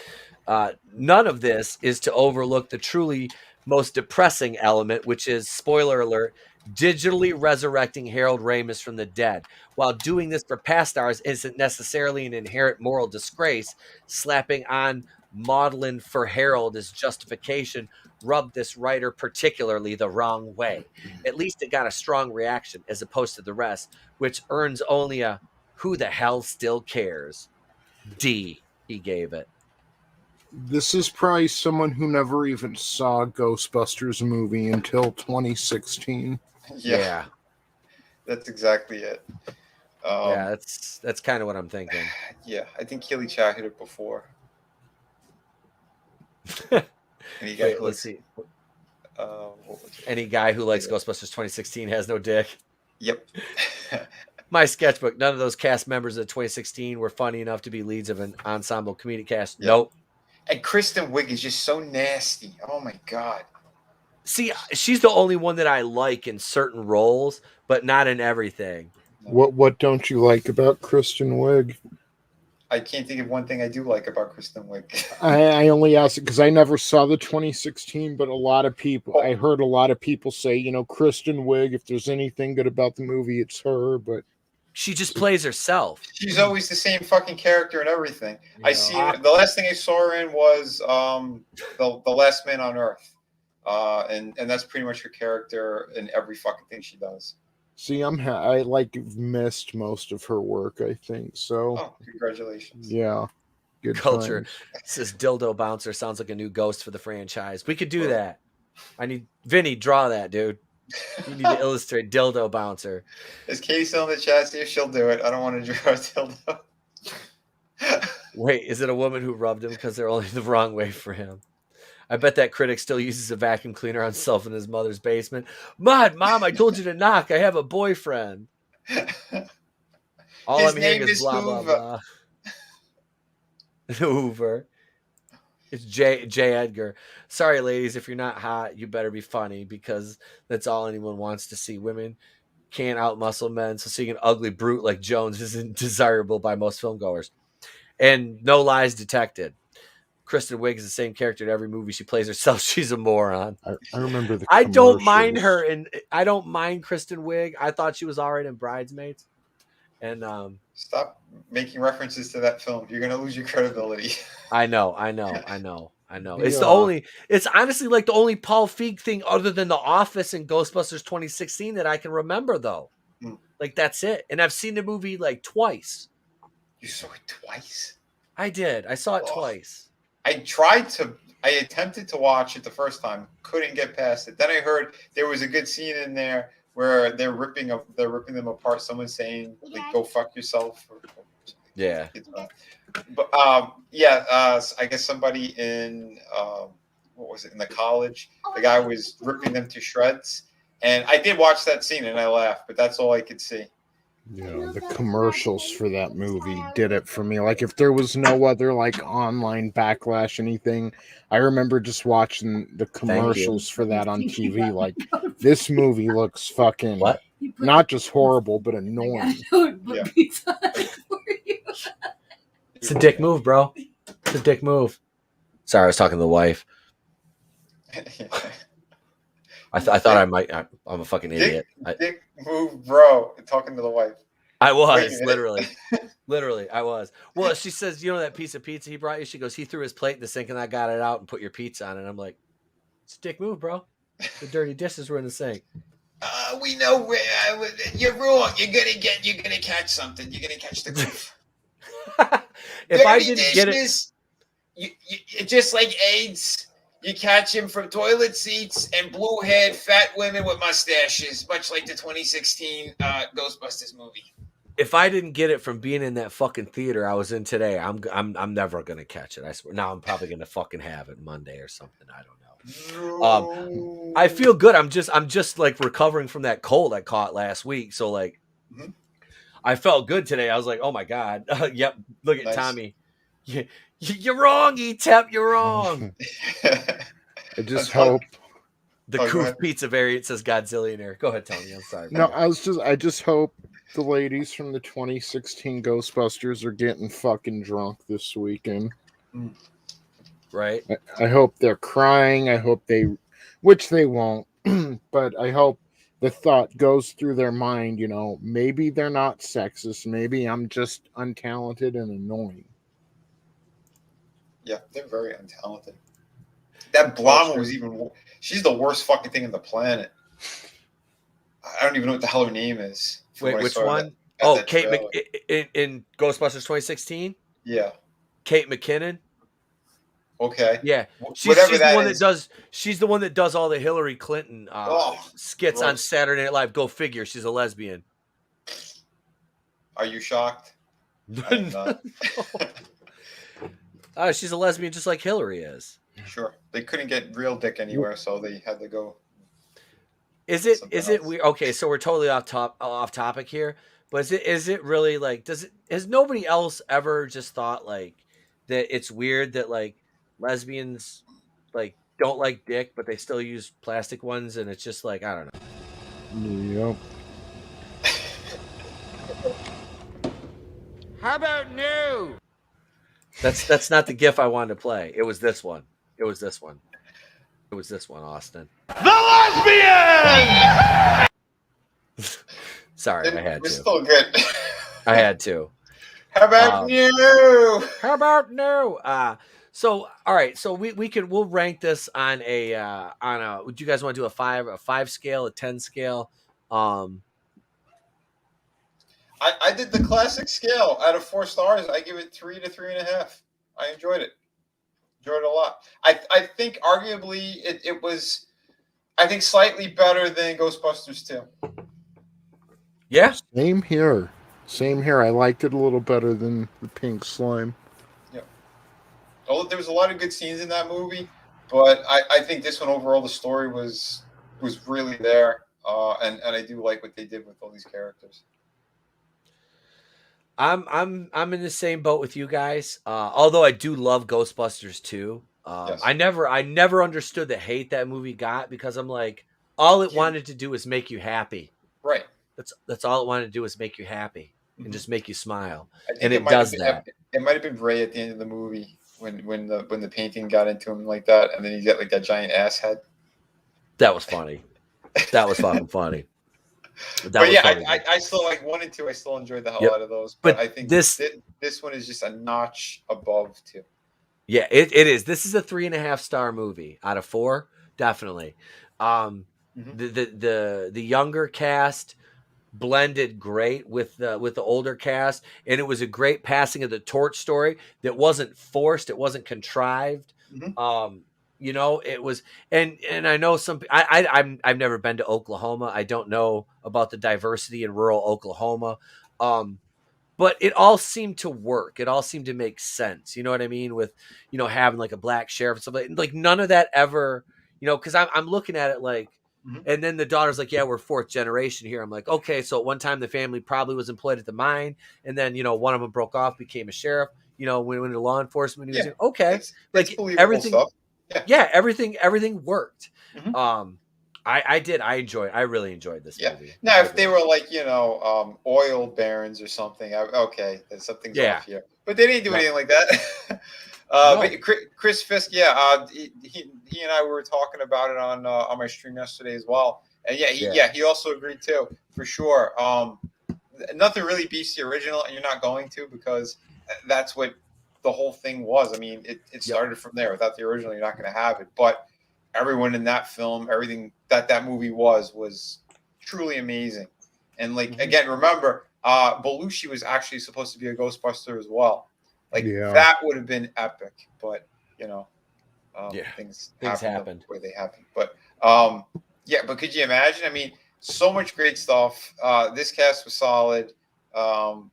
[SPEAKER 1] None of this is to overlook the truly most depressing element, which is, spoiler alert, digitally resurrecting Harold Ramis from the dead. While doing this for past stars isn't necessarily an inherent moral disgrace, slapping on modeling for Harold as justification rubbed this writer particularly the wrong way. At least it got a strong reaction as opposed to the rest, which earns only a "who the hell still cares" D. He gave it.
[SPEAKER 3] This is probably someone who never even saw a Ghostbusters movie until 2016.
[SPEAKER 1] Yeah.
[SPEAKER 2] That's exactly it.
[SPEAKER 1] Yeah, that's kind of what I'm thinking.
[SPEAKER 2] Yeah, I think Keely chatted it before. Any guy
[SPEAKER 1] Wait,
[SPEAKER 2] who
[SPEAKER 1] let's
[SPEAKER 2] likes,
[SPEAKER 1] see.
[SPEAKER 2] what was it?
[SPEAKER 1] Any guy who likes
[SPEAKER 2] Yeah.
[SPEAKER 1] Ghostbusters 2016 has no dick.
[SPEAKER 2] Yep.
[SPEAKER 1] My sketchbook. None of those cast members of 2016 were funny enough to be leads of an ensemble comedic cast.
[SPEAKER 2] Yeah.
[SPEAKER 1] Nope.
[SPEAKER 2] And Kristen Wiig is just so nasty. Oh my god.
[SPEAKER 1] See, she's the only one that I like in certain roles, but not in everything.
[SPEAKER 3] What don't you like about Kristen Wiig?
[SPEAKER 2] I can't think of one thing I do like about Kristen Wiig.
[SPEAKER 3] I only asked it because I never saw the 2016, but a lot of people, I heard a lot of people say, Kristen Wiig, if there's anything good about the movie, it's her, but
[SPEAKER 1] She just plays herself.
[SPEAKER 2] She's always the same fucking character and everything.
[SPEAKER 1] Yeah.
[SPEAKER 2] I see the last thing I saw her in was the Last Man on Earth, and that's pretty much her character in every fucking thing she does.
[SPEAKER 3] see, I missed most of her work, I think. So,
[SPEAKER 2] Oh, congratulations!
[SPEAKER 3] yeah, good
[SPEAKER 1] Culture
[SPEAKER 3] times.
[SPEAKER 1] says dildo bouncer sounds like a new ghost for the franchise. We could do that. I need Vinny, draw that, dude. You need to illustrate dildo bouncer.
[SPEAKER 2] Is Katie still in the chat? See if she'll do it. I don't want to draw a dildo.
[SPEAKER 1] Wait, is it a woman who rubbed him because they're only the wrong way for him? I bet that critic still uses a vacuum cleaner on himself in his mother's basement. Mom, I told you to knock. I have a boyfriend. All
[SPEAKER 2] His
[SPEAKER 1] I'm hearing
[SPEAKER 2] name
[SPEAKER 1] is
[SPEAKER 2] is
[SPEAKER 1] blah, blah,
[SPEAKER 2] Hoover.
[SPEAKER 1] blah. Hoover. It's J. Edgar. Sorry, ladies, if you're not hot, you better be funny because that's all anyone wants to see. Women can't outmuscle men, so seeing an ugly brute like Jones isn't desirable by most filmgoers. And no lies detected. Kristen Wiig is the same character in every movie she plays herself. She's a moron.
[SPEAKER 3] I remember the
[SPEAKER 1] I don't mind
[SPEAKER 3] commercials.
[SPEAKER 1] her, and I don't mind Kristen Wiig. I thought she was all right in Bridesmaids. And
[SPEAKER 2] Stop making references to that film. You're gonna lose your credibility.
[SPEAKER 1] I know. It's
[SPEAKER 3] Yeah.
[SPEAKER 1] it's honestly like the only Paul Feig thing other than The Office and Ghostbusters 2016 that I can remember, though. Like, that's it. And I've seen the movie like twice.
[SPEAKER 2] You saw it twice?
[SPEAKER 1] I did. I saw it twice.
[SPEAKER 2] I attempted to watch it the first time, couldn't get past it. Then I heard there was a good scene in there where they're ripping them apart. Someone's saying, like, "Go fuck yourself."
[SPEAKER 1] Yeah.
[SPEAKER 2] But I guess somebody in what was it, in the college? The guy was ripping them to shreds, and I did watch that scene and I laughed, but that's all I could see.
[SPEAKER 3] Yeah, the commercials for that movie did it for me. Like, if there was no other like online backlash, anything, I remember just watching the commercials for that on TV. Like, this movie looks fucking not just horrible, but annoying.
[SPEAKER 2] Yeah.
[SPEAKER 1] It's a dick move, bro. It's a dick move. Sorry, I was talking to the wife. I thought I might. I'm a fucking idiot.
[SPEAKER 2] Dick move, bro. Talking to the wife.
[SPEAKER 1] I was literally. I was. Well, she says, that piece of pizza he brought you. She goes, he threw his plate in the sink and I got it out and put your pizza on it. And I'm like, it's a dick move, bro. The dirty dishes were in the sink.
[SPEAKER 6] We know you're wrong. You're gonna catch something. You're gonna catch the goof.
[SPEAKER 1] If I didn't get it,
[SPEAKER 6] you just like AIDS. You catch him from toilet seats and blue-haired fat women with mustaches, much like the 2016 Ghostbusters movie.
[SPEAKER 1] if I didn't get it from being in that fucking theater I was in today, I'm never gonna catch it. I swear. Now I'm probably gonna fucking have it Monday or something. I don't know. I feel good. I'm just like recovering from that cold I caught last week. So like, I felt good today. I was like, oh my god. Yep. Look at Tommy. You're wrong, E-Tep. You're wrong.
[SPEAKER 3] I just hope.
[SPEAKER 1] The
[SPEAKER 2] Oh, go
[SPEAKER 1] Coof
[SPEAKER 2] ahead.
[SPEAKER 1] Pizza variant says Godzillionaire. Go ahead, Tony. I'm sorry.
[SPEAKER 3] No, I just hope the ladies from the 2016 Ghostbusters are getting fucking drunk this weekend.
[SPEAKER 1] Right?
[SPEAKER 3] I hope they're crying. I hope which they won't, but I hope the thought goes through their mind, maybe they're not sexist. Maybe I'm just untalented and annoying.
[SPEAKER 2] Yeah, they're very untalented. That Blama was even. She's the worst fucking thing on the planet. I don't even know what the hell her name is.
[SPEAKER 1] Wait, which one? Kate in Ghostbusters 2016?
[SPEAKER 2] Yeah.
[SPEAKER 1] Kate McKinnon?
[SPEAKER 2] Okay.
[SPEAKER 1] Yeah.
[SPEAKER 2] Whatever
[SPEAKER 1] She's
[SPEAKER 2] that
[SPEAKER 1] the one
[SPEAKER 2] is.
[SPEAKER 1] that does she's the one that does all the Hillary Clinton skits on
[SPEAKER 2] gross.
[SPEAKER 1] Saturday Night Live. Go figure, she's a lesbian.
[SPEAKER 2] Are you shocked? I am not.
[SPEAKER 1] She's a lesbian just like Hillary is.
[SPEAKER 2] Sure. They couldn't get real dick anywhere, so they had to go.
[SPEAKER 1] Is it we okay, so we're totally off topic here, but is it really like has nobody else ever just thought like that it's weird that like lesbians like don't like dick but they still use plastic ones, and it's just like I don't know.
[SPEAKER 3] Yep.
[SPEAKER 5] How about no?
[SPEAKER 1] That's not the GIF I wanted to play. It was this one. It was this one, Austin.
[SPEAKER 5] The lesbian!
[SPEAKER 1] Sorry, I had to.
[SPEAKER 2] It's still good.
[SPEAKER 1] I had to.
[SPEAKER 2] How about you?
[SPEAKER 1] How about no? So all right, so we'll rank this on a would you guys want to do a 5 scale, a 10 scale?
[SPEAKER 2] I did the classic scale out of 4 stars. I give it 3 to 3.5. I enjoyed it. Enjoyed it a lot. I think arguably it was slightly better than Ghostbusters 2.
[SPEAKER 1] Yeah.
[SPEAKER 3] Same here. I liked it a little better than the pink slime.
[SPEAKER 2] Yeah. Although there was a lot of good scenes in that movie, but I think this one overall the story was really there, and I do like what they did with all these characters.
[SPEAKER 1] I'm in the same boat with you guys. Although I do love Ghostbusters 2.
[SPEAKER 2] Yes.
[SPEAKER 1] I never understood the hate that movie got, because I'm like, all it wanted to do was make you happy.
[SPEAKER 2] Right.
[SPEAKER 1] That's all it wanted to do was make you happy and just make you smile.
[SPEAKER 2] I think
[SPEAKER 1] And it does that.
[SPEAKER 2] It might have been Ray at the end of the movie when the painting got into him like that, and then he got like that giant ass head.
[SPEAKER 1] That was funny. That was fucking funny.
[SPEAKER 2] But yeah, I still like 1 and 2. I still enjoyed the hell out of those. But I think this one is just a notch above 2.
[SPEAKER 1] Yeah, it is. This is a 3.5 star movie out of 4, definitely. The younger cast blended great with the older cast, and it was a great passing of the torch story that wasn't forced, it wasn't contrived. It was, and I know I've never been to Oklahoma. I don't know about the diversity in rural Oklahoma. But it all seemed to work. It all seemed to make sense. You know what I mean? With, having like a black sheriff and stuff like none of that ever, because I'm looking at it like, and then the daughter's like, yeah, we're 4th generation here. I'm like, okay, so at one time the family probably was employed at the mine, and then one of them broke off, became a sheriff. Went into law enforcement. He was okay,
[SPEAKER 2] it's
[SPEAKER 1] everything.
[SPEAKER 2] Stuff.
[SPEAKER 1] Yeah, everything worked. I really enjoyed this movie.
[SPEAKER 2] Now, if they were like, oil barons or something, okay, then something's off here. But they didn't do anything like that. But Chris Fisk, he and I were talking about it on my stream yesterday as well, and he also agreed too, for sure. Nothing really beats the original, and you're not going to, because that's what the whole thing was. I mean, it started from there. Without the original, you're not going to have it. But everyone in that film, everything that movie was truly amazing. And again, remember, Belushi was actually supposed to be a Ghostbuster as well. That would have been epic, but things happened the way they happened. But but could you imagine? I mean, so much great stuff. This cast was solid. I'm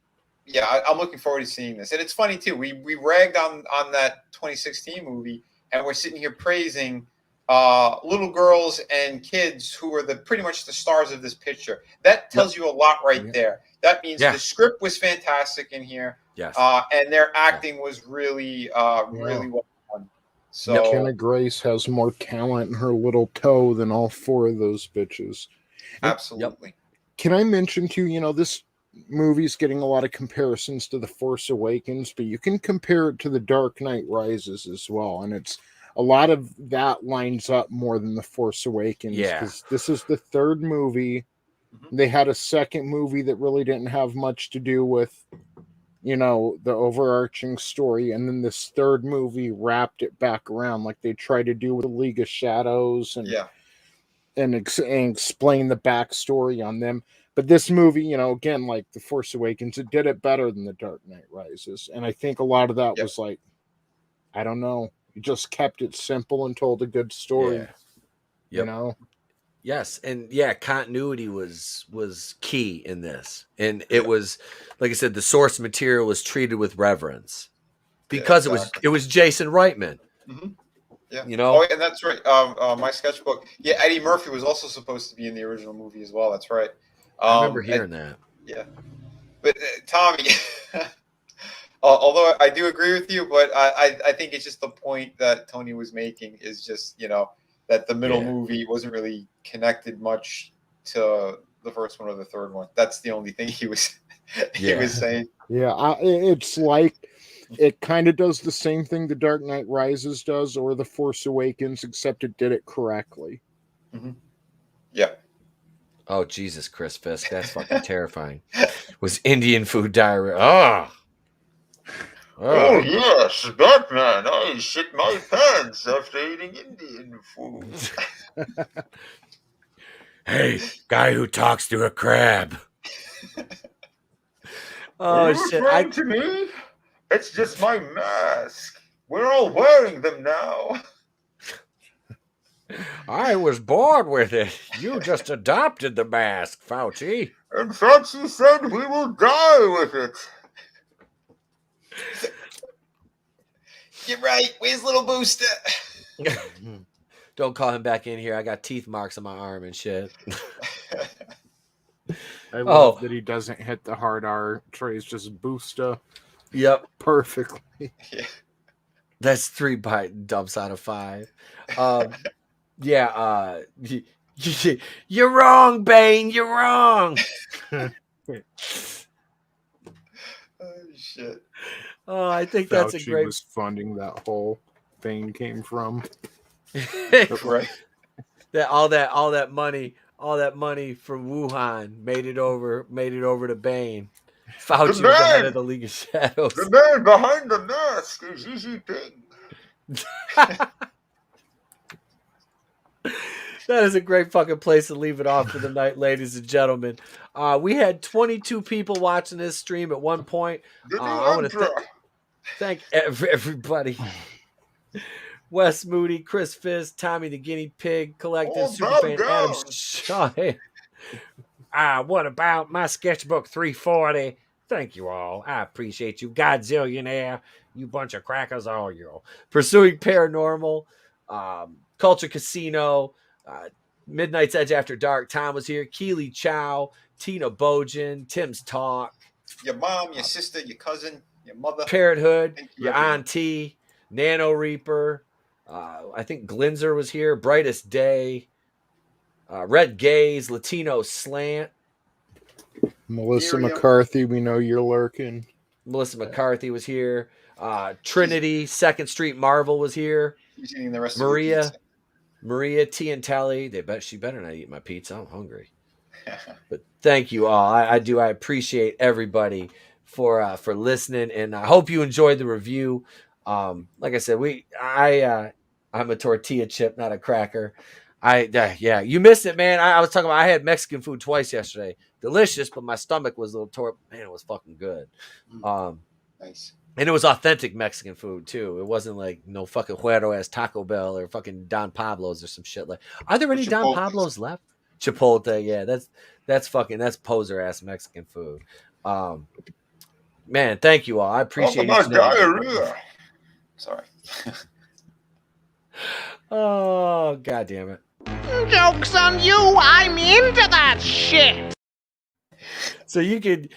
[SPEAKER 2] looking forward to seeing this. And it's funny too. We ragged on that 2016 movie, and we're sitting here praising little girls and kids who are pretty much the stars of this picture. That tells you a lot right there. That means the script was fantastic in here. Yes. And their acting was really well done. So
[SPEAKER 3] McKenna Grace has more talent in her little toe than all 4 of those bitches.
[SPEAKER 2] absolutely.
[SPEAKER 3] Can I mention to you, this movie's getting a lot of comparisons to The Force Awakens, but you can compare it to The Dark Knight Rises as well, and it's a lot of that lines up more than The Force Awakens,
[SPEAKER 1] Yeah.
[SPEAKER 3] because this is the 3rd movie.
[SPEAKER 2] Mhm.
[SPEAKER 3] They had a 2nd movie that really didn't have much to do with, the overarching story, and then this 3rd movie wrapped it back around like they tried to do with the League of Shadows and
[SPEAKER 2] Yeah.
[SPEAKER 3] and explain the backstory on them. But this movie, again, like The Force Awakens, it did it better than The Dark Knight Rises. And I think a lot of that
[SPEAKER 2] Yep.
[SPEAKER 3] was like, I don't know, it just kept it simple and told a good story.
[SPEAKER 1] Yeah.
[SPEAKER 3] You
[SPEAKER 1] Yep.
[SPEAKER 3] know?
[SPEAKER 1] Yes, and yeah, continuity was key in this, and it was, like I said, the source material was treated with reverence because
[SPEAKER 2] exactly.
[SPEAKER 1] it was Jason Reitman.
[SPEAKER 2] Mhm. Yeah.
[SPEAKER 1] Oh,
[SPEAKER 2] and that's right. My sketchbook. Yeah, Eddie Murphy was also supposed to be in the original movie as well. That's right.
[SPEAKER 1] I remember hearing that.
[SPEAKER 2] Yeah, but Tommy. Although I do agree with you, but I think it's just the point that Tony was making is just that the middle movie wasn't really connected much to the first one or the third one. That's the only thing he was saying.
[SPEAKER 3] Yeah, it's like it kind of does the same thing The Dark Knight Rises does or The Force Awakens, except it did it correctly.
[SPEAKER 2] Mm-hmm. Yeah.
[SPEAKER 1] Oh, Jesus, Chris Fisk. That's fucking terrifying. Was Indian food diarrhea.
[SPEAKER 2] Oh, yes, Batman. I shit my pants after eating Indian food.
[SPEAKER 1] Hey, guy who talks to a crab.
[SPEAKER 2] Are you referring to me? It's just my mask. We're all wearing them now.
[SPEAKER 1] I was bored with it. You just adopted the mask, Fauci.
[SPEAKER 2] And Fauci said we will die with it. You're right. Where's little Booster?
[SPEAKER 1] Don't call him back in here. I got teeth marks on my arm and shit.
[SPEAKER 3] I love that he doesn't hit the hard R. Trey's just Booster.
[SPEAKER 1] Yep.
[SPEAKER 3] Perfectly.
[SPEAKER 2] Yeah.
[SPEAKER 1] That's 3 bite dumps out of 5. You're wrong, Bane. You're wrong.
[SPEAKER 2] Oh, shit.
[SPEAKER 1] Oh, I think
[SPEAKER 3] Fauci
[SPEAKER 1] that's a great.
[SPEAKER 3] Was funding that whole Bane came from.
[SPEAKER 2] Right.
[SPEAKER 1] All that money from Wuhan made it over to Bane. Fauci was the head of the League of Shadows.
[SPEAKER 2] The man behind the mask is Xi Jinping.
[SPEAKER 1] That is a great fucking place to leave it off for the night, ladies and gentlemen. We had 22 people watching this stream at one point. I want to thank everybody. Wes Moody, Chris Fisk, Tommy the Guinea Pig, Collective, Superfan, Adam Shaw. What about my sketchbook 340? Thank you all. I appreciate you. Godzillionaire, you bunch of crackers, all you. Pursuing Paranormal, Culture Casino, Midnight's Edge After Dark. Tom was here. Keely Chow, Tina Bojan, Tim's Talk.
[SPEAKER 2] Your mom, your sister, your cousin, your mother.
[SPEAKER 1] Parrothood, your auntie, Nano Reaper. I think Glinzer was here. Brightest Day. Red Gaze, Latino Slant.
[SPEAKER 3] Melissa McCarthy, we know you're lurking.
[SPEAKER 1] Melissa McCarthy was here. Trinity, Second Street Marvel was here.
[SPEAKER 2] She's eating the rest
[SPEAKER 1] Maria,
[SPEAKER 2] of the pizza.
[SPEAKER 1] Maria T and Telly. She better not eat my pizza. I'm hungry. But thank you all. I appreciate everybody for listening, and I hope you enjoyed the review. Like I said, I'm a tortilla chip, not a cracker. You missed it, man. I was talking about I had Mexican food twice yesterday. Delicious, but my stomach was a little man, it was fucking good.
[SPEAKER 2] Nice.
[SPEAKER 1] And it was authentic Mexican food too. It wasn't like no fucking Huero ass Taco Bell or fucking Don Pablo's or some shit like. Are there any Don Pablo's left? Chipotle, yeah, that's poser ass Mexican food. Man, thank you all. I appreciate it.
[SPEAKER 2] Diarrhea. Sorry.
[SPEAKER 1] Oh, god damn it.
[SPEAKER 7] Joke's on you, I'm into that shit.
[SPEAKER 1] So you can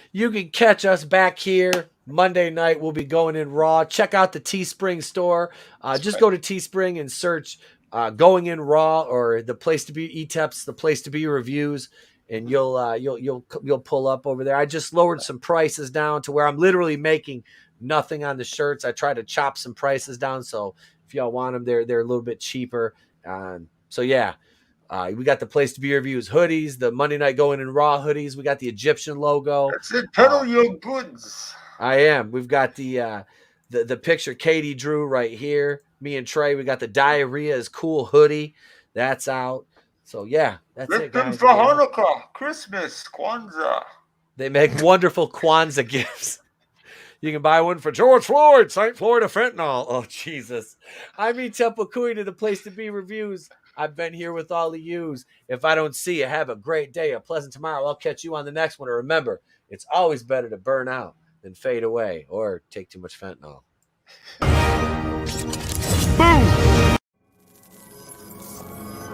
[SPEAKER 1] catch us back here Monday night, we'll be going in raw. Check out the Teespring store. Just go to Teespring and search "Going in Raw" or the place to be ETEPs, the place to be reviews, and you'll pull up over there. I just lowered some prices down to where I'm literally making nothing on the shirts. I try to chop some prices down, so if y'all want them, they're a little bit cheaper. So yeah. We got the place to be reviews hoodies, the Monday Night Going in Raw hoodies. We got the Egyptian logo.
[SPEAKER 2] That's it. Peddle your goods.
[SPEAKER 1] I am. We've got the picture Katie drew right here. Me and Trey. We got the Diarrhea is Cool hoodie. That's out. So yeah, that's it, guys.
[SPEAKER 2] For Hanukkah, Christmas, Kwanzaa.
[SPEAKER 1] They make wonderful Kwanzaa gifts. You can buy one for George Floyd, St. Florida fentanyl. Oh, Jesus. I'm Temple Kui to the place to be reviews. I've been here with all of yous. If I don't see you, have a great day, a pleasant tomorrow. I'll catch you on the next one. And remember, it's always better to burn out than fade away or take too much fentanyl.
[SPEAKER 3] Boom!